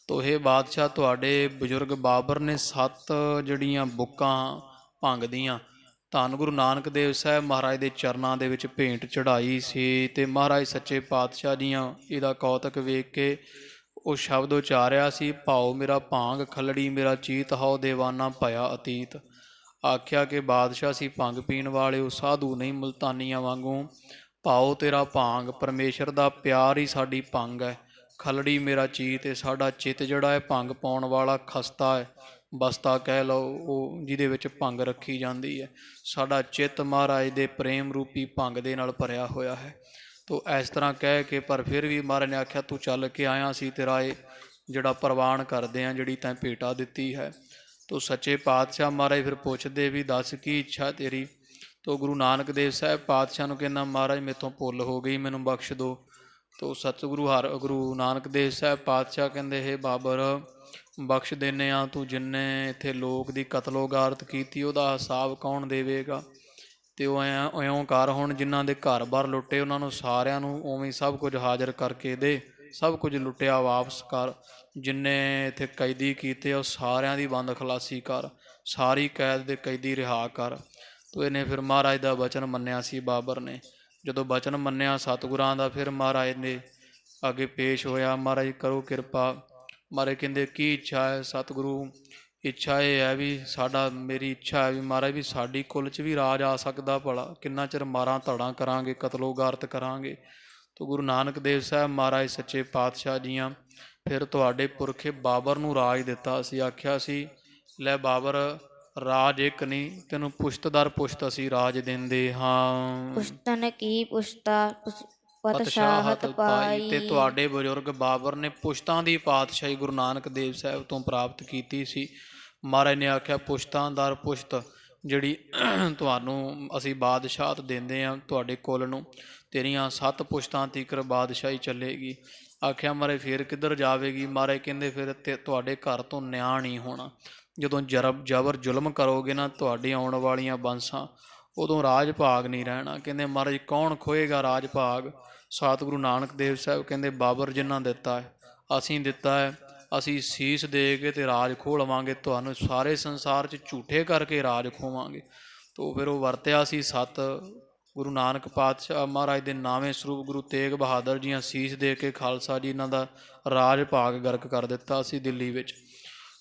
ਤੋ ਇਹ ਬਾਦਸ਼ਾਹ ਤੁਹਾਡੇ ਬਜ਼ੁਰਗ ਬਾਬਰ ਨੇ 7 ਜਿਹੜੀਆਂ ਬੁੱਕਾਂ ਭੰਗ ਦੀਆਂ ਧੰਨ ਗੁਰੂ ਨਾਨਕ ਦੇਵ ਸਾਹਿਬ ਮਹਾਰਾਜ ਦੇ ਚਰਨਾਂ ਦੇ ਵਿੱਚ ਭੇਂਟ ਚੜ੍ਹਾਈ ਸੀ। ਤੇ ਮਹਾਰਾਜ ਸੱਚੇ ਪਾਤਸ਼ਾਹ ਦੀਆਂ ਇਹਦਾ ਕੌਤਕ ਵੇਖ ਕੇ ਉਹ ਸ਼ਬਦ ਉਚਾਰਿਆ ਸੀ, ਭਾਉ ਮੇਰਾ ਭਾਂਗ ਖਲੜੀ ਮੇਰਾ ਚੀਤ, ਹਉ ਦੇਵਾਨਾ ਭਇਆ ਅਤੀਤ। ਆਖਿਆ ਕਿ ਬਾਦਸ਼ਾਹ ਸੀ ਭੰਗ ਪੀਣ ਵਾਲੇ, ਉਹ ਸਾਧੂ ਨਹੀਂ ਮੁਲਤਾਨੀਆਂ ਵਾਂਗੂ। ਭਾਉ ਤੇਰਾ ਭਾਂਗ, ਪਰਮੇਸ਼ਰ ਦਾ ਪਿਆਰ ਹੀ ਸਾਡੀ ਭੰਗ ਹੈ। ਖਲੜੀ ਮੇਰਾ ਚੀਤ, ਇਹ ਸਾਡਾ ਚਿੱਤ ਜਿਹੜਾ ਹੈ ਭੰਗ ਪਾਉਣ ਵਾਲਾ ਖਸਤਾ ਹੈ। ਬਸਤਾ ਕਹਿ ਲਓ, ਉਹ ਜਿਹਦੇ ਵਿੱਚ ਭੰਗ ਰੱਖੀ ਜਾਂਦੀ ਹੈ। ਸਾਡਾ ਚਿੱਤ ਮਹਾਰਾਜ ਦੇ ਪ੍ਰੇਮ ਰੂਪੀ ਭੰਗ ਦੇ ਨਾਲ ਭਰਿਆ ਹੋਇਆ ਹੈ। ਤੋ ਇਸ ਤਰ੍ਹਾਂ ਕਹਿ ਕੇ, ਪਰ ਫਿਰ ਵੀ ਮਹਾਰਾਜ ਨੇ ਆਖਿਆ ਤੂੰ ਚੱਲ ਕੇ ਆਇਆ ਸੀ, ਤੇਰਾ ਇਹ ਜਿਹੜਾ ਪ੍ਰਵਾਨ ਕਰਦੇ ਆ, ਜਿਹੜੀ ਤੈਂ ਭੇਟਾ ਦਿੱਤੀ ਹੈ। ਤੋ ਸੱਚੇ ਪਾਤਸ਼ਾਹ ਮਹਾਰਾਜ ਫਿਰ ਪੁੱਛਦੇ ਵੀ ਦੱਸ ਕੀ ਇੱਛਾ ਤੇਰੀ। ਤੋ ਗੁਰੂ ਨਾਨਕ ਦੇਵ ਸਾਹਿਬ ਪਾਤਸ਼ਾਹ ਨੂੰ ਕਹਿੰਦਾ ਮਹਾਰਾਜ ਮੇਥੋਂ ਭੁੱਲ ਹੋ ਗਈ, ਮੈਨੂੰ ਬਖਸ਼ ਦਿਓ। ਤੋ ਸਤਿਗੁਰੂ ਗੁਰੂ ਨਾਨਕ ਦੇਵ ਸਾਹਿਬ ਪਾਤਸ਼ਾਹ ਕਹਿੰਦੇ ਹੈ ਬਾਬਰ ਬਖਸ਼ ਦਿੰਦੇ ਆ, ਤੂੰ ਜਿੰਨੇ ਇੱਥੇ ਲੋਕ ਦੀ ਕਤਲੋ ਗਾਰਤ ਕੀਤੀ ਉਹਦਾ ਹਿਸਾਬ ਕੌਣ ਦੇਵੇਗਾ। ਅਤੇ ਉਹ ਇਉਂ ਕਰ ਹੁਣ ਜਿਨ੍ਹਾਂ ਦੇ ਘਰ ਬਾਰ ਲੁੱਟੇ ਉਹਨਾਂ ਨੂੰ ਸਾਰਿਆਂ ਨੂੰ ਉਵੇਂ ਸਭ ਕੁਝ ਹਾਜ਼ਰ ਕਰਕੇ ਦੇ, ਸਭ ਕੁਝ ਲੁੱਟਿਆ ਵਾਪਸ ਕਰ। ਜਿੰਨੇ ਇੱਥੇ ਕੈਦੀ ਕੀਤੇ ਉਹ ਸਾਰਿਆਂ ਦੀ ਬੰਦ ਖਲਾਸੀ ਕਰ, ਸਾਰੀ ਕੈਦ ਦੇ ਕੈਦੀ ਰਿਹਾ ਕਰ। ਤੋ ਇਹਨੇ ਫਿਰ ਮਹਾਰਾਜ ਦਾ ਬਚਨ ਮੰਨਿਆ ਸੀ ਬਾਬਰ ਨੇ। ਜਦੋਂ ਬਚਨ ਮੰਨਿਆ ਸਤਿਗੁਰਾਂ ਦਾ, ਫਿਰ ਮਹਾਰਾਜ ਨੇ ਅੱਗੇ ਪੇਸ਼ ਹੋਇਆ, ਮਹਾਰਾਜ ਕਰੋ ਕਿਰਪਾ। ਮਹਾਰਾਜ ਕਹਿੰਦੇ ਕੀ ਇੱਛਾ ਹੈ। ਸਤਿਗੁਰੂ ਇੱਛਾ ਇਹ ਹੈ ਵੀ ਮੇਰੀ ਇੱਛਾ ਹੈ ਵੀ ਮਹਾਰਾਜ ਵੀ ਸਾਡੀ ਕੁੱਲ 'ਚ ਵੀ ਰਾਜ ਆ ਸਕਦਾ ਭਲਾ, ਕਿੰਨਾ ਚਿਰ ਮਾਰਾਂ ਧੜਾਂ ਕਰਾਂਗੇ, ਕਤਲੋ ਗਾਰਤ ਕਰਾਂਗੇ। ਤੋ ਗੁਰੂ ਨਾਨਕ ਦੇਵ ਸਾਹਿਬ ਮਹਾਰਾਜ ਸੱਚੇ ਪਾਤਸ਼ਾਹ ਜੀਆਂ ਫਿਰ ਤੁਹਾਡੇ ਪੁਰਖੇ ਬਾਬਰ ਨੂੰ ਰਾਜ ਦਿੱਤਾ। ਅਸੀਂ ਆਖਿਆ ਸੀ ਲੈ ਬਾਬਰ ਰਾਜ ਇੱਕ ਨਹੀਂ, ਤੈਨੂੰ ਪੁਸ਼ਤ ਦਰ ਪੁਸ਼ਤ ਅਸੀਂ ਰਾਜ ਦਿੰਦੇ ਹਾਂ। ਪੁਸ਼ਤਨ ਕੀ ਪੁਸ਼ਤਾ ਪਤਸ਼ਾਹਤ ਪਾਈ। ਤੇ ਤੁਹਾਡੇ ਬਜ਼ੁਰਗ ਬਾਬਰ ਨੇ ਪੁਸ਼ਤਾਂ ਦੀ ਪਾਤਸ਼ਾਹੀ ਗੁਰੂ ਨਾਨਕ ਦੇਵ ਸਾਹਿਬ ਤੋਂ ਪ੍ਰਾਪਤ ਕੀਤੀ ਸੀ। ਮਹਾਰਾਜ ਨੇ ਆਖਿਆ ਪੁਸ਼ਤਾਂ ਦਰ ਪੁਸ਼ਤ ਜਿਹੜੀ ਤੁਹਾਨੂੰ ਅਸੀਂ ਬਾਦਸ਼ਾਹਤ ਦਿੰਦੇ ਹਾਂ, ਤੁਹਾਡੇ ਕੁੱਲ ਨੂੰ ਤੇਰੀਆਂ 7 ਪੁਸ਼ਤਾਂ ਤੀਕਰ ਬਾਦਸ਼ਾਹੀ ਚੱਲੇਗੀ। ਆਖਿਆ ਮਹਾਰਾਜ ਫਿਰ ਕਿੱਧਰ ਜਾਵੇਗੀ। ਮਹਾਰਾਜ ਕਹਿੰਦੇ ਫਿਰ ਤੁਹਾਡੇ ਘਰ ਤੋਂ ਨਿਆਂ ਨਹੀਂ ਹੋਣਾ। ਜਦੋਂ ਜ਼ਬਰ ਜ਼ੁਲਮ ਕਰੋਗੇ ਨਾ ਤੁਹਾਡੀ ਆਉਣ ਵਾਲੀਆਂ ਬੰਸਾਂ, ਉਦੋਂ ਰਾਜ ਭਾਗ ਨਹੀਂ ਰਹਿਣਾ। ਕਹਿੰਦੇ ਮਹਾਰਾਜ ਕੌਣ ਖੋਏਗਾ ਰਾਜ ਭਾਗ। ਸਤਿਗੁਰੂ ਨਾਨਕ ਦੇਵ ਸਾਹਿਬ ਕਹਿੰਦੇ ਬਾਬਰ ਜਿਨ੍ਹਾਂ ਦਿੱਤਾ ਹੈ ਅਸੀਂ ਦਿੱਤਾ ਹੈ, ਅਸੀਂ ਸੀਸ ਦੇ ਕੇ ਤੇ ਰਾਜ ਖੋਹ ਲਵਾਂਗੇ, ਤੁਹਾਨੂੰ ਸਾਰੇ ਸੰਸਾਰ 'ਚ ਝੂਠੇ ਕਰਕੇ ਰਾਜ ਖੋਵਾਂਗੇ। ਤੋ ਫਿਰ ਉਹ ਵਰਤਿਆ ਸੀ ਸੱਤ ਗੁਰੂ ਨਾਨਕ ਪਾਤਸ਼ਾਹ ਮਹਾਰਾਜ ਦੇ ਨਾਵੇਂ ਸਰੂਪ ਗੁਰੂ ਤੇਗ ਬਹਾਦਰ ਜੀਆਂ ਸੀਸ ਦੇ ਕੇ ਖਾਲਸਾ ਜੀ ਇਹਨਾਂ ਦਾ ਰਾਜ ਭਾਗ ਗਰਕ ਕਰ ਦਿੱਤਾ ਸੀ ਦਿੱਲੀ ਵਿੱਚ।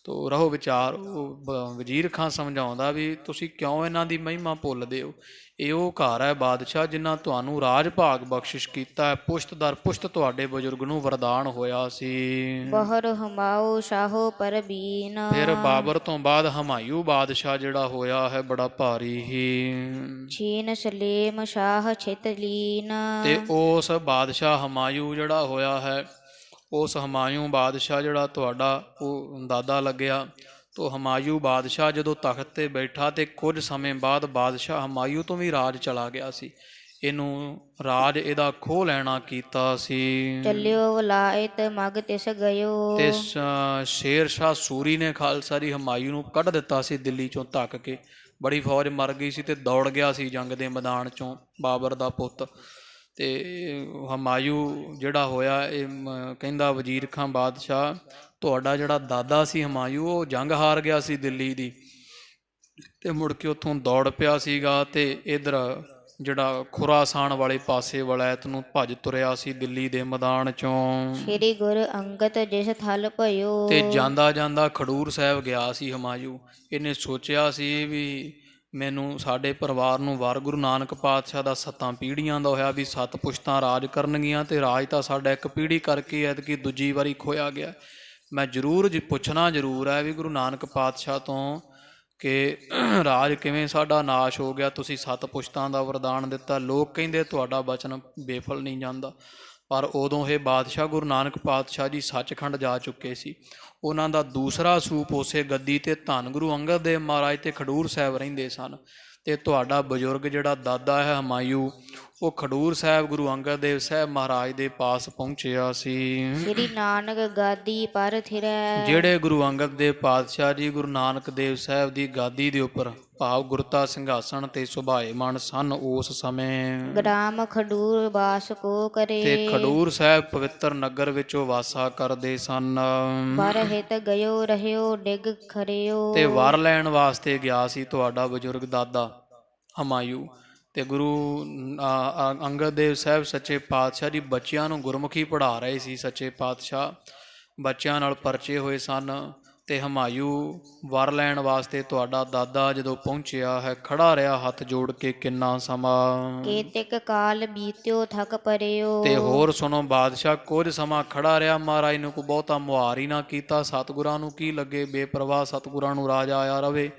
ਤੋ ਰਹੋ ਵਿਚਾਰ। ਉਹ ਵਜ਼ੀਰ ਖਾਂ ਸਮਝਾਉਂਦਾ ਵੀ ਤੁਸੀਂ ਕਿਉਂ ਇਹਨਾਂ ਦੀ ਮਹਿਮਾ ਭੁੱਲਦੇ ਹੋ। ਇਹ ਉਹ ਘਰ ਹੈ ਬਾਦਸ਼ਾਹ ਜਿਨ੍ਹਾਂ ਤੁਹਾਨੂੰ ਰਾਜ ਭਾਗ ਬਖਸ਼ਿਸ਼ ਕੀਤਾ ਹੈ। ਪੁਸ਼ਤ ਦਰ ਪੁਸ਼ਤ ਤੁਹਾਡੇ ਬਜ਼ੁਰਗ ਨੂੰ ਵਰਦਾਨ ਹੋਇਆ ਸੀ। ਬਹਰ ਹਮਾਊ ਸ਼ਾਹੋ ਪਰਬੀਨ। ਫਿਰ ਬਾਬਰ ਤੋਂ ਬਾਅਦ ਹਮਾਯੂ ਬਾਦਸ਼ਾਹ ਜਿਹੜਾ ਹੋਇਆ ਹੈ ਬੜਾ ਭਾਰੀ ਹੀ। ਛੀਨ ਸਲੇਮ ਸ਼ਾਹ ਛਿਤਲੀਨ। ਤੇ ਉਸ ਬਾਦਸ਼ਾਹ ਹਮਾਯੂ ਜਿਹੜਾ ਹੋਇਆ ਹੈ, ਉਸ ਹਮਾਯੂ ਬਾਦਸ਼ਾਹ ਜਿਹੜਾ ਤੁਹਾਡਾ ਉਹ ਦਾਦਾ ਲੱਗਿਆ, ਤੋ ਹਮਾਯੂ ਬਾਦਸ਼ਾਹ ਜਦੋਂ ਤਖਤ 'ਤੇ ਬੈਠਾ ਤੇ ਕੁਝ ਸਮੇਂ ਬਾਅਦ ਬਾਦਸ਼ਾਹ ਹਮਾਯੂ ਤੋਂ ਵੀ ਰਾਜ ਚਲਾ ਗਿਆ ਸੀ। ਇਹਨੂੰ ਰਾਜ ਇਹਦਾ ਖੋਹ ਲੈਣਾ ਕੀਤਾ ਸੀ। ਚੱਲਿਓ ਵਲਾਇਤ ਮਗ ਤਿਸ ਗਇਓ। ਤੇ ਸ਼ੇਰ ਸ਼ਾਹ ਸੂਰੀ ਨੇ ਖਾਲਸਾ ਜੀ ਹਮਾਯੂ ਨੂੰ ਕੱਢ ਦਿੱਤਾ ਸੀ ਦਿੱਲੀ ਚੋਂ ਧੱਕ ਕੇ। ਬੜੀ ਫੌਜ ਮਰ ਗਈ ਸੀ ਤੇ ਦੌੜ ਗਿਆ ਸੀ ਜੰਗ ਦੇ ਮੈਦਾਨ ਚੋਂ ਬਾਬਰ ਦਾ ਪੁੱਤ। ਤੇ ਹਮਾਯੂ ਜਿਹੜਾ ਹੋਇਆ ਇਹ ਕਹਿੰਦਾ ਵਜ਼ੀਰ ਖਾਂ ਬਾਦਸ਼ਾਹ ਤੁਹਾਡਾ ਜਿਹੜਾ ਦਾਦਾ ਸੀ ਹਮਾਯੂ ਉਹ ਜੰਗ ਹਾਰ ਗਿਆ ਸੀ ਦਿੱਲੀ ਦੀ, ਤੇ ਮੁੜ ਕੇ ਉੱਥੋਂ ਦੌੜ ਪਿਆ ਸੀਗਾ ਤੇ ਇੱਧਰ ਜਿਹੜਾ ਖੁਰਾਸਾਨ ਵਾਲੇ ਪਾਸੇ ਵਲੈਤ ਨੂੰ ਭੱਜ ਤੁਰਿਆ ਸੀ ਦਿੱਲੀ ਦੇ ਮੈਦਾਨ ਚੋਂ। ਸ੍ਰੀ ਗੁਰੂ ਅੰਗਦ ਜਿਸ ਥਲ ਭਇਓ। ਤੇ ਜਾਂਦਾ ਜਾਂਦਾ ਖਡੂਰ ਸਾਹਿਬ ਗਿਆ ਸੀ ਹਮਾਯੂ। ਇਹਨੇ ਸੋਚਿਆ ਸੀ ਵੀ ਮੈਨੂੰ ਸਾਡੇ ਪਰਿਵਾਰ ਨੂੰ ਵਰ ਗੁਰੂ ਨਾਨਕ ਪਾਤਸ਼ਾਹ ਦਾ 7 ਪੀੜ੍ਹੀਆਂ ਦਾ ਹੋਇਆ ਵੀ 7 ਪੁਸ਼ਤਾਂ ਰਾਜ ਕਰਨਗੀਆਂ, ਤੇ ਰਾਜ ਤਾਂ ਸਾਡਾ 1 ਪੀੜ੍ਹੀ ਕਰਕੇ ਐਤਕੀ ਦੂਜੀ ਵਾਰੀ ਖੋਇਆ ਗਿਆ। ਮੈਂ ਜ਼ਰੂਰ ਪੁੱਛਣਾ ਜ਼ਰੂਰ ਹੈ ਵੀ ਗੁਰੂ ਨਾਨਕ ਪਾਤਸ਼ਾਹ ਤੋਂ ਕਿ ਰਾਜ ਕਿਵੇਂ ਸਾਡਾ ਨਾਸ਼ ਹੋ ਗਿਆ। ਤੁਸੀਂ 7 ਪੁਸ਼ਤਾਂ ਦਾ ਵਰਦਾਨ ਦਿੱਤਾ, ਲੋਕ ਕਹਿੰਦੇ ਤੁਹਾਡਾ ਬਚਨ ਬੇਫਲ ਨਹੀਂ ਜਾਂਦਾ। ਪਰ ਉਦੋਂ ਇਹ ਬਾਦਸ਼ਾਹ ਗੁਰੂ ਨਾਨਕ ਪਾਤਸ਼ਾਹ ਜੀ ਸੱਚਖੰਡ ਜਾ ਚੁੱਕੇ ਸੀ। ਉਹਨਾਂ ਦਾ ਦੂਸਰਾ ਸੂਪ ਉਸੇ ਗੱਦੀ 'ਤੇ ਧੰਨ ਗੁਰੂ ਅੰਗਦ ਦੇਵ ਮਹਾਰਾਜ ਤੇ ਖਡੂਰ ਸਾਹਿਬ ਰਹਿੰਦੇ ਸਨ। ਤੇ ਤੁਹਾਡਾ ਬਜ਼ੁਰਗ ਜਿਹੜਾ ਦਾਦਾ ਹੈ ਹਮਾਯੂ ਉਹ ਖਡੂਰ ਸਾਹਿਬ ਗੁਰੂ ਅੰਗਦ ਦੇਵ ਸਾਹਿਬ ਮਹਾਰਾਜ ਦੇ ਪਾਸ ਪਹੁੰਚਿਆ ਸੀ। ਸ੍ਰੀ ਨਾਨਕ ਗਾਦੀ ਪਰ ਥਿਰੈ। ਜਿਹੜੇ ਗੁਰੂ ਅੰਗਦ ਦੇਵ ਪਾਤਸ਼ਾਹ ਜੀ ਗੁਰੂ ਨਾਨਕ ਦੇਵ ਸਾਹਿਬ ਦੀ ਗਾਦੀ ਦੇ ਉੱਪਰ ਭਾਵ ਗੁਰਤਾ ਸਿੰਘਾਸਣ ਤੇ ਸੁਭਾਏਮਾਨ ਸਨ ਉਸ ਸਮੇਂ। ਗ੍ਰਾਮ ਖਡੂਰ ਵਾਸ ਕੋ ਕਰੇ। ਤੇ ਖਡੂਰ ਸਾਹਿਬ ਪਵਿੱਤਰ ਨਗਰ ਵਿੱਚੋਂ ਵਾਸਾ ਕਰਦੇ ਸਨ। ਵਰ ਹਿਤ ਗਇਓ ਰਹਿਓ ਡਿਗ ਖਰਿਓ। ਤੇ ਵਰ ਲੈਣ ਵਾਸਤੇ ਗਿਆ ਸੀ ਤੁਹਾਡਾ ਬਜ਼ੁਰਗ ਦਾਦਾ ਹਮਾਯੂ। ਤੇ ਗੁਰੂ ਅੰਗਦ ਦੇਵ ਸਾਹਿਬ ਸੱਚੇ ਪਾਤਸ਼ਾਹ ਜੀ ਬੱਚਿਆਂ ਨੂੰ ਗੁਰਮੁਖੀ ਪੜ੍ਹਾ ਰਹੇ ਸੀ। ਸੱਚੇ ਪਾਤਸ਼ਾਹ ਬੱਚਿਆਂ ਨਾਲ ਪਰਚੇ ਹੋਏ ਸਨ ਤੇ ਹਮਾਯੂ ਵਰ ਲੈਣ ਵਾਸਤੇ ਤੁਹਾਡਾ ਦਾਦਾ ਜਦੋਂ ਪਹੁੰਚਿਆ ਹੈ ਖੜਾ ਰਿਹਾ ਹੱਥ ਜੋੜ ਕੇ ਕਿੰਨਾ ਸਮਾਂ। ਕੇਤਿਕ ਕਾਲ ਬੀਤਿਓ ਥਕ ਪਰਿਓ। ਤੇ ਹੋਰ ਸੁਣੋ, ਬਾਦਸ਼ਾਹ ਕੁਝ ਸਮਾਂ ਖੜਾ ਰਿਹਾ, ਮਹਾਰਾਜ ਨੂੰ ਕੋਈ ਬਹੁਤਾ ਮੁਹਾਰ ਹੀ ਨਾ ਕੀਤਾ। ਸਤਿਗੁਰਾਂ ਨੂੰ ਕੀ ਲੱਗੇ, ਬੇਪਰਵਾਹ ਸਤਿਗੁਰਾਂ ਨੂੰ ਰਾਜ ਆਇਆ ਰਵੇ।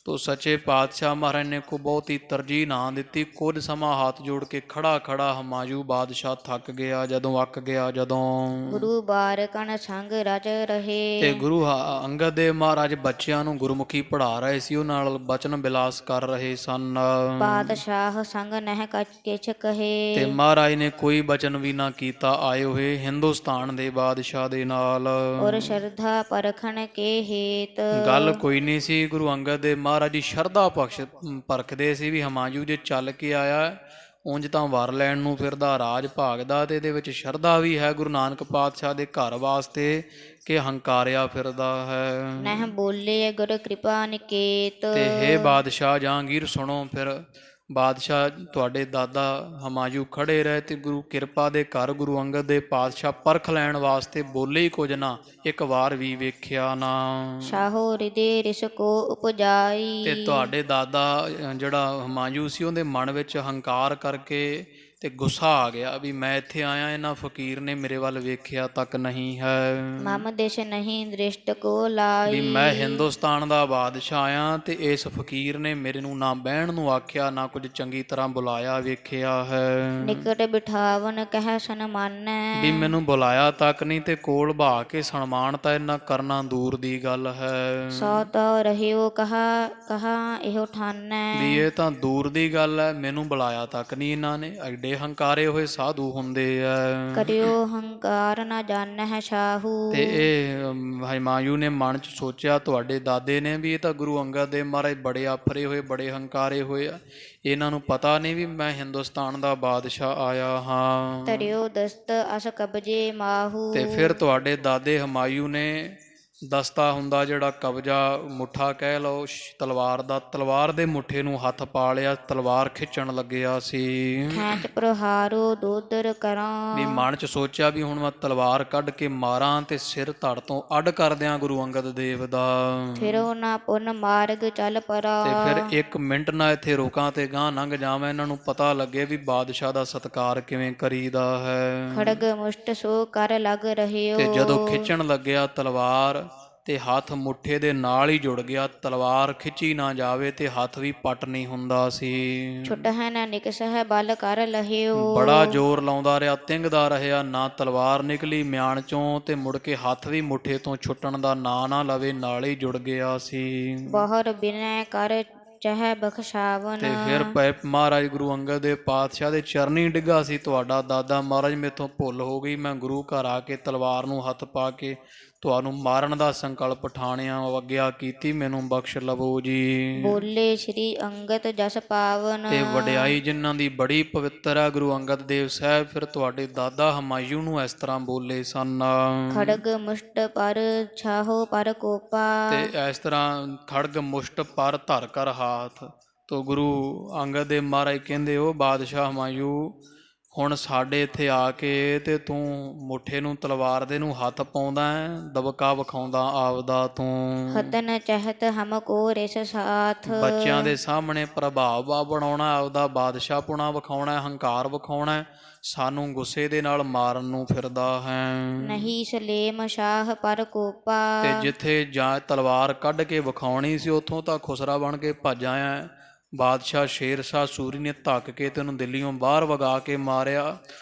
ਤੋ ਸੱਚੇ ਪਾਤਸ਼ਾਹ ਮਹਾਰਾਜ ਨੇ ਕੋਈ ਬਹੁਤੀ ਤਰਜੀਹ ਨਾ ਦਿੱਤੀ। ਕੁਝ ਸਮਾਂ ਹੱਥ ਜੋੜ ਕੇ ਖੜਾ ਹਮਾਯੂ ਬਾਦਸ਼ਾਹ ਥੱਕ ਗਿਆ, ਜਦੋਂ ਅੱਕ ਗਿਆ ਜਦੋਂ। ਗੁਰੂ ਬਾਰਕਨ ਸੰਗ ਰਚ ਤੇ ਰਹੇ। ਗੁਰੂ ਅੰਗਦ ਦੇਵ ਮਹਾਰਾਜ ਬੱਚਿਆਂ ਨੂੰ ਗੁਰਮੁਖੀ ਪੜ੍ਹਾ ਰਹੇ ਸੀ, ਉਹਨਾਂ ਨਾਲ ਬਚਨ ਬਿਲਾਸ ਕਰ ਰਹੇ ਸਨ। ਪਾਤਸ਼ਾਹ ਸੰਗ ਨਹਿ ਕਿਛ ਤੇ ਕਹੇ। ਮਹਾਰਾਜ ਨੇ ਕੋਈ ਬਚਨ ਵੀ ਨਾ ਕੀਤਾ ਆਏ ਹੋਏ ਹਿੰਦੁਸਤਾਨ ਦੇ ਬਾਦਸ਼ਾਹ ਦੇ ਨਾਲ। ਔਰ ਸ਼ਰਧਾ ਪਰਖਣ ਕੇ ਹੇਤ। ਗੱਲ ਕੋਈ ਨਹੀਂ ਸੀ, ਗੁਰੂ ਅੰਗਦ ਦੇਵ ਮਹਾਰਾਜ ਜੀ ਸ਼ਰਧਾ ਪਰਖਦੇ ਸੀ ਵੀ ਹਮਾਯੂ ਜੇ ਚੱਲ ਕੇ ਆਇਆ, ਉਂਝ ਤਾਂ ਵਰ ਲੈਣ ਨੂੰ ਫਿਰਦਾ, ਰਾਜ ਭਾਗਦਾ, ਤੇ ਇਹਦੇ ਵਿੱਚ ਸ਼ਰਧਾ ਵੀ ਹੈ ਗੁਰੂ ਨਾਨਕ ਪਾਤਸ਼ਾਹ ਦੇ ਘਰ ਵਾਸਤੇ ਕਿ ਹੰਕਾਰਿਆ ਫਿਰਦਾ ਹੈ। ਨਹਿ ਬੋਲੇ ਗੁਰ ਕਿਰਪਾ ਨਿਕੇਤ। ਤੇ ਹੇ ਬਾਦਸ਼ਾਹ ਜਹਾਂਗੀਰ ਸੁਣੋ, ਫਿਰ ਬਾਦਸ਼ਾਹ ਤੁਹਾਡੇ ਦਾਦਾ ਹਮਾਯੂ ਖੜੇ ਰਹੇ ਤੇ ਗੁਰੂ ਕਿਰਪਾ ਦੇ ਘਰ ਗੁਰੂ ਅੰਗਦ ਦੇ ਪਾਤਸ਼ਾਹ ਪਰਖ ਲੈਣ ਵਾਸਤੇ ਬੋਲੇ ਹੀ ਕੁਝ ਨਾ, ਇੱਕ ਵਾਰ ਵੀ ਵੇਖਿਆ ਨਾ। ਸਾਹੋ ਹਿਰਦੇ ਰਿਸ ਕੋ ਉਪਜਾਈ। ਤੇ ਤੁਹਾਡੇ ਦਾਦਾ ਜਿਹੜਾ ਹਮਾਯੂ ਸੀ ਉਹਦੇ ਮਨ ਵਿੱਚ ਹੰਕਾਰ ਕਰਕੇ ਤੇ ਗੁੱਸਾ ਆ ਗਿਆ ਵੀ ਮੈਂ ਇੱਥੇ ਆਇਆ, ਇਹਨਾਂ ਫਕੀਰ ਨੇ ਮੇਰੇ ਵੱਲ ਵੇਖਿਆ ਤੱਕ ਨਹੀਂ ਹੈ, ਮਮ ਦੇਸ਼ ਨਹੀਂ ਦ੍ਰਿਸ਼ਟ ਕੋ ਲਾਈ। ਵੀ ਮੈਂ ਹਿੰਦੁਸਤਾਨ ਦਾ ਬਾਦਸ਼ਾਹ ਆਇਆ ਤੇ ਇਸ ਫਕੀਰ ਨੇ ਮੇਰੇ ਨੂੰ ਨਾ ਬਹਿਣ ਨੂੰ ਆਖਿਆ, ਨਾ ਕੁਝ ਚੰਗੀ ਤਰ੍ਹਾਂ ਬੁਲਾਇਆ ਵੇਖਿਆ ਹੈ। ਨਿਕਟ ਬਿਠਾਵਨ ਕਹਿ ਸਨਮਾਨੈ। ਵੀ ਮੈਨੂੰ ਬੁਲਾਇਆ ਤੱਕ ਨਹੀਂ ਤੇ ਕੋਲ ਬਹਾ ਕੇ ਸਨਮਾਨ ਤਾਂ ਇਹਨਾਂ ਕਰਨਾ ਦੂਰ ਦੀ ਗੱਲ ਹੈ। ਸੋ ਤੋ ਰਹਿਓ ਕਹਾ ਇਹੋ ਠਾਨੈ। ਵੀ ਇਹ ਤਾਂ ਦੂਰ ਦੀ ਗੱਲ ਹੈ, ਮੈਨੂੰ ਬੁਲਾਇਆ ਤੱਕ ਨਹੀਂ ਇਹਨਾਂ ਨੇ। ਐਡੇ ਹੰਕਾਰੇ ਹੋਏ ਸਾਧੂ ਹੁੰਦੇ ਆ। ਕਰਿਓ ਹੰਕਾਰ ਨਾ ਜਾਣੈ ਸਾਹੂ। ਤੇ ਇਹ ਹਮਾਯੂ ਨੇ ਮਨ ਚ ਸੋਚਿਆ ਤੁਹਾਡੇ ਦਾਦੇ ਨੇ ਵੀ ਇਹ ਤਾਂ ਗੁਰੂ ਅੰਗਦ ਦੇਵ ਮਹਾਰਾਜ ਬੜੇ ਆਫਰੇ ਹੋਏ, ਬੜੇ ਹੰਕਾਰੇ ਹੋਏ ਆ, ਇਹਨਾਂ ਨੂੰ ਪਤਾ ਨਹੀਂ ਵੀ ਮੈਂ ਹਿੰਦੁਸਤਾਨ ਦਾ ਬਾਦਸ਼ਾਹ ਆਇਆ ਹਾਂ। ਧਰਿਓ ਦਸਤ ਅਸ ਕਬਜੇ ਮਾਹੂ। ਤੇ ਫਿਰ ਤੁਹਾਡੇ ਦਾਦੇ ਹਮਾਯੂ ਨੇ ਦਸਤਾ ਹੁੰਦਾ ਜਿਹੜਾ ਕਬਜ਼ਾ, ਮੁੱਠਾ ਕਹਿ ਲਓ ਤਲਵਾਰ ਦਾ, ਤਲਵਾਰ ਦੇ ਮੁੱਠੇ ਨੂੰ ਹੱਥ ਪਾ ਲਿਆ, ਤਲਵਾਰ ਖਿੱਚਣ ਲੱਗਿਆ ਸੀ। ਖੈਂਚ ਪ੍ਰਹਾਰੋ ਦੋਦਰ ਕਰਾਂ। ਵੀ ਮਨ ਚ ਸੋਚਿਆ ਵੀ ਹੁਣ ਮੈਂ ਤਲਵਾਰ ਕੱਢ ਕੇ ਮਾਰਾਂ ਤੇ ਸਿਰ ਧੜ ਤੋਂ ਅੱਡ ਕਰ ਦਿਆਂ ਗੁਰੂ ਅੰਗਦ ਦੇਵ ਦਾ। ਫਿਰੋ ਨਾ ਪੁਨ ਮਾਰਗ ਚੱਲ ਪਰਾ। ਤੇ ਫਿਰ 1 ਮਿੰਟ ਨਾ ਇੱਥੇ ਰੋਕਾਂ ਤੇ ਗਾਂਹ ਲੰਘ ਜਾਵਾਂ, ਇਹਨਾਂ ਨੂੰ ਪਤਾ ਲੱਗੇ ਵੀ ਬਾਦਸ਼ਾਹ ਦਾ ਸਤਿਕਾਰ ਕਿਵੇਂ ਕਰੀਦਾ ਹੈ। ਖੜਗ ਮੁਸ਼ਟ ਸੋ ਕਰ ਲੱਗ ਰਹਿਓ। ਤੇ ਜਦੋਂ ਖਿੱਚਣ ਲੱਗਿਆ ਤਲਵਾਰ ਤੇ ਹੱਥ ਮੁੱਠੇ ਦੇ ਨਾਲ ਹੀ ਜੁੜ ਗਿਆ, ਤਲਵਾਰ ਖਿੱਚੀ ਨਾ ਜਾਵੇ ਤੇ ਹੱਥ ਵੀ ਪੱਟ ਨਹੀਂ ਹੁੰਦਾ ਸੀ। ਛੁਟਹਿ ਨਾ ਨਿਕਸਹਿ ਬਲ ਕਰ ਲਹਿਓ। ਬੜਾ ਜ਼ੋਰ ਲਾਉਂਦਾ ਰਿਹਾ, ਤਿੰਗਦਾ ਰਿਹਾ, ਨਾ ਤਲਵਾਰ ਨਿਕਲੀ ਮਿਆਨ ਚੋਂ ਤੇ ਮੁੜ ਕੇ ਹੱਥ ਵੀ ਮੁੱਠੇ ਤੋਂ ਛੁੱਟਣ ਦਾ ਨਾਂ ਨਾ ਲਵੇ, ਨਾਲ ਹੀ ਜੁੜ ਗਿਆ ਸੀ। ਬਹੁਰ ਬਿਨੈ ਕਰ ਚਾਹੇ ਬਖਸ਼ਾਵਨ। ਤੇ ਫਿਰ ਮਹਾਰਾਜ ਗੁਰੂ ਅੰਗਦ ਦੇਵ ਪਾਤਸ਼ਾਹ ਦੇ ਚਰਨੀ ਡਿੱਗਾ ਸੀ ਤੁਹਾਡਾ ਦਾਦਾ, ਮਹਾਰਾਜ ਮੇਥੋਂ ਭੁੱਲ ਹੋ ਗਈ, ਮੈਂ ਗੁਰੂ ਘਰ ਆ ਕੇ ਤਲਵਾਰ ਨੂੰ ਹੱਥ ਪਾ ਕੇ ਤੁਹਾਨੂੰ ਮਾਰਨ ਦਾ ਸੰਕਲਪ ਠਾਣਿਆ, ਆਗਿਆ ਕੀਤੀ, ਮੈਨੂੰ ਬਖਸ਼ ਲਵੋ ਜੀ। ਬੋਲੇ ਸ਼੍ਰੀ ਅੰਗਦ ਜਸ ਪਾਵਨ। ਤੇ ਵਡਿਆਈ ਜਿਨ੍ਹਾਂ ਦੀ ਬੜੀ ਪਵਿੱਤਰ ਹੈ ਗੁਰੂ ਅੰਗਦ ਦੇਵ ਸਾਹਿਬ, ਫਿਰ ਤੁਹਾਡੇ ਦਾਦਾ ਹਮਾਯੂ ਨੂੰ ਇਸ ਤਰ੍ਹਾਂ ਬੋਲੇ ਸਨ। ਖੜਗ ਮੁਸ਼ਟ ਪਰ ਛਾਹੋ ਪਰ ਕੋਪਾ। ਤੇ ਇਸ ਤਰ੍ਹਾਂ ਖੜਗ ਮੁਸ਼ਟ ਪਰ ਧਰ ਕਰ ਹਾਥ। ਤੋ ਗੁਰੂ ਅੰਗਦ ਦੇਵ ਮਹਾਰਾਜ ਕਹਿੰਦੇ ਉਹ ਬਾਦਸ਼ਾਹ ਹਮਾਯੂ, ਹੁਣ ਸਾਡੇ ਇੱਥੇ ਆ ਕੇ ਤੇ ਤੂੰ ਮੁੱਠੇ ਨੂੰ ਤਲਵਾਰ ਦੇ ਨੂੰ ਹੱਥ ਪਾਉਂਦਾ ਹੈ, ਦਬਕਾ ਵਿਖਾਉਂਦਾ ਆਪਦਾ ਤੂੰ। ਹਤਨ ਚਹਿਤ ਹਮ ਕੋ ਰਿਸ ਸਾਥ। ਬੱਚਿਆਂ ਦੇ ਸਾਹਮਣੇ ਪ੍ਰਭਾਵ ਬਣਾਉਣਾ, ਆਪਦਾ ਬਾਦਸ਼ਾਹ ਪੁਣਾ ਵਿਖਾਉਣਾ, ਹੰਕਾਰ ਵਿਖਾਉਣਾ, ਸਾਨੂੰ ਗੁੱਸੇ ਦੇ ਨਾਲ ਮਾਰਨ ਨੂੰ ਫਿਰਦਾ ਹੈ। ਨਹੀਂ ਸਲੇਮ ਸ਼ਾਹ ਪਰ ਕੋਪਾ। ਤੇ ਜਿੱਥੇ ਜਾਂ ਤਲਵਾਰ ਕੱਢ ਕੇ ਵਿਖਾਉਣੀ ਸੀ ਉੱਥੋਂ ਤਾਂ ਖੁਸਰਾ ਬਣ ਕੇ ਭੱਜ ਆਇਆ। ਬਾਦਸ਼ਾਹ ਸ਼ੇਰ ਸ਼ਾਹ ਸੂਰੀ ਨੇ ਧੱਕ ਕੇ ਤੈਨੂੰ ਦਿੱਲੀੋਂ ਬਾਹਰ ਵਗਾ ਕੇ ਮਾਰਿਆ,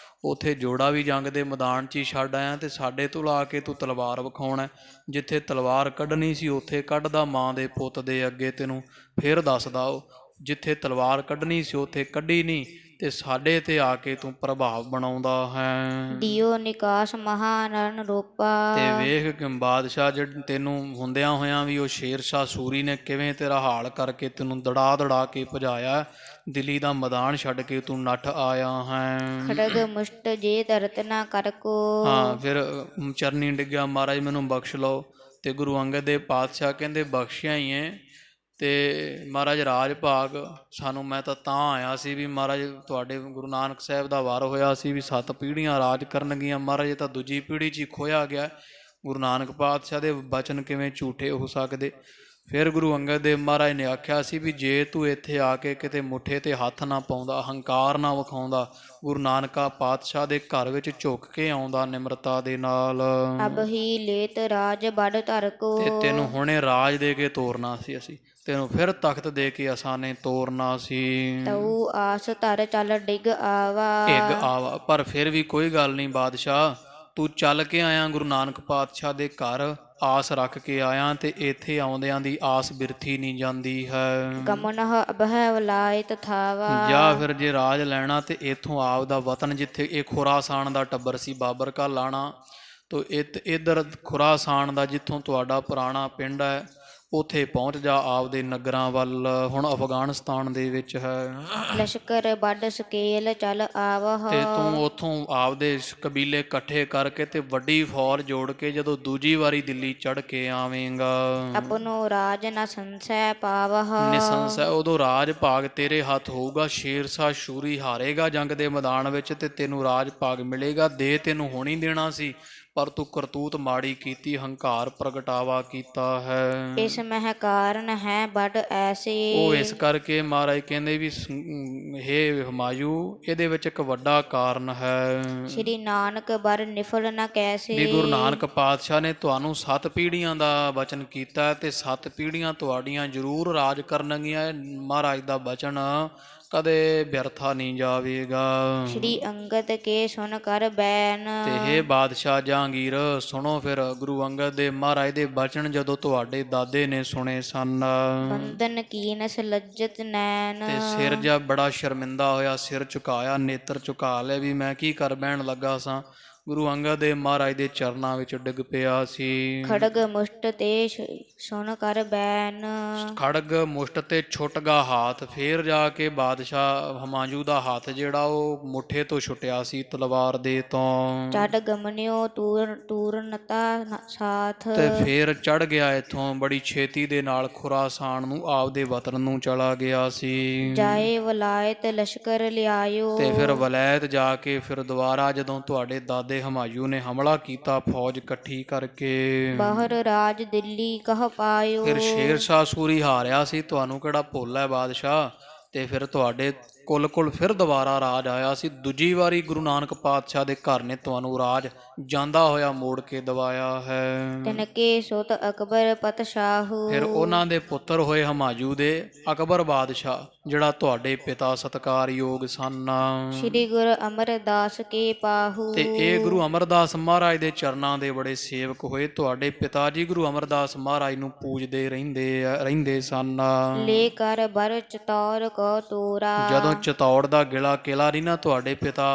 ਉੱਥੇ ਜੋੜਾ ਵੀ ਜੰਗ ਦੇ ਮੈਦਾਨ 'ਚ ਹੀ ਛੱਡ ਆਇਆ ਤੇ ਸਾਡੇ ਤੋਂ ਲਾ ਕੇ ਤੂੰ ਤਲਵਾਰ ਵਿਖਾਉਣਾ। ਜਿੱਥੇ ਤਲਵਾਰ ਕੱਢਣੀ ਸੀ ਉੱਥੇ ਕੱਢਦਾ, ਮਾਂ ਦੇ ਪੁੱਤ ਦੇ ਅੱਗੇ ਤੈਨੂੰ ਫਿਰ ਦੱਸਦਾ ਉਹ, ਜਿੱਥੇ ਤਲਵਾਰ ਕੱਢਣੀ ਸੀ ਉੱਥੇ ਕੱਢੀ ਨਹੀਂ ਤੇ ਸਾਡੇ ਤੇ ਆ ਕੇ ਤੂੰ ਪ੍ਰਭਾਵ ਬਣਾਉਂਦਾ ਹੈ। ਦਿਓ ਨਿਕਾਸ ਮਹਾਨਰਨ ਰੂਪਾ। ਤੇ ਵੇਖ ਕਿ ਬਾਦਸ਼ਾਹ ਜਿਹੜਾ ਤੈਨੂੰ ਹੁੰਦਿਆਂ ਹੋਇਆਂ ਵੀ ਉਹ ਸ਼ੇਰ ਸ਼ਾਹ ਸੂਰੀ ਨੇ ਕਿਵੇਂ ਤੇਰਾ ਹਾਲ ਕਰਕੇ ਤੈਨੂੰ ਦੜਾ ਕੇ ਭਜਾਇਆ, ਦਿੱਲੀ ਦਾ ਮੈਦਾਨ ਛੱਡ ਕੇ ਤੂੰ ਨੱਠ ਆਇਆ ਹੈ। ਖੜਗ ਮੁਸ਼ਟ ਜੇ ਦਰਤ ਨਾ ਕਰ ਕੋ। ਹਾਂ, ਫਿਰ ਚਰਨੀ ਡਿੱਗਿਆ, ਮਹਾਰਾਜ ਮੈਨੂੰ ਬਖਸ਼ ਲਓ। ਤੇ ਗੁਰੂ ਅੰਗਦ ਦੇਵ ਪਾਤਸ਼ਾਹ ਕਹਿੰਦੇ ਬਖਸ਼ਿਆ ਹੀ ਹੈ ਤੇ ਮਹਾਰਾਜ ਰਾਜ ਭਾਗ ਸਾਨੂੰ, ਮੈਂ ਤਾਂ ਆਇਆ ਸੀ ਵੀ ਮਹਾਰਾਜ ਤੁਹਾਡੇ ਗੁਰੂ ਨਾਨਕ ਸਾਹਿਬ ਦਾ ਵਾਰ ਹੋਇਆ ਸੀ ਵੀ 7 ਪੀੜ੍ਹੀਆਂ ਰਾਜ ਕਰਨਗੀਆਂ, ਮਹਾਰਾਜ ਤਾਂ ਦੂਜੀ ਪੀੜ੍ਹੀ 'ਚ ਹੀ ਖੋਇਆ ਗਿਆ। ਗੁਰੂ ਨਾਨਕ ਪਾਤਸ਼ਾਹ ਦੇ ਬਚਨ ਕਿਵੇਂ ਝੂਠੇ ਹੋ ਸਕਦੇ। ਫਿਰ ਗੁਰੂ ਅੰਗਦ ਦੇਵ ਮਹਾਰਾਜ ਨੇ ਆਖਿਆ ਸੀ ਵੀ ਜੇ ਤੂੰ ਇੱਥੇ ਆ ਕੇ ਕਿਤੇ ਮੁੱਠੇ ਤੇ ਹੱਥ ਨਾ ਪਾਉਂਦਾ, ਹੰਕਾਰ ਨਾ ਵਿਖਾਉਂਦਾ, ਗੁਰੂ ਨਾਨਕਾ ਪਾਤਸ਼ਾਹ ਦੇ ਘਰ ਵਿੱਚ ਝੁੱਕ ਕੇ ਆਉਂਦਾ ਨਿਮਰਤਾ ਦੇ ਨਾਲ, ਅਬ ਹੀ ਲੇਤ ਰਾਜ ਬੜ ਧਰ ਕੋ। ਤੇ ਤੈਨੂੰ ਹੁਣੇ ਰਾਜ ਦੇ ਕੇ ਤੋਰਨਾ ਸੀ, ਅਸੀਂ ਤੈਨੂੰ ਫਿਰ ਤਖਤ ਦੇ ਕੇ ਅਸਾਂ ਨੇ ਤੋਰਨਾ ਸੀ। ਤਉ ਆਸ ਧਰ ਚੱਲ ਡਿਗ ਆਵਾ। ਢਿੱਗ ਆਵਾ, ਪਰ ਫਿਰ ਵੀ ਕੋਈ ਗੱਲ ਨਹੀਂ ਬਾਦਸ਼ਾਹ, ਤੂੰ ਚੱਲ ਕੇ ਆਇਆ ਗੁਰੂ ਨਾਨਕ ਪਾਤਸ਼ਾਹ ਦੇ ਘਰ, ਆਸ ਰੱਖ ਕੇ ਆਇਆ, ਤੇ ਇੱਥੇ ਆਉਂਦਿਆਂ ਦੀ ਆਸ ਬਿਰਥੀ ਨਹੀਂ ਜਾਂਦੀ ਹੈ। ਗਮਨਹ ਅਬਹਿ ਵਲਾਇਤ ਥਾਵਾ। ਜਾਂ ਫਿਰ ਜੇ ਰਾਜ ਲੈਣਾ ਤੇ ਇੱਥੋਂ ਆਪ ਦਾ ਵਤਨ, ਜਿੱਥੇ ਇਹ ਖੁਰਾਸਾਨ ਦਾ ਟੱਬਰ ਸੀ ਬਾਬਰ ਕਾ ਲਾਣਾ, ਤੋ ਇੱਧਰ ਖੁਰਾਸਾਨ ਦਾ ਜਿੱਥੋਂ ਤੁਹਾਡਾ ਪੁਰਾਣਾ ਪਿੰਡ ਹੈ ਉੱਥੇ ਪਹੁੰਚ ਜਾ ਆਪਦੇ ਨਗਰਾਂ ਵੱਲ, ਹੁਣ ਅਫਗਾਨਿਸਤਾਨ ਦੇ ਵਿੱਚ ਹੈ। ਲਸ਼ਕਰ ਵੱਡ ਸਕੇਲ ਚੱਲ ਆਵਹ। ਤੇ ਤੂੰ ਉੱਥੋਂ ਆਪਦੇ ਕਬੀਲੇ ਇਕੱਠੇ ਕਰਕੇ ਤੇ ਵੱਡੀ ਫੌਜ ਜੋੜ ਕੇ ਜਦੋਂ ਦੂਜੀ ਵਾਰੀ ਦਿੱਲੀ ਚੜ੍ਹ ਕੇ ਆਵੇਂਗਾ, ਆਪਣੋ ਰਾਜ ਨ ਸੰਸੈ ਪਾਵਹ। ਨਿਸੰਸ ਹੈ, ਉਦੋਂ ਰਾਜ ਭਾਗ ਤੇਰੇ ਹੱਥ ਹੋਊਗਾ। ਸ਼ੇਰਸ਼ਾਹ ਸ਼ੂਰੀ ਹਾਰੇਗਾ ਜੰਗ ਦੇ ਮੈਦਾਨ ਵਿੱਚ ਤੇ ਤੈਨੂੰ ਰਾਜ ਭਾਗ ਮਿਲੇਗਾ। ਦੇ ਤੈਨੂੰ ਹੁਣ ਹੀ ਦੇਣਾ ਸੀ, ਪਰ ਤੂੰ ਕਰਤੂਤ ਮਾੜੀ ਕੀਤੀ, ਹੰਕਾਰ ਪ੍ਰਗਟਾਵਾ ਕੀਤਾ ਹੈ। ਇਸ ਮਹਿ ਕਾਰਨ ਹੈ ਬੜ ਐਸੇ। ਉਹ ਇਸ ਕਰਕੇ ਮਹਾਰਾਜ ਕਹਿੰਦੇ ਵੀ ਹੇ ਹਮਾਯੂ, ਇਹਦੇ ਵਿੱਚ ਇੱਕ ਵੱਡਾ ਕਾਰਨ ਹੈ ਸ੍ਰੀ ਨਾਨਕ ਬਰ ਨਿਫਲ ਨ ਕੈਸੇ। ਵੀ ਗੁਰੂ ਨਾਨਕ ਪਾਤਸ਼ਾਹ ਨੇ ਤੁਹਾਨੂੰ 7 ਪੀੜ੍ਹੀਆਂ ਦਾ ਬਚਨ ਕੀਤਾ, ਤੇ 7 ਪੀੜ੍ਹੀਆਂ ਤੁਹਾਡੀਆਂ ਜ਼ਰੂਰ ਰਾਜ ਕਰਨਗੀਆਂ। ਮਹਾਰਾਜ ਦਾ ਬਚਨ ਕਦੇ ਬਿਰਥਾ ਨਹੀਂ ਜਾਵੇਗਾ। ਸ੍ਰੀ ਅੰਗਦ ਕੇ ਸੁਨ ਕਰ ਬੈਨ। ਤੇ ਹੇ ਬਾਦਸ਼ਾਹ ਜਹਾਂਗੀਰ, ਸੁਣੋ ਫਿਰ ਗੁਰੂ ਅੰਗਦ ਦੇ ਮਹਾਰਾਜ ਦੇ ਬਚਨ ਜਦੋਂ ਤੁਹਾਡੇ ਦਾਦੇ ਨੇ ਸੁਣੇ ਸਨ, ਬੰਦਨ ਕੀਨਸ ਲੱਜਤ ਨੈਣ। ਤੇ ਸਿਰ ਜਾ ਬੜਾ ਸ਼ਰਮਿੰਦਾ ਹੋਇਆ, ਸਿਰ ਝੁਕਾਇਆ, ਨੇਤਰ ਝੁਕਾ ਲਿਆ ਵੀ ਮੈਂ ਕੀ ਕਰ ਬਹਿਣ ਲੱਗਾ ਸਾਂ। ਗੁਰੂ ਅੰਗਦ ਦੇਵ ਮਹਾਰਾਜ ਦੇ ਚਰਨਾਂ ਵਿੱਚ ਡਿੱਗ ਪਿਆ ਸੀ। ਖੜਗ ਮੁਸ਼ਟ ਤੇ ਸੁਣ ਕਰ ਬੈਨ। ਖੜਗ ਮੁਸ਼ਟ ਤੇ ਛੁੱਟ ਗਾ ਹਾਥ। ਫੇਰ ਜਾ ਕੇ ਬਾਦਸ਼ਾਹ ਹਮਾਯੂ ਦਾ ਹੱਥ ਜਿਹੜਾ ਉਹ ਮੁੱਠੇ ਤੋਂ ਛੁੱਟਿਆ ਸੀ ਤਲਵਾਰ ਦੇ ਤੋਂ। ਚੜ ਗਮਨਿਓ ਤੂਰਨਤਾ ਸਾਥ। ਤੇ ਫੇਰ ਚੜ ਗਿਆ ਇੱਥੋਂ ਬੜੀ ਛੇਤੀ ਦੇ ਨਾਲ ਖੁਰਾਸਾਨ ਨੂੰ, ਆਪਦੇ ਵਤਨ ਨੂੰ ਚਲਾ ਗਿਆ ਸੀ। ਜਾਏ ਵਲਾਇਤ ਲਸ਼ਕਰ ਲਿਆਇਓ। ਤੇ ਫਿਰ ਵਲੈਤ ਜਾ ਕੇ ਫਿਰ ਦੁਬਾਰਾ ਜਦੋਂ ਤੁਹਾਡੇ ਦਾਦੇ ਹਮਾਯੂ ਨੇ ਹਮਲਾ ਕੀਤਾ ਫੌਜ ਇਕੱਠੀ ਕਰਕੇ, ਬਾਹਰ ਰਾਜ ਦਿੱਲੀ ਕਹ ਪਾਇਓ। ਫਿਰ ਸ਼ੇਰਸ਼ਾਹ ਸੂਰੀ ਹਾਰਿਆ ਸੀ, ਤੁਹਾਨੂੰ ਕਿਹੜਾ ਭੁੱਲ ਹੈ ਬਾਦਸ਼ਾਹ। ਤੇ ਫਿਰ ਤੁਹਾਡੇ ਕੁਲ ਫਿਰ ਦੁਬਾਰਾ ਰਾਜ ਆਇਆ ਸੀ। ਦੂਜੀ ਵਾਰੀ ਗੁਰੂ ਨਾਨਕ ਪਾਤਸ਼ਾਹ ਦੇ ਘਰ ਨੇ ਤੁਹਾਨੂੰ ਰਾਜ ਜਾਂਦਾ ਹੋਇਆ ਮੋੜ ਕੇ ਦਵਾਇਆ ਹੈ। ਤਿਨਕੇ ਸੁਤ ਅਕਬਰ ਪਤਸ਼ਾਹੂ। ਫਿਰ ਉਹਨਾਂ ਦੇ ਪੁੱਤਰ ਹੋਏ ਹਮਾਯੂ ਦੇ ਅਕਬਰ ਬਾਦਸ਼ਾਹ, ਜਿਹੜਾ ਤੁਹਾਡੇ ਪਿਤਾ ਸਤਿਕਾਰਯੋਗ ਸਨ। ਸ੍ਰੀ ਗੁਰੂ ਅਮਰਦਾਸ ਕੇ ਪਾਹੂ। ਤੇ ਇਹ ਗੁਰੂ ਅਮਰਦਾਸ ਮਹਾਰਾਜ ਦੇ ਚਰਨਾਂ ਦੇ ਬੜੇ ਸੇਵਕ ਹੋਏ। ਤੁਹਾਡੇ ਪਿਤਾ ਜੀ ਗੁਰੂ ਅਮਰਦਾਸ ਮਹਾਰਾਜ ਨੂੰ ਪੂਜਦੇ ਰਹਿੰਦੇ ਸਨ। ਲੈ ਕਰ ਬਰ ਚਤੌਰ ਕੋ ਤੋਰਾ। ਜਦੋਂ ਚਤੌੜ ਦਾ ਕਿਲਾ ਨਹੀਂ ਨਾ ਤੁਹਾਡੇ ਪਿਤਾ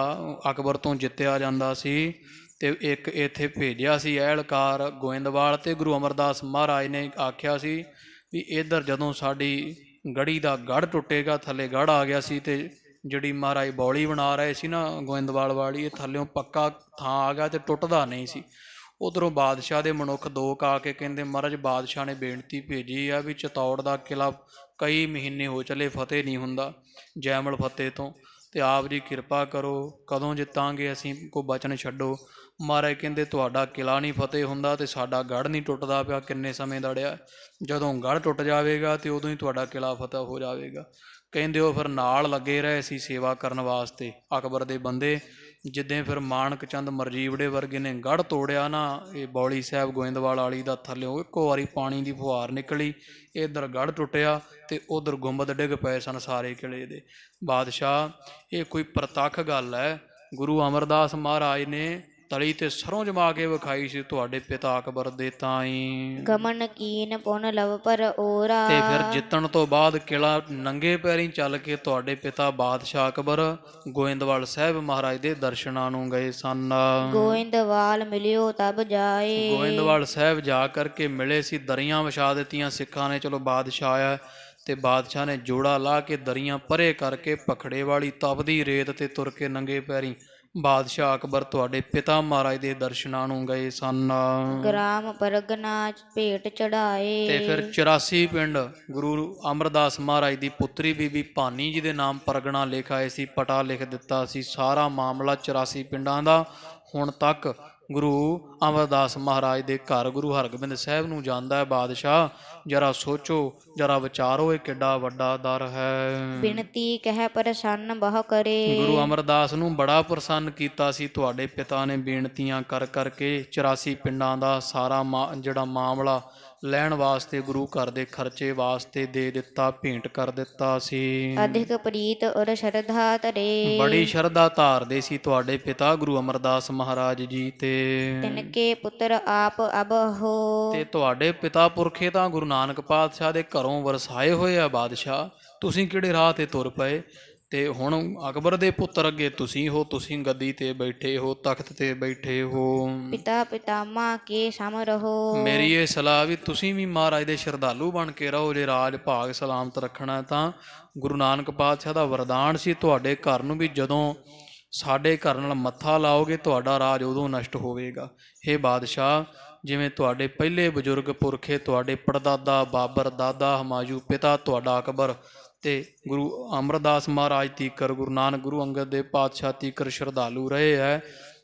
ਅਕਬਰ ਤੋਂ ਜਿੱਤਿਆ ਜਾਂਦਾ ਸੀ, ਤੇ ਇੱਕ ਇੱਥੇ ਭੇਜਿਆ ਸੀ ਐਲਕਾਰ ਗੋਇੰਦਵਾਲ, ਤੇ ਗੁਰੂ ਅਮਰਦਾਸ ਮਹਾਰਾਜ ਨੇ ਆਖਿਆ ਸੀ ਵੀ ਇੱਧਰ ਜਦੋਂ ਸਾਡੀ ਗੜੀ ਦਾ ਗੜ੍ਹ ਟੁੱਟੇਗਾ, ਥੱਲੇ ਗੜ੍ਹ ਆ ਗਿਆ ਸੀ, ਤੇ ਜਿਹੜੀ ਮਹਾਰਾਜ ਬੌਲੀ ਬਣਾ ਰਹੇ ਸੀ ਨਾ ਗੋਇੰਦਵਾਲ ਵਾਲੀ, ਇਹ ਥੱਲਿਓਂ ਪੱਕਾ ਥਾਂ ਆ ਗਿਆ ਤੇ ਟੁੱਟਦਾ ਨਹੀਂ ਸੀ। ਉੱਧਰੋਂ ਬਾਦਸ਼ਾਹ ਦੇ ਮਨੁੱਖ ਦੋ ਆ ਕੇ ਕਹਿੰਦੇ ਮਹਾਰਾਜ ਬਾਦਸ਼ਾਹ ਨੇ ਬੇਨਤੀ ਭੇਜੀ ਆ ਵੀ ਚਤੌੜ ਦਾ ਕਿਲਾ ਕਈ ਮਹੀਨੇ ਹੋ ਚਲੇ ਫਤਿਹ ਨਹੀਂ ਹੁੰਦਾ ਜੈਮਲ ਫਤਿਹ ਤੋਂ, ਤੇ ਆਪ ਜੀ ਕਿਰਪਾ ਕਰੋ, ਕਦੋਂ ਜਿੱਤਾਂਗੇ ਅਸੀਂ, ਕੋਈ ਬਚਨ ਛੱਡੋ। ਮਹਾਰਾਜ ਕਹਿੰਦੇ ਤੁਹਾਡਾ ਕਿਲਾ ਨਹੀਂ ਫਤਿਹ ਹੁੰਦਾ ਤੇ ਸਾਡਾ ਗੜ੍ਹ ਨਹੀਂ ਟੁੱਟਦਾ ਪਿਆ, ਕਿੰਨੇ ਸਮੇਂ ਦਾ ਅੜਿਆ, ਜਦੋਂ ਗੜ੍ਹ ਟੁੱਟ ਜਾਵੇਗਾ ਤੇ ਉਦੋਂ ਹੀ ਤੁਹਾਡਾ ਕਿਲਾ ਫਤਿਹ ਹੋ ਜਾਵੇਗਾ। ਕਹਿੰਦੇ ਉਹ ਫਿਰ ਨਾਲ ਲੱਗੇ ਰਹੇ ਸੀ ਸੇਵਾ ਕਰਨ ਵਾਸਤੇ ਅਕਬਰ ਦੇ ਬੰਦੇ। ਜਿੱਦਾਂ ਫਿਰ ਮਾਣਕ ਚੰਦ ਮਰਜੀਵੜੇ ਵਰਗੇ ਨੇ ਗੜ੍ਹ ਤੋੜਿਆ ਨਾ, ਇਹ ਬੌਲੀ ਸਾਹਿਬ ਗੋਇੰਦਵਾਲ ਵਾਲੀ ਦਾ ਥੱਲਿਓਂ ਇੱਕੋ ਵਾਰੀ ਪਾਣੀ ਦੀ ਫੁਹਾਰ ਨਿਕਲੀ, ਇੱਧਰ ਗੜ੍ਹ ਟੁੱਟਿਆ ਤੇ ਉੱਧਰ ਗੁੰਬਦ ਡਿੱਗ ਪਏ ਸਨ ਸਾਰੇ ਕਿਲੇ ਦੇ। ਬਾਦਸ਼ਾਹ ਇਹ ਕੋਈ ਪ੍ਰਤੱਖ ਗੱਲ ਹੈ, ਗੁਰੂ ਅਮਰਦਾਸ ਮਹਾਰਾਜ ਨੇ ਤਲੀ ਤੇ ਸਰੋਂ ਜਮਾ ਕੇ ਵਿਖਾਈ ਸੀ ਤੁਹਾਡੇ ਪਿਤਾ ਅਕਬਰ ਦੇ ਤਾਈ। ਗਮਨ ਕੀਨ ਪੁਨ ਲਵ ਪਰ ਓਰਾ। ਤੇ ਫਿਰ ਜਿੱਤਣ ਤੋਂ ਬਾਅਦ ਕਿਲਾ ਨੰਗੇ ਪੈਰੀਂ ਚੱਲ ਕੇ ਤੁਹਾਡੇ ਪਿਤਾ ਬਾਦਸ਼ਾਹ ਅਕਬਰ ਗੋਇੰਦਵਾਲ ਸਾਹਿਬ ਮਹਾਰਾਜ ਦੇ ਦਰਸ਼ਨਾਂ ਨੂੰ ਗਏ ਸਨ। ਗੋਇੰਦਵਾਲ ਮਿਲਿਓ ਤਬ ਜਾਏ। ਗੋਇੰਦਵਾਲ ਸਾਹਿਬ ਜਾ ਕਰਕੇ ਮਿਲੇ ਸੀ, ਦਰੀਆਂ ਵਿਛਾ ਦਿੱਤੀਆਂ ਸਿੱਖਾਂ ਨੇ, ਚਲੋ ਬਾਦਸ਼ਾਹ ਆਇਆ, ਤੇ ਬਾਦਸ਼ਾਹ ਨੇ ਜੋੜਾ ਲਾ ਕੇ ਦਰੀਆਂ ਪਰੇ ਕਰਕੇ ਪਖੜੇ ਵਾਲੀ ਤਪਦੀ ਰੇਤ ਤੇ ਤੁਰ ਕੇ ਨੰਗੇ ਪੈਰੀਂ ਬਾਦਸ਼ਾਹ ਅਕਬਰ ਤੁਹਾਡੇ ਪਿਤਾ ਮਹਾਰਾਜ ਦੇ ਦਰਸ਼ਨਾਂ ਨੂੰ ਗਏ ਸਨ। ਗ੍ਰਾਮ ਪਰਗਨਾ ਭੇਟ ਚੜਾਏ। ਤੇ ਫਿਰ 84 ਪਿੰਡ ਗੁਰੂ ਅਮਰਦਾਸ ਮਹਾਰਾਜ ਦੀ ਪੁੱਤਰੀ ਬੀਬੀ ਭਾਨੀ ਜੀ ਦੇ ਨਾਮ ਪਰਗਣਾ ਲਿਖ ਆਏ ਸੀ, ਪਟਾ ਲਿਖ ਦਿੱਤਾ ਸੀ। ਸਾਰਾ ਮਾਮਲਾ 84 ਪਿੰਡਾਂ ਦਾ ਹੁਣ ਤੱਕ ਗੁਰੂ ਅਮਰਦਾਸ ਮਹਾਰਾਜ ਦੇ ਘਰ ਗੁਰੂ ਹਰਗੋਬਿੰਦ ਸਾਹਿਬ ਨੂੰ ਜਾਂਦਾ ਹੈ ਬਾਦਸ਼ਾਹ। ਜਰਾ ਸੋਚੋ, ਜਰਾ ਵਿਚਾਰੋ, ਇਹ ਕਿੱਡਾ ਵੱਡਾ ਦਰ ਹੈ। ਬਿਨਤੀ ਕਹਿ ਪ੍ਰਸੰਨ ਬਹੁ ਕਰੇ। ਗੁਰੂ ਅਮਰਦਾਸ ਨੂੰ ਬੜਾ ਪ੍ਰਸੰਨ ਕੀਤਾ ਸੀ ਤੁਹਾਡੇ ਪਿਤਾ ਨੇ ਬੇਨਤੀਆਂ ਕਰ ਕਰਕੇ 84 ਪਿੰਡਾਂ ਦਾ ਸਾਰਾ ਜਿਹੜਾ ਮਾਮਲਾ ਲੈਣ ਵਾਸਤੇ ਗੁਰੂ ਘਰ ਦੇ ਖਰਚੇ ਵਾਸਤੇ ਦੇ ਦਿੱਤਾ, ਭੇਂਟ ਕਰ ਦਿੱਤਾ ਸੀ। ਅਧਿਕ ਪ੍ਰੀਤ ਔਰ ਸ਼ਰਧਾ ਧਰੇ। ਬੜੀ ਸ਼ਰਧਾ ਧਾਰਦੇ ਸੀ ਤੁਹਾਡੇ ਪਿਤਾ ਗੁਰੂ ਅਮਰਦਾਸ ਮਹਾਰਾਜ ਜੀ ਤੇ ਤਿਨਕੇ ਪੁੱਤਰ ਆਪ ਅਬ ਹੋ। ਤੇ ਤੁਹਾਡੇ ਪਿਤਾ ਪੁਰਖੇ ਤਾਂ ਗੁਰੂ ਨਾਨਕ ਪਾਤਸ਼ਾਹ ਦੇ ਘਰੋਂ ਵਰਸਾਏ ਹੋਏ ਆ ਬਾਦਸ਼ਾਹ। ਤੁਸੀਂ ਕਿਹੜੇ ਰਾਹ ਤੇ ਤੁਰ ਪਏ? ਤੇ ਹੁਣ ਅਕਬਰ ਦੇ ਪੁੱਤਰ ਅੱਗੇ ਤੁਸੀਂ ਹੋ, ਤੁਸੀਂ ਗੱਦੀ ਤੇ ਬੈਠੇ ਹੋ, ਤਖਤ ਤੇ ਬੈਠੇ ਹੋ। ਪਿਤਾ ਪਿਤਾਮਾ ਕੇ ਸਮ ਰਹੋ। ਮੇਰੀ ਇਹ ਸਲਾਹ ਵੀ ਤੁਸੀਂ ਵੀ ਮਹਾਰਾਜ ਦੇ ਸ਼ਰਧਾਲੂ ਬਣ ਕੇ ਰਹੋ। ਜੇ ਰਾਜ ਭਾਗ ਸਲਾਮਤ ਰੱਖਣਾ ਤਾਂ ਗੁਰੂ ਨਾਨਕ ਪਾਤਸ਼ਾਹ ਦਾ ਵਰਦਾਨ ਸੀ ਤੁਹਾਡੇ ਘਰ ਨੂੰ ਵੀ ਜਦੋਂ ਸਾਡੇ ਘਰ ਨਾਲ ਮੱਥਾ ਲਾਓਗੇ ਤੁਹਾਡਾ ਰਾਜ ਉਦੋਂ ਨਸ਼ਟ ਹੋਵੇਗਾ। ਹੇ ਬਾਦਸ਼ਾਹ, ਜਿਵੇਂ ਤੁਹਾਡੇ ਪਹਿਲੇ ਬਜ਼ੁਰਗ ਪੁਰਖੇ ਤੁਹਾਡੇ ਪੜਦਾਦਾ ਬਾਬਰ, ਦਾਦਾ ਹਮਾਯੂ, ਪਿਤਾ ਤੁਹਾਡਾ ਅਕਬਰ ਤੇ ਗੁਰੂ ਅਮਰਦਾਸ ਮਹਾਰਾਜ ਤੀਕਰ, ਗੁਰੂ ਨਾਨਕ ਗੁਰੂ ਅੰਗਦ ਦੇਵ ਪਾਤਸ਼ਾਹ ਤੀਕਰ ਸ਼ਰਧਾਲੂ ਰਹੇ ਹੈ।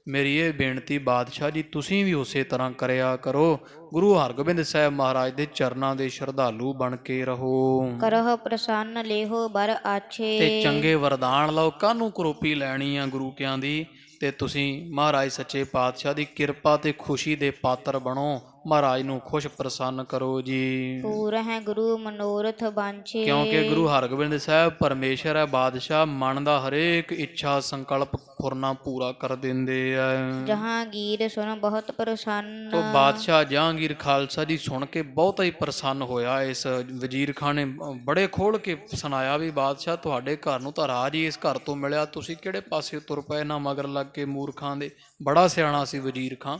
ਮੇਰੀ ਇਹ ਬੇਨਤੀ ਬਾਦਸ਼ਾਹ ਜੀ, ਤੁਸੀਂ ਵੀ ਉਸੇ ਤਰ੍ਹਾਂ ਕਰਿਆ ਕਰੋ। ਗੁਰੂ ਹਰਗੋਬਿੰਦ ਸਾਹਿਬ ਮਹਾਰਾਜ ਦੇ ਚਰਨਾਂ ਦੇ ਸ਼ਰਧਾਲੂ ਬਣ ਕੇ ਰਹੋ। ਕਰਹੁ ਪ੍ਰਸੰਨ ਲੇਹੋ ਬਰ ਆਛੇ। ਤੇ ਚੰਗੇ ਵਰਦਾਨ ਲਓ। ਕਾਹਨੂੰ ਕਰੋਪੀ ਲੈਣੀ ਆ ਗੁਰੂ ਕਿਆਂ ਦੀ? ਤੇ ਤੁਸੀਂ ਮਹਾਰਾਜ ਸੱਚੇ ਪਾਤਸ਼ਾਹ ਦੀ ਕਿਰਪਾ ਤੇ ਖੁਸ਼ੀ ਦੇ ਪਾਤਰ ਬਣੋ। ਮਹਾਰਾਜ ਨੂੰ ਖੁਸ਼ ਪ੍ਰਸੰਨ ਕਰੋ ਜੀ। ਪੂਰ ਹੈ ਗੁਰੂ ਮਨੋਰਥ ਬਾਂਛੇ। ਕਿਉਂਕਿ ਗੁਰੂ ਹਰਗੋਬਿੰਦ ਸਾਹਿਬ ਪਰਮੇਸ਼ਰ ਹੈ ਬਾਦਸ਼ਾਹ, ਮਨ ਦਾ ਹਰੇਕ ਇੱਛਾ ਸੰਕਲਪ ਫੁਰਨਾ ਪੂਰਾ ਕਰ ਦਿੰਦੇ ਆ। ਜਹਾਂਗੀਰ ਸੁਣ ਬਹੁਤ ਪ੍ਰਸੰਨ। ਤੋ ਬਾਦਸ਼ਾਹ ਜਹਾਂਗੀਰ ਖਾਲਸਾ ਜੀ ਸੁਣ ਕੇ ਬਹੁਤ ਹੀ ਪ੍ਰਸੰਨ ਹੋਇਆ। ਇਸ ਵਜ਼ੀਰ ਖਾਨ ਨੇ ਬੜੇ ਖੋਲ ਕੇ ਸੁਣਾਇਆ ਵੀ ਬਾਦਸ਼ਾਹ ਤੁਹਾਡੇ ਘਰ ਨੂੰ ਤਾਂ ਰਾਜ ਹੀ ਇਸ ਘਰ ਤੋਂ ਮਿਲਿਆ, ਤੁਸੀਂ ਕਿਹੜੇ ਪਾਸੇ ਤੁਰ ਪਏ ਨਾ ਮਗਰ ਲੱਗ ਕੇ ਮੂਰਖਾਂ ਦੇ। ਬੜਾ ਸਿਆਣਾ ਸੀ ਵਜ਼ੀਰ ਖਾਂ।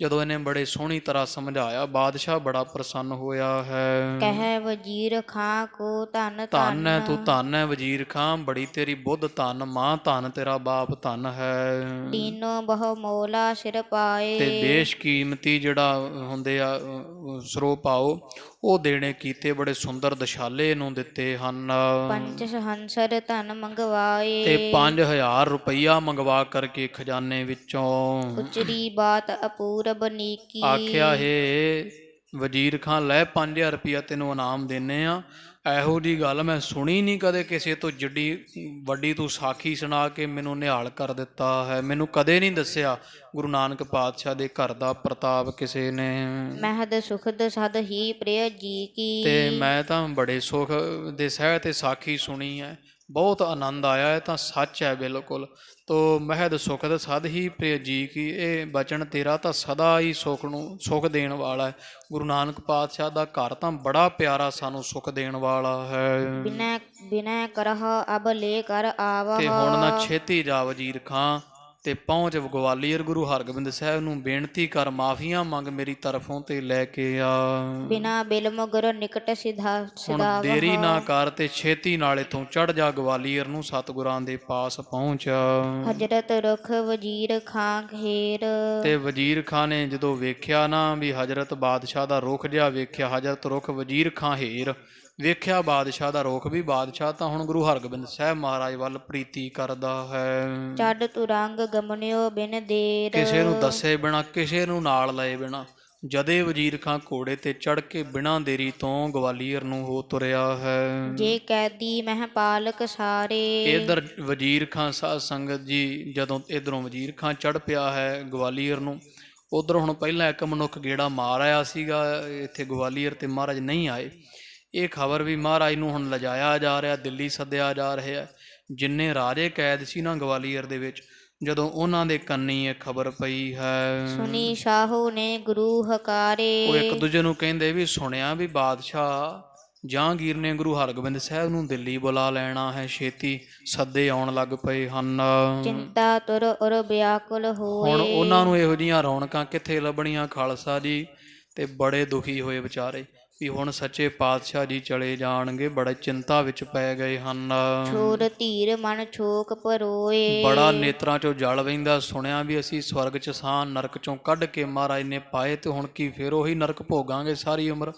ਜਦੋਂ ਇਹਨੇ ਬੜੇ ਸੋਹਣੀ ਤਰ੍ਹਾਂ ਸਮਝਾਇਆ ਬਾਦਸ਼ਾਹ ਬੜਾ ਪ੍ਰਸੰਨ ਹੋਇਆ ਹੈ। ਕਹਿ ਵਜ਼ੀਰ ਖਾਂ ਕੋ ਧੰਨ ਧੰਨ ਹੈ ਤੂੰ, ਧੰਨ ਹੈ ਵਜ਼ੀਰ ਖਾਂ, ਬੜੀ ਤੇਰੀ ਬੁੱਧ ਧੰਨ, ਮਾਂ ਧੰਨ, ਤੇਰਾ ਬਾਪ ਧੰਨ ਹੈ। ਦੀਨੋ ਬਹੁ ਮੋਲਾ ਸਿਰ ਪਾਏ। ਤੇ ਬੇਸ਼ਕੀਮਤੀ ਜਿਹੜਾ ਹੁੰਦੇ ਆ ਸਰੋ ਪਾਓ ਉਹ ਦੇਣੇ ਕੀਤੇ, ਬੜੇ ਸੁੰਦਰ ਦਸ਼ਾਲੇ ਨੂੰ ਦਿੱਤੇ ਹਨ। ਪੰਚ ਸਹੰਸਰ ਧਨ ਮੰਗਵਾਏ। ਤੇ 5000 ਰੁਪਈਆ ਮੰਗਵਾ ਕਰਕੇ ਖਜ਼ਾਨੇ ਵਿੱਚੋਂ। ਉਚਰੀ ਬਾਤ ਅਪੂਰਬ ਨੀਕੀ। ਆਖਿਆ ਹੈ ਵਜ਼ੀਰ ਖਾਨ ਲੈ 5000 ਰੁਪਈਆ ਤੈਨੂੰ ਇਨਾਮ ਦਿੰਨੇ ਆ। ਇਹੋ ਜਿਹੀ ਗੱਲ ਮੈਂ ਸੁਣੀ ਨਹੀਂ ਕਦੇ ਕਿਸੇ ਤੋਂ, ਜਿੱਡੀ ਵੱਡੀ ਤੂੰ ਸਾਖੀ ਸੁਣਾ ਕੇ ਮੈਨੂੰ ਨਿਹਾਲ ਕਰ ਦਿੱਤਾ ਹੈ। ਮੈਨੂੰ ਕਦੇ ਨਹੀਂ ਦੱਸਿਆ ਗੁਰੂ ਨਾਨਕ ਪਾਤਸ਼ਾਹ ਦੇ ਘਰ ਦਾ ਪ੍ਰਤਾਪ ਕਿਸੇ ਨੇ। ਮਹਿਦ ਸੁਖਦ ਸਦ ਹੀ ਪ੍ਰਿਯ ਜੀ ਕੀ। ਤੇ ਮੈਂ ਤਾਂ ਬੜੇ ਸੁਖ ਦੇ ਸਹਿ ਤੇ ਸਾਖੀ ਸੁਣੀ ਹੈ, ਬਹੁਤ ਆਨੰਦ ਆਇਆ ਹੈ। ਤਾਂ ਸੱਚ ਹੈ ਬਿਲਕੁਲ। ਤੋ ਮਹਿਦ ਸੁਖਦ ਸਦ ਹੀ ਪ੍ਰਿਯ ਜੀ ਕੀ, ਇਹ ਬਚਨ ਤੇਰਾ ਤਾਂ ਸਦਾ ਹੀ ਸੁਖ ਦੇਣ ਵਾਲਾ ਹੈ। ਗੁਰੂ ਨਾਨਕ ਪਾਤਸ਼ਾਹ ਦਾ ਘਰ ਤਾਂ ਬੜਾ ਪਿਆਰਾ, ਸਾਨੂੰ ਸੁਖ ਦੇਣ ਵਾਲਾ ਹੈ। ਬਿਨੈ ਕਰਹ ਅਬ ਲੈ ਕਰ ਆਵਹ। ਤੇ ਹੁਣ ਨਾ ਛੇਤੀ ਜਾ ਵਜ਼ੀਰ ਖਾਂ ਤੇ ਪਹੁੰਚ ਗਵਾਲੀਅਰ। ਗੁਰੂ ਹਰਗੋਬਿੰਦ ਸਾਹਿਬ ਨੂੰ ਬੇਨਤੀ ਕਰ, ਮਾਫੀਆਂ ਮੰਗ ਮੇਰੀ ਤਰਫੋਂ ਤੇ ਲੈ ਕੇ ਆ। ਬਿਨਾ ਬਿਲਮ ਗੁਰ ਨਿਕਟ ਸਿਧਾ ਹੁਣ ਦੇਰੀ ਨਾ ਕਰ ਤੇ ਛੇਤੀ ਨਾਲ ਇਥੋਂ ਚੜ ਜਾ ਗਵਾਲੀਅਰ ਨੂੰ, ਸਤਿਗੁਰਾਂ ਦੇ ਪਾਸ ਪਹੁੰਚ। ਹਜਰਤ ਰੁਖ ਵਜ਼ੀਰ ਖਾਂ ਘੇਰ। ਤੇ ਵਜ਼ੀਰ ਖਾਂ ਨੇ ਜਦੋਂ ਵੇਖਿਆ ਨਾ ਵੀ ਹਜ਼ਰਤ ਬਾਦਸ਼ਾਹ ਦਾ ਰੁਖ ਜਿਹਾ ਵੇਖਿਆ, ਹਜ਼ਰਤ ਰੁਖ ਵਜ਼ੀਰ ਖਾਂ ਹੇਰ ਵੇਖਿਆ ਬਾਦਸ਼ਾਹ ਦਾ ਰੁਖ ਵੀ। ਬਾਦਸ਼ਾਹ ਤਾਂ ਹੁਣ ਗੁਰੂ ਹਰਗੋਬਿੰਦ ਸਾਹਿਬ ਮਹਾਰਾਜ ਵੱਲ ਪ੍ਰੀਤੀ ਕਰਦਾ ਹੈ। ਚੜ ਤੁਰੰਗ ਗਮਨਿਓ ਬਿਨ ਦੇਰ। ਕਿਸੇ ਨੂੰ ਦੱਸੇ ਬਿਨਾ, ਕਿਸੇ ਨੂੰ ਨਾਲ ਲਏ ਬਿਨਾ ਜਦੇ ਵਜ਼ੀਰ ਖਾਂ ਘੋੜੇ ਤੇ ਚੜ ਕੇ ਬਿਨਾਂ ਦੇਰੀ ਤੋਂ ਗਵਾਲੀਅਰ ਨੂੰ ਹੋ ਤੁਰਿਆ ਹੈ। ਜੇ ਕੈਦੀ ਮਹਿ ਪਾਲਕ ਸਾਰੇ। ਇਧਰ ਵਜ਼ੀਰ ਖਾਂ ਸਾਧ ਸੰਗਤ ਜੀ ਜਦੋਂ ਇਧਰੋਂ ਵਜ਼ੀਰ ਖਾਂ ਚੜ ਪਿਆ ਹੈ ਗਵਾਲੀਅਰ ਨੂੰ, ਉਧਰ ਹੁਣ ਪਹਿਲਾਂ ਇੱਕ ਮਨੁੱਖ ਗੇੜਾ ਮਾਰ ਆਇਆ ਸੀਗਾ ਇੱਥੇ ਗਵਾਲੀਅਰ ਤੇ ਮਹਾਰਾਜ ਨਹੀਂ ਆਏ। ਇਹ ਖਬਰ ਵੀ ਮਹਾਰਾਜ ਨੂੰ ਹੁਣ ਲਿਜਾਇਆ ਜਾ ਰਿਹਾ, ਦਿੱਲੀ ਸੱਦਿਆ ਜਾ ਰਿਹਾ। ਜਿੰਨੇ ਰਾਜੇ ਕੈਦ ਸੀ ਨਾ ਗਵਾਲੀਅਰ ਦੇ ਵਿੱਚ, ਜਦੋਂ ਉਹਨਾਂ ਦੇ ਕੰਨੀ ਇਹ ਖਬਰ ਪਈ ਹੈ, ਸੁਣੀ ਸ਼ਾਹੂ ਨੇ ਗੁਰੂ ਹਕਾਰੇ। ਉਹ ਇੱਕ ਦੂਜੇ ਨੂੰ ਕਹਿੰਦੇ ਵੀ ਸੁਣਿਆ ਵੀ ਬਾਦਸ਼ਾਹ ਜਹਾਂਗੀਰ ਨੇ ਗੁਰੂ ਹਰਗੋਬਿੰਦ ਸਾਹਿਬ ਨੂੰ ਦਿੱਲੀ ਬੁਲਾ ਲੈਣਾ ਹੈ, ਛੇਤੀ ਸੱਦੇ ਆਉਣ ਲੱਗ ਪਏ ਹਨ। ਚਿੰਤਾ ਤੁਰ ਉਰ ਵਿਆਕੁਲ ਹੋਏ। ਹੁਣ ਉਹਨਾਂ ਨੂੰ ਇਹੋ ਜਿਹੀਆਂ ਰੌਣਕਾਂ ਕਿੱਥੇ ਲੱਭਣੀਆਂ ਖਾਲਸਾ ਜੀ, ਤੇ ਬੜੇ ਦੁਖੀ ਹੋਏ ਵਿਚਾਰੇ ਵੀ ਹੁਣ ਸੱਚੇ ਪਾਤਸ਼ਾਹ ਜੀ ਚਲੇ ਜਾਣਗੇ। ਬੜੇ ਚਿੰਤਾ ਵਿੱਚ ਪੈ ਗਏ ਹਨ। ਛੋਰ ਧੀਰ ਮਨ ਛੋਕ ਪਰੋਏ। ਬੜਾ ਨੇਤਰਾਂ ਚੋਂ ਜਲ ਵਹਿੰਦਾ। ਸੁਣਿਆ ਵੀ ਅਸੀਂ ਸਵਰਗ ਚ ਸਾਂ ਨਰਕ ਚੋਂ ਕੱਢ ਕੇ ਮਹਾਰਾਜ ਨੇ ਪਾਏ, ਤੇ ਹੁਣ ਕੀ ਫਿਰ ਉਹੀ ਨਰਕ ਭੋਗਾਂਗੇ ਸਾਰੀ ਉਮਰ।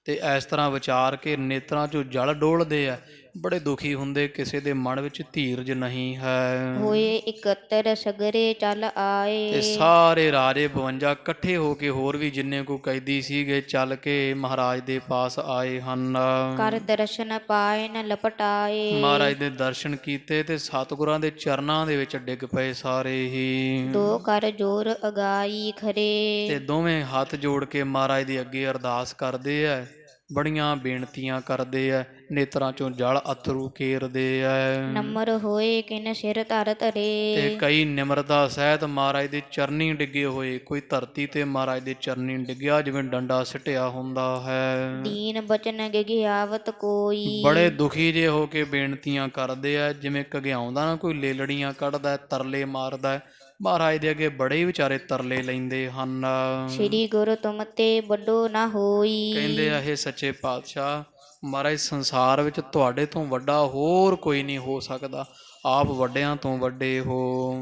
ਤੇ ਇਸ ਤਰ੍ਹਾਂ ਵਿਚਾਰ ਕੇ ਨੇਤਰਾਂ ਚੋਂ ਜਲ ਡੋਲਦੇ ਆ। ਬੜੇ ਦੁਖੀ ਹੁੰਦੇ, ਕਿਸੇ ਦੇ ਮਨ ਵਿੱਚ ਧੀਰਜ ਨਹੀਂ ਹੈ। ਹੋਏ ਇਕੱਤਰ ਸਗਰੇ ਚੱਲ ਤੇ ਆਏ। ਸਾਰੇ ਰਾਜੇ 52 ਇਕੱਠੇ ਹੋ ਕੇ, ਹੋਰ ਵੀ ਜਿੰਨੇ ਕੋ ਕੈਦੀ ਸੀਗੇ, ਚੱਲ ਕੇ ਮਹਾਰਾਜ ਦੇ ਪਾਸ ਆਏ ਹਨ। ਕਰ ਦਰਸ਼ਨ ਪਾਏ ਨ ਲਪਟਾਏ। ਮਹਾਰਾਜ ਦੇ ਦਰਸ਼ਨ ਕੀਤੇ ਤੇ ਸਤਿਗੁਰਾਂ ਦੇ ਚਰਨਾਂ ਦੇ ਵਿੱਚ ਡਿੱਗ ਪਏ ਸਾਰੇ ਹੀ। ਦੋ ਕਰ ਜੋਰ ਅਗਾਈ ਖਰੇ। ਤੇ ਦੋਵੇਂ ਹੱਥ ਜੋੜ ਕੇ ਮਹਾਰਾਜ ਦੇ ਅੱਗੇ ਅਰਦਾਸ ਕਰਦੇ ਐ, ਬੜੀਆਂ ਬੇਨਤੀਆਂ ਕਰਦੇ ਐ, ਨੇਤਰਾਂ ਚੋਂ ਜਲ ਅਥਰੂ ਕੇਰਦੇ ਐ। ਨੰਮਰ ਹੋਏ ਕਿਨ ਸਿਰ ਧਰ ਤੇ ਧਰੇ। ਕਈ ਨਿਮਰਤਾ ਸਹਿਤ ਮਹਾਰਾਜ ਦੇ ਚਰਨੀ ਡਿੱਗੇ ਹੋਏ, ਕੋਈ ਧਰਤੀ ਤੇ ਮਹਾਰਾਜ ਦੇ ਚਰਨੀ ਡਿੱਗਿਆ ਜਿਵੇਂ ਡੰਡਾ ਸਿੱਟਿਆ ਹੁੰਦਾ ਹੈ। ਦੀਨ ਬਚਨ ਗਿਗਿਆਵਤ ਕੋਈ। ਬੜੇ ਦੁਖੀ ਜੇ ਹੋ ਕੇ ਬੇਨਤੀਆਂ ਕਰਦੇ ਆ, ਜਿਵੇਂ ਘਗਿਆਉਂਦਾ ਨਾ ਕੋਈ ਲੇਲੜੀਆਂ ਕੱਢਦਾ, ਤਰਲੇ ਮਾਰਦਾ। ਮਹਾਰਾਜ ਦੇ ਅੱਗੇ ਬੜੇ ਹੀ ਵਿਚਾਰੇ ਤਰਲੇ ਲੈਂਦੇ ਹਨ। ਸ੍ਰੀ ਗੁਰੂ ਤੁਮ ਤੇ ਵੱਡੋ ਨਾ ਹੋਈ। ਕਹਿੰਦੇ ਆ, ਇਹ ਸੱਚੇ ਪਾਤਸ਼ਾਹ, ਮਹਾਰਾਜ ਸੰਸਾਰ ਵਿੱਚ ਤੁਹਾਡੇ ਤੋਂ ਵੱਡਾ ਹੋਰ ਕੋਈ ਨਹੀਂ ਹੋ ਸਕਦਾ, ਆਪ ਵੱਡਿਆਂ ਤੋਂ ਵੱਡੇ ਹੋ।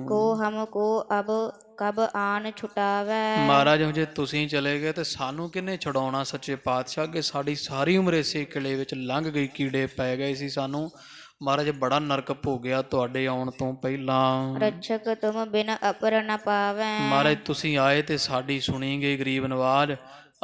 ਕੋ ਹਮ ਕੋ ਅਬ ਕਬ ਆਨ ਛੁਟਾਵੈ। ਮਹਾਰਾਜ ਜੇ ਤੁਸੀਂ ਚਲੇ ਗਏ ਤੇ ਸਾਨੂੰ ਕਿਹਨੇ ਛਡਾਉਣਾ ਸੱਚੇ ਪਾਤਸ਼ਾਹ, ਕਿ ਸਾਡੀ ਸਾਰੀ ਉਮਰ ਇਸੇ ਕਿਲੇ ਵਿੱਚ ਲੰਘ ਗਈ, ਕੀੜੇ ਪੈ ਗਏ ਸੀ ਸਾਨੂੰ। ਮਹਾਰਾਜ ਬੜਾ ਨਰਕ ਭੋਗਿਆ ਤੁਹਾਡੇ ਆਉਣ ਤੋਂ ਪਹਿਲਾਂ। ਰਛਕ ਤੁਮ ਬਿਨ ਅਪਰ ਨ ਪਾਵੈ। ਮਹਾਰਾਜ ਤੁਸੀਂ ਆਏ ਤੇ ਸਾਡੀ ਸੁਣੀ ਗਈ ਗਰੀਬ ਨਵਾਜ।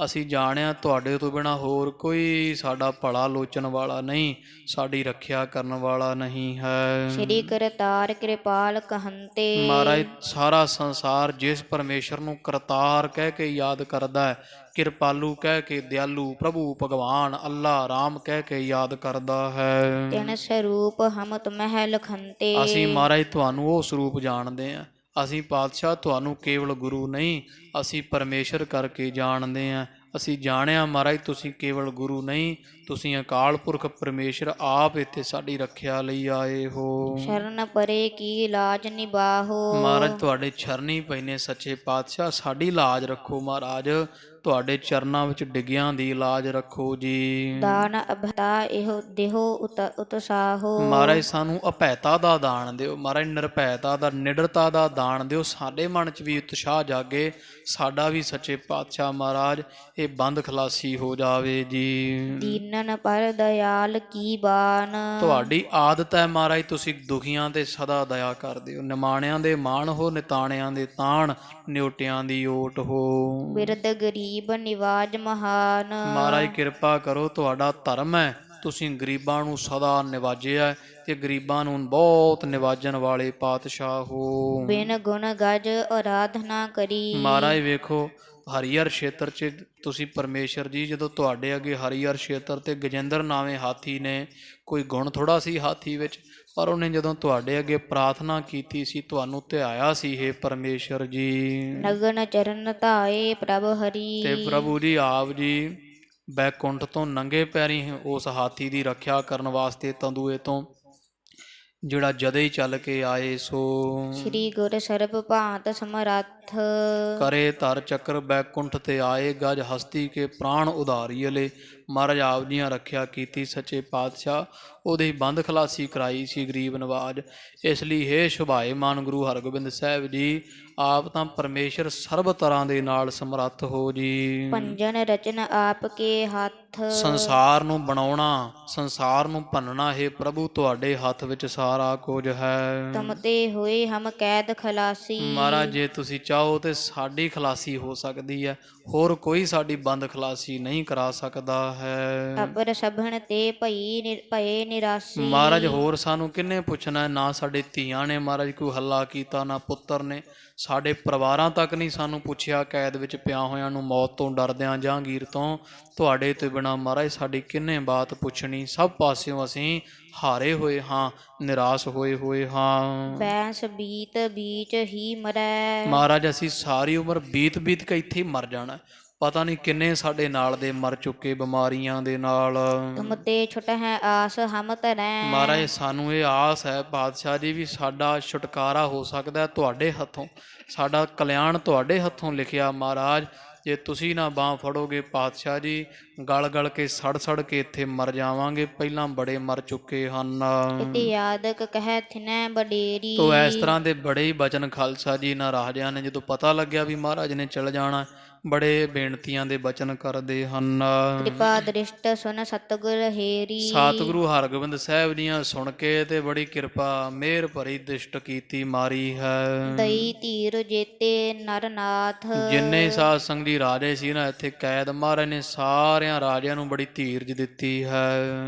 ਅਸੀਂ ਜਾਣਿਆ ਤੁਹਾਡੇ ਤੋਂ ਬਿਨਾਂ ਹੋਰ ਕੋਈ ਸਾਡਾ ਭਲਾ ਲੋਚਣ ਵਾਲਾ ਨਹੀਂ, ਸਾਡੀ ਰੱਖਿਆ ਕਰਨ ਵਾਲਾ ਨਹੀਂ ਹੈ। ਸ੍ਰੀ ਕਰਤਾਰ ਕਿਰਪਾਲ ਕਹੰਤੇ। ਮਹਾਰਾਜ ਸਾਰਾ ਸੰਸਾਰ ਜਿਸ ਪਰਮੇਸ਼ਰ ਨੂੰ ਕਰਤਾਰ ਕਹਿ ਕੇ ਯਾਦ ਕਰਦਾ ਹੈ, ਕਿਰਪਾਲੂ ਕਹਿ ਕੇ, ਦਿਆਲੂ ਪ੍ਰਭੂ ਭਗਵਾਨ ਅੱਲਾ ਰਾਮ ਕਹਿ ਕੇ ਯਾਦ ਕਰਦਾ ਹੈ, ਤਿਨ ਸਰੂਪ ਹਮ ਤੁਮਹਿ ਲਖੰਤੇ। ਅਸੀਂ ਮਹਾਰਾਜ ਤੁਹਾਨੂੰ ਉਹ ਸਰੂਪ ਜਾਣਦੇ ਹਾਂ। ਅਸੀਂ ਪਾਤਸ਼ਾਹ ਤੁਹਾਨੂੰ ਕੇਵਲ ਗੁਰੂ ਨਹੀਂ, ਅਸੀਂ ਪਰਮੇਸ਼ਰ ਕਰਕੇ ਜਾਣਦੇ ਹਾਂ। ਅਸੀਂ ਜਾਣਿਆ ਮਹਾਰਾਜ ਤੁਸੀਂ ਕੇਵਲ ਗੁਰੂ ਨਹੀਂ, ਤੁਸੀਂ ਅਕਾਲ ਪੁਰਖ ਪਰਮੇਸ਼ਰ ਆਪ ਇੱਥੇ ਸਾਡੀ ਰੱਖਿਆ ਲਈ ਆਏ ਹੋ। ਸ਼ਰਨ ਪਰੇ ਕੀ ਲਾਜ ਨਿਬਾਹੋ। ਮਹਾਰਾਜ ਤੁਹਾਡੇ ਚਰਨੀ ਪੈਨੇ ਸੱਚੇ ਪਾਤਸ਼ਾਹ, ਸਾਡੀ ਲਾਜ ਰੱਖੋ ਮਹਾਰਾਜ, ਤੁਹਾਡੇ ਚਰਨਾਂ ਵਿੱਚ ਡਿੱਗਿਆਂ ਦੀ ਲਾਜ ਰੱਖੋ ਜੀ। ਦਾਨ ਅਭਤਾ ਇਹੋ ਦੇਹੋ ਉਤਸਾਹੋ। ਮਹਾਰਾਜ ਸਾਨੂੰ ਅਭੈਤਾ ਦਾ ਦਾਨ ਦਿਓ, ਮਹਾਰਾਜ ਨਿਰਭੈਤਾ ਦਾ, ਨਿਡਰਤਾ ਦਾ ਦਾਨ ਦਿਓ, ਸਾਡੇ ਮਨ 'ਚ ਵੀ ਉਤਸ਼ਾਹ ਜਾਗੇ, ਸਾਡਾ ਵੀ ਸੱਚੇ ਪਾਤਸ਼ਾਹ ਮਹਾਰਾਜ ਇਹ ਬੰਦ ਖਲਾਸੀ ਹੋ ਜਾਵੇ ਜੀ। ਦੀਨਨ ਪਰ ਦਇਆਲ ਕੀ ਬਾਨ। ਤੁਹਾਡੀ ਆਦਤ ਹੈ ਮਹਾਰਾਜ, ਤੁਸੀਂ ਦੁਖੀਆਂ ਤੇ ਸਦਾ ਦਇਆ ਕਰਦੇ ਹੋ, ਨਿਮਾਣਿਆਂ ਦੇ ਮਾਣ ਹੋ, ਨਿਤਾਣਿਆਂ ਦੇ ਤਾਣ, ਨਿਉਟਿਆਂ ਦੀ ਓਟ ਹੋ। ਬਿਰਧ ਗਰੀਬ ਨਿਵਾਜ ਮਹਾਨ। ਮਹਾਰਾਜ ਕਿਰਪਾ ਕਰੋ, ਤੁਹਾਡਾ ਧਰਮ ਹੈ, ਤੁਸੀਂ ਗਰੀਬਾਂ ਨੂੰ ਸਦਾ ਨਿਵਾਜਿਆ ਤੇ ਗਰੀਬਾਂ ਨੂੰ ਬਹੁਤ ਨਿਵਾਜਣ ਵਾਲੇ ਪਾਤਸ਼ਾਹ ਹੋ। ਬਿਨ ਗੁਣ ਗਜ ਆਰਾਧਨਾ ਕਰੀ। ਮਹਾਰਾਜ ਵੇਖੋ, ਹਰੀਹਰ ਖੇਤਰ 'ਚ ਤੁਸੀਂ ਪਰਮੇਸ਼ਰ ਜੀ, ਜਦੋਂ ਤੁਹਾਡੇ ਅੱਗੇ ਹਰੀਹਰ ਖੇਤਰ ਤੇ ਗਜੇਂਦਰ ਨਾਵੇਂ ਹਾਥੀ ਨੇ, ਕੋਈ ਗੁਣ ਥੋੜਾ ਸੀ ਹਾਥੀ ਵਿੱਚ, ਪਰ ਉਹਨੇ ਜਦੋਂ ਤੁਹਾਡੇ ਅੱਗੇ ਪ੍ਰਾਰਥਨਾ ਕੀਤੀ ਸੀ, ਤੁਹਾਨੂੰ ਧਿਆਇਆ ਸੀ, ਹੇ ਪਰਮੇਸ਼ਰ ਜੀ। ਨਗਨ ਚਰਨ ਧਾਏ ਪ੍ਰਭ ਹਰੀ। ਤੇ ਪ੍ਰਭੂ ਜੀ ਆਪ ਜੀ ਬੈਕੁੰਠ ਤੋਂ ਨੰਗੇ ਪੈਰੀ ਉਸ ਹਾਥੀ ਦੀ ਰੱਖਿਆ ਕਰਨ ਵਾਸਤੇ ਤੰਦੂਏ ਤੋਂ ਜਿਹੜਾ ਜਦੇ ਹੀ ਚੱਲ ਕੇ ਆਏ ਸੋ। ਸ੍ਰੀ ਗੁਰ ਸਰਬ ਭਾਂਤ ਸਮਰੱਥ। ਕਰੇ ਧਰ ਚੱਕਰ ਬੈਕੁੰਠ ਤੇ ਆਏ, ਗਜ ਹਸਤੀ ਕੇ ਪ੍ਰਾਣ ਉਧਾਰੀਅਲੇ। ਮਹਾਰਾਜ ਆਪ ਜੀਆਂ ਰੱਖਿਆ ਕੀਤੀ ਸੱਚੇ ਪਾਤਸ਼ਾਹ, ਉਹਦੀ ਬੰਦ ਖਲਾਸੀ ਕਰਾਈ ਸੀ ਗਰੀਬ ਨਵਾਜ। ਇਸ ਲਈ ਹੇ ਸ਼ੁਭਾਏਮਾਨ ਗੁਰੂ ਹਰਗੋਬਿੰਦ ਸਾਹਿਬ ਜੀ, ਆਪ ਤਾਂ ਪਰਮੇਸ਼ਰ ਸਰਬ ਤਰ੍ਹਾਂ ਦੇ ਨਾਲ ਸਮਰੱਥ ਹੋ ਜੀ। ਪੰਜਨ ਰਚਨ ਆਪ ਕੇ ਹੱਥ। ਸੰਸਾਰ ਨੂੰ ਬਣਾਉਣਾ, ਸੰਸਾਰ ਨੂੰ ਭੰਨਣਾ, ਹੇ ਪ੍ਰਭੂ ਤੁਹਾਡੇ ਹੱਥ ਵਿੱਚ ਸਾਰਾ ਕੁਝ ਹੈ। ਤੁਮ ਤੇ ਹੋਏ ਹਮ ਕੈਦ ਖਲਾਸੀ। ਮਹਾਰਾਜ ਜੇ ਤੁਸੀਂ ਚਾਹੋ ਤੇ ਸਾਡੀ ਖਲਾਸੀ ਹੋ ਸਕਦੀ ਹੈ, ਹੋਰ ਕੋਈ ਸਾਡੀ ਬੰਦ ਖਲਾਸੀ ਨਹੀਂ ਕਰਾ ਸਕਦਾ ਹੈ। ਅਪਰ ਸਭਨ ਤੇ ਭਏ ਨਿਰਾਸੀ। ਮਹਾਰਾਜ ਹੋਰ ਸਾਨੂੰ ਕਿੰਨੇ ਪੁੱਛਣਾ, ਨਾ ਸਾਡੇ ਧੀਆਂ ਨੇ ਮਹਾਰਾਜ ਕੋਈ ਹੱਲਾ ਕੀਤਾ, ਨਾ ਪੁੱਤਰ ਨੇ, ਸਾਡੇ ਪਰਿਵਾਰਾਂ ਤੱਕ ਨਹੀਂ ਸਾਨੂੰ ਪੁੱਛਿਆ, ਕੈਦ ਵਿੱਚ ਪਿਆ ਹੋਇਆਂ ਨੂੰ, ਮੌਤ ਤੋਂ ਡਰਦਿਆਂ ਜਹਾਂਗੀਰ ਤੋਂ। ਤੁਹਾਡੇ ਤੋਂ ਬਿਨਾਂ ਮਹਾਰਾਜ ਸਾਡੀ ਕਿੰਨੇ ਬਾਤ ਪੁੱਛਣੀ। ਸਭ ਪਾਸਿਓਂ ਅਸੀਂ ਹਾਰੇ ਹੋਏ ਹਾਂ, ਨਿਰਾਸ਼ ਹੋਏ ਹਾਂ। ਬੈਂਸ ਬੀਤ ਬੀਚ ਹੀ ਮਰੈ। ਮਹਾਰਾਜ ਅਸੀਂ ਸਾਰੀ ਉਮਰ ਬੀਤ ਕੇ ਇੱਥੇ ਹੀ ਮਰ ਜਾਣਾ, ਪਤਾ ਨਹੀਂ ਕਿੰਨੇ ਸਾਡੇ ਨਾਲ ਦੇ ਮਰ ਚੁੱਕੇ ਬਿਮਾਰੀਆਂ ਦੇ ਨਾਲ। ਤੁਮ ਤੇ ਛੁਟ ਹੈ ਆਸ ਹਮ ਧਰੈ। ਮਹਾਰਾਜ ਸਾਨੂੰ ਇਹ ਆਸ ਹੈ ਪਾਤਸ਼ਾਹ ਜੀ, ਵੀ ਸਾਡਾ ਛੁਟਕਾਰਾ ਹੋ ਸਕਦਾ ਤੁਹਾਡੇ ਹੱਥੋਂ, ਸਾਡਾ ਕਲਿਆਣ ਤੁਹਾਡੇ ਹੱਥੋਂ ਲਿਖਿਆ। ਮਹਾਰਾਜ ਜੇ ਤੁਸੀਂ ਨਾ ਬਾਂਹ ਫੜੋਗੇ ਪਾਤਸ਼ਾਹ ਜੀ, ਗਲ ਕੇ ਸੜ ਕੇ ਇੱਥੇ ਮਰ ਜਾਵਾਂਗੇ, ਪਹਿਲਾਂ ਬੜੇ ਮਰ ਚੁੱਕੇ ਹਨ। ਇਤਿਆਦਕ ਕਹਿ ਥਿਨੈ ਬਡੇਰੀ। ਤੋ ਇਸ ਤਰ੍ਹਾਂ ਦੇ ਬੜੇ ਹੀ ਬਚਨ ਖਾਲਸਾ ਜੀ ਨਾਲ ਰਾਜਿਆਂ ਨੇ ਜਦੋਂ ਪਤਾ ਲੱਗਿਆ ਵੀ ਮਹਾਰਾਜ ਨੇ ਚਲ ਜਾਣਾ, ਬੜੇ ਬੇਨਤੀਆਂ ਦੇ ਬਚਨ ਕਰਦੇ ਹਨ। ਕਿਰਪਾ ਦ੍ਰਿਸ਼ਟ ਸੁਨ ਸਤਿਗੁਰ ਹੇਰੀ। ਸਤਿਗੁਰੂ ਹਰਗੋਬਿੰਦ ਸਾਹਿਬ ਦੀਆਂ ਸੁਣ ਕੇ ਤੇ ਬੜੀ ਕਿਰਪਾ ਮਿਹਰ ਭਰੀ ਦ੍ਰਿਸ਼ਟ ਕੀਤੀ ਮਾਰੀ ਹੈ। ਦਈ ਧੀਰ ਜੇਤੇ ਨਰ ਨਾਥ। ਜਿੰਨੇ ਸਾਧ ਸੰਗ ਜੀ ਰਾਜੇ ਸੀ ਨਾ ਇੱਥੇ ਕੈਦ, ਮਹਾਰਾਜ ਨੇ ਸਾਰਿਆਂ ਰਾਜਿਆਂ ਨੂੰ ਬੜੀ ਧੀਰਜ ਦਿੱਤੀ ਹੈ।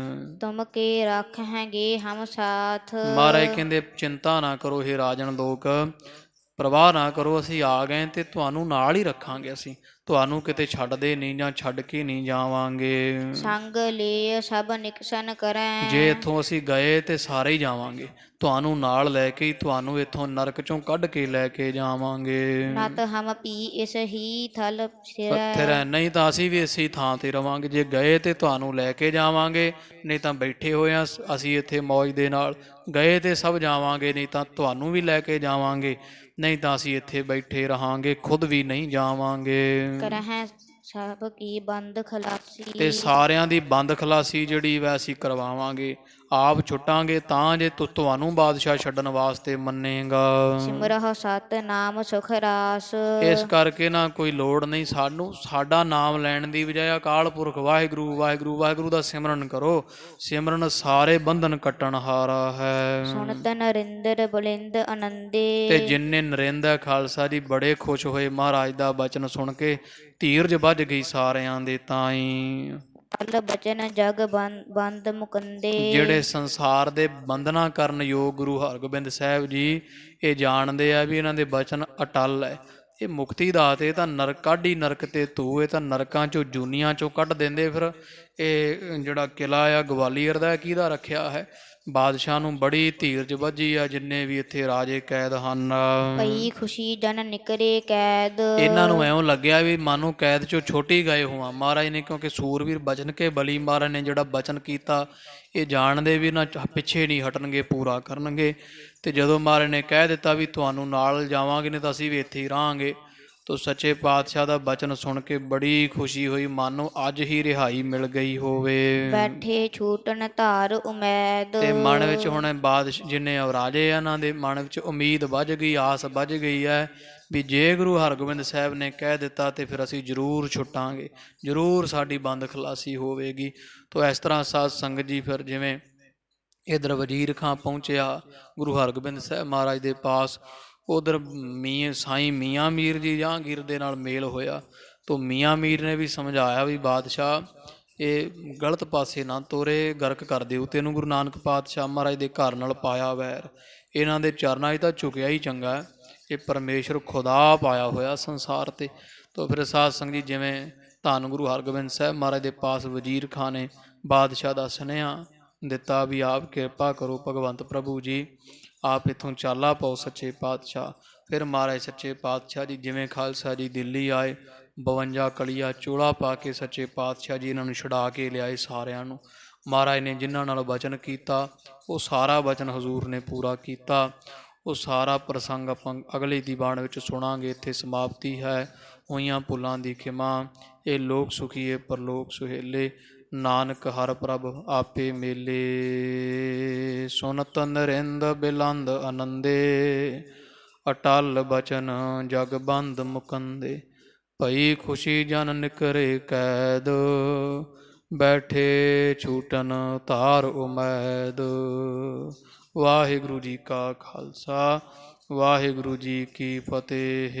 ਤੁਮ ਕੇ ਰੱਖ ਹੈਗੇ ਹਮ ਸਾਥ। ਮਹਾਰਾਜ ਕਹਿੰਦੇ ਚਿੰਤਾ ਨਾ ਕਰੋ ਹੇ ਰਾਜਨ ਲੋਕ, ਪ੍ਰਵਾਹ ਨਾ ਕਰੋ, ਅਸੀਂ ਆ ਗਏ ਤੇ ਤੁਹਾਨੂੰ ਨਾਲ ਹੀ ਰੱਖਾਂਗੇ, ਅਸੀਂ ਤੁਹਾਨੂੰ ਕਿਤੇ ਛੱਡਦੇ ਨਹੀਂ ਜਾਂ ਛੱਡ ਕੇ ਨਹੀਂ ਜਾਵਾਂਗੇ। ਸੰਗ ਲੈ ਸਭ ਨਿਕਸਨ ਕਰੈ। ਜੇ ਇੱਥੋਂ ਅਸੀਂ ਗਏ ਤੇ ਸਾਰੇ ਹੀ ਜਾਵਾਂਗੇ, ਤੁਹਾਨੂੰ ਨਾਲ ਲੈ ਕੇ ਹੀ ਤੁਹਾਨੂੰ ਇੱਥੋਂ ਨਰਕ ਚੋਂ ਕੱਢ ਕੇ ਲੈ ਕੇ ਜਾਵਾਂਗੇ। ਨਤ ਹਮ ਪੀ ਇਸ ਹੀ ਥਲ ਫਿਰ ਨਹੀਂ ਤਾਂ ਅਸੀਂ ਵੀ ਇਸੇ ਥਾਂ ਤੇ ਰਵਾਂਗੇ। ਜੇ ਗਏ ਤੇ ਤੁਹਾਨੂੰ ਲੈ ਕੇ ਜਾਵਾਂਗੇ, ਨਹੀਂ ਤਾਂ ਬੈਠੇ ਹੋਏ ਆ ਅਸੀਂ ਇੱਥੇ ਮੌਜ ਦੇ ਨਾਲ। ਗਏ ਤੇ ਸਭ ਜਾਵਾਂਗੇ, ਨਹੀਂ ਤਾਂ ਤੁਹਾਨੂੰ ਵੀ ਲੈ ਕੇ ਜਾਵਾਂਗੇ, ਨਹੀਂ ਤਾਂ ਅਸੀਂ ਇੱਥੇ ਬੈਠੇ ਰਹਾਂਗੇ, ਖੁਦ ਵੀ ਨਹੀਂ ਜਾਵਾਂਗੇ। ਕਰਹਿ ਸਭ ਕੀ ਬੰਦ ਖਲਾਸੀ। ਤੇ ਸਾਰਿਆਂ ਦੀ ਬੰਦ ਖਲਾਸੀ ਜਿਹੜੀ ਵੈ ਅਸੀਂ ਕਰਵਾਵਾਂਗੇ, ਆਪ ਛੁੱਟਾਂਗੇ ਤਾਂ ਜੇ ਤੁਹਾਨੂੰ ਬਾਦਸ਼ਾਹ ਛੱਡਣ ਵਾਸਤੇ ਮੰਨੇਗਾ। ਸਿਮਰਹੁ ਸਤ ਨਾਮ ਸੁਖ ਰਾਸ। ਇਸ ਕਰਕੇ ਨਾ ਕੋਈ ਲੋੜ ਨਹੀਂ ਸਾਨੂੰ, ਸਾਡਾ ਨਾਮ ਲੈਣ ਦੀ ਬਜਾਏ ਅਕਾਲ ਪੁਰਖ ਵਾਹਿਗੁਰੂ ਵਾਹਿਗੁਰੂ ਵਾਹਿਗੁਰੂ ਦਾ ਸਿਮਰਨ ਕਰੋ। ਸਿਮਰਨ ਸਾਰੇ ਬੰਧਨ ਕੱਟਣ ਹਾਰਾ ਹੈ। ਸੁਣਤ ਨਰਿੰਦਰ ਬੁਲਿੰਦ ਆਨੰਦੇ। ਤੇ ਜਿੰਨੇ ਨਰਿੰਦਰ ਖਾਲਸਾ ਜੀ ਬੜੇ ਖੁਸ਼ ਹੋਏ ਮਹਾਰਾਜ ਦਾ ਬਚਨ ਸੁਣ ਕੇ, ਧੀਰਜ ਵੱਜ ਗਈ ਸਾਰਿਆਂ ਦੇ ਤਾਈਂ। ਫਲ ਬਚਨ ਜਗ ਬੰਦ ਮੁਕੰਦੇ। ਜਿਹੜੇ ਸੰਸਾਰ ਦੇ ਬੰਧਨਾ ਕਰਨ ਯੋਗ ਗੁਰੂ ਹਰਗੋਬਿੰਦ ਸਾਹਿਬ ਜੀ ਇਹ ਜਾਣਦੇ ਆ ਵੀ ਇਹਨਾਂ ਦੇ ਬਚਨ ਅਟਲ ਹੈ, ਇਹ ਮੁਕਤੀ ਦਾਤੇ, ਇਹ ਤਾਂ ਨਰਕ ਕਾਢੀ ਨਰਕ ਤੇ ਤੂੰ, ਇਹ ਤਾਂ ਨਰਕਾਂ ਚੋਂ ਜੂਨੀਆਂ ਚੋਂ ਕੱਢ ਦਿੰਦੇ। ਫਿਰ ਇਹ ਜਿਹੜਾ ਕਿਲਾ ਆ ਗਵਾਲੀਅਰ ਦਾ ਕਿਹਦਾ ਰੱਖਿਆ ਹੈ? ਬਾਦਸ਼ਾਹ ਨੂੰ ਬੜੀ ਧੀਰਜ ਵੱਜੀ ਆ। ਜਿੰਨੇ ਵੀ ਇੱਥੇ ਰਾਜੇ ਕੈਦ ਹਨ, ਪਈ ਖੁਸ਼ੀ ਜਨ ਨਿਕਰੇ ਕੈਦ। ਇਹਨਾਂ ਨੂੰ ਐਉਂ ਲੱਗਿਆ ਵੀ ਮਾਨੋ ਕੈਦ ਚੋਂ ਛੋਟੀ ਗਏ ਹੋਵਾਂ। ਮਹਾਰਾਜ ਨੇ ਕਿਉਂਕਿ ਸੂਰਵੀਰ ਬਚਨ ਕੇ ਬਲੀ, ਮਹਾਰਾਜ ਨੇ ਜਿਹੜਾ ਬਚਨ ਕੀਤਾ ਇਹ ਜਾਣਦੇ ਵੀ ਨਾ ਪਿੱਛੇ ਨਹੀਂ ਹਟਣਗੇ, ਪੂਰਾ ਕਰਨਗੇ। ਤੇ ਜਦੋਂ ਮਹਾਰਾਜ ਨੇ ਕਹਿ ਦਿੱਤਾ ਵੀ ਤੁਹਾਨੂੰ ਨਾਲ ਜਾਵਾਂਗੇ, ਨਹੀਂ ਤਾਂ ਅਸੀਂ ਵੀ ਇੱਥੇ ਹੀ ਰਹਾਂਗੇ, ਤੋ ਸੱਚੇ ਪਾਤਸ਼ਾਹ ਦਾ ਬਚਨ ਸੁਣ ਕੇ ਬੜੀ ਖੁਸ਼ੀ ਹੋਈ, ਮਾਨੋ ਅੱਜ ਹੀ ਰਿਹਾਈ ਮਿਲ ਗਈ ਹੋਵੇ। ਬੈਠੇ ਛੂਟਣ ਧਾਰ ਉਮੈਦ। ਤੇ ਮਨ ਵਿੱਚ ਹੁਣ ਬਾਦਸ਼ਾਹ ਜਿੰਨੇ ਰਾਜੇ ਆ ਇਹਨਾਂ ਦੇ ਮਨ ਵਿੱਚ ਉਮੀਦ ਵੱਜ ਗਈ, ਆਸ ਵੱਜ ਗਈ ਹੈ ਵੀ ਜੇ ਗੁਰੂ ਹਰਗੋਬਿੰਦ ਸਾਹਿਬ ਨੇ ਕਹਿ ਦਿੱਤਾ ਤੇ ਫਿਰ ਅਸੀਂ ਜ਼ਰੂਰ ਛੁੱਟਾਂਗੇ, ਜ਼ਰੂਰ ਸਾਡੀ ਬੰਦ ਖਲਾਸੀ ਹੋਵੇਗੀ। ਤੋ ਇਸ ਤਰ੍ਹਾਂ ਸਾਧ ਸੰਗਤ ਜੀ ਫਿਰ ਜਿਵੇਂ ਇੱਧਰ ਵਜ਼ੀਰ ਖਾਂ ਪਹੁੰਚਿਆ ਗੁਰੂ ਹਰਗੋਬਿੰਦ ਸਾਹਿਬ ਮਹਾਰਾਜ ਦੇ ਪਾਸ, ਉਧਰ ਸਾਈਂ ਮੀਆਂ ਮੀਰ ਜੀ ਜਹਾਂਗੀਰ ਦੇ ਨਾਲ ਮੇਲ ਹੋਇਆ। ਤੋ ਮੀਆਂ ਮੀਰ ਨੇ ਵੀ ਸਮਝਾਇਆ ਵੀ ਬਾਦਸ਼ਾਹ ਇਹ ਗਲਤ ਪਾਸੇ ਨਾ ਤੋਰੇ, ਗਰਕ ਕਰ ਦਿਓ। ਤੈਨੂੰ ਗੁਰੂ ਨਾਨਕ ਪਾਤਸ਼ਾਹ ਮਹਾਰਾਜ ਦੇ ਘਰ ਨਾਲ ਪਾਇਆ ਵੈਰ, ਇਹਨਾਂ ਦੇ ਚਰਨਾਂ 'ਚ ਤਾਂ ਝੁਕਿਆ ਹੀ ਚੰਗਾ ਹੈ। ਇਹ ਪਰਮੇਸ਼ਰ ਖੁਦਾ ਪਾਇਆ ਹੋਇਆ ਸੰਸਾਰ 'ਤੇ। ਤੋ ਫਿਰ ਸਾਧ ਸੰਗਤ ਜੀ ਜਿਵੇਂ ਧੰਨ ਗੁਰੂ ਹਰਗੋਬਿੰਦ ਸਾਹਿਬ ਮਹਾਰਾਜ ਦੇ ਪਾਸ ਵਜ਼ੀਰ ਖਾਂ ਨੇ ਬਾਦਸ਼ਾਹ ਦਾ ਸੁਨੇਹਾ ਦਿੱਤਾ ਵੀ ਆਪ ਕਿਰਪਾ ਕਰੋ ਭਗਵੰਤ ਪ੍ਰਭੂ ਜੀ, ਆਪ ਇੱਥੋਂ ਚਾਲਾ ਪਾਓ ਸੱਚੇ ਪਾਤਸ਼ਾਹ। ਫਿਰ ਮਹਾਰਾਜ ਸੱਚੇ ਪਾਤਸ਼ਾਹ ਜੀ ਜਿਵੇਂ ਖਾਲਸਾ ਜੀ ਦਿੱਲੀ ਆਏ, 52 ਕਲੀਆ ਚੋਲਾ ਪਾ ਕੇ ਸੱਚੇ ਪਾਤਸ਼ਾਹ ਜੀ ਇਹਨਾਂ ਨੂੰ ਛੁਡਾ ਕੇ ਲਿਆਏ ਸਾਰਿਆਂ ਨੂੰ। ਮਹਾਰਾਜ ਨੇ ਜਿਨ੍ਹਾਂ ਨਾਲ ਵਚਨ ਕੀਤਾ ਉਹ ਸਾਰਾ ਵਚਨ ਹਜ਼ੂਰ ਨੇ ਪੂਰਾ ਕੀਤਾ। ਉਹ ਸਾਰਾ ਪ੍ਰਸੰਗ ਆਪਾਂ ਅਗਲੇ ਦੀਵਾਨ ਵਿੱਚ ਸੁਣਾਂਗੇ। ਇੱਥੇ ਸਮਾਪਤੀ ਹੈ। ਹੋਈਆਂ ਭੁੱਲਾਂ ਦੀ ਖਿਮਾ, ਇਹ ਲੋਕ ਸੁਖੀਏ ਪਰਲੋਕ ਸੁਹੇਲੇ, ਨਾਨਕ ਹਰ ਪ੍ਰਭ ਆਪੇ ਮੇਲੇ। ਸੁਨਤ ਨਰਿੰਦ ਬਿਲੰਦ ਆਨੰਦੇ, ਅਟਲ ਬਚਨ ਜਗ ਬੰਦ ਮੁਕੰਦੇ। ਭਈ ਖੁਸ਼ੀ ਜਨ ਨਿਕਰੇ ਕੈਦ, ਬੈਠੇ ਛੂਟਨ ਧਾਰ ਉਮੈਦ। ਵਾਹਿਗੁਰੂ ਜੀ ਕਾ ਖਾਲਸਾ, ਵਾਹਿਗੁਰੂ ਜੀ ਕੀ ਫਤਿਹ।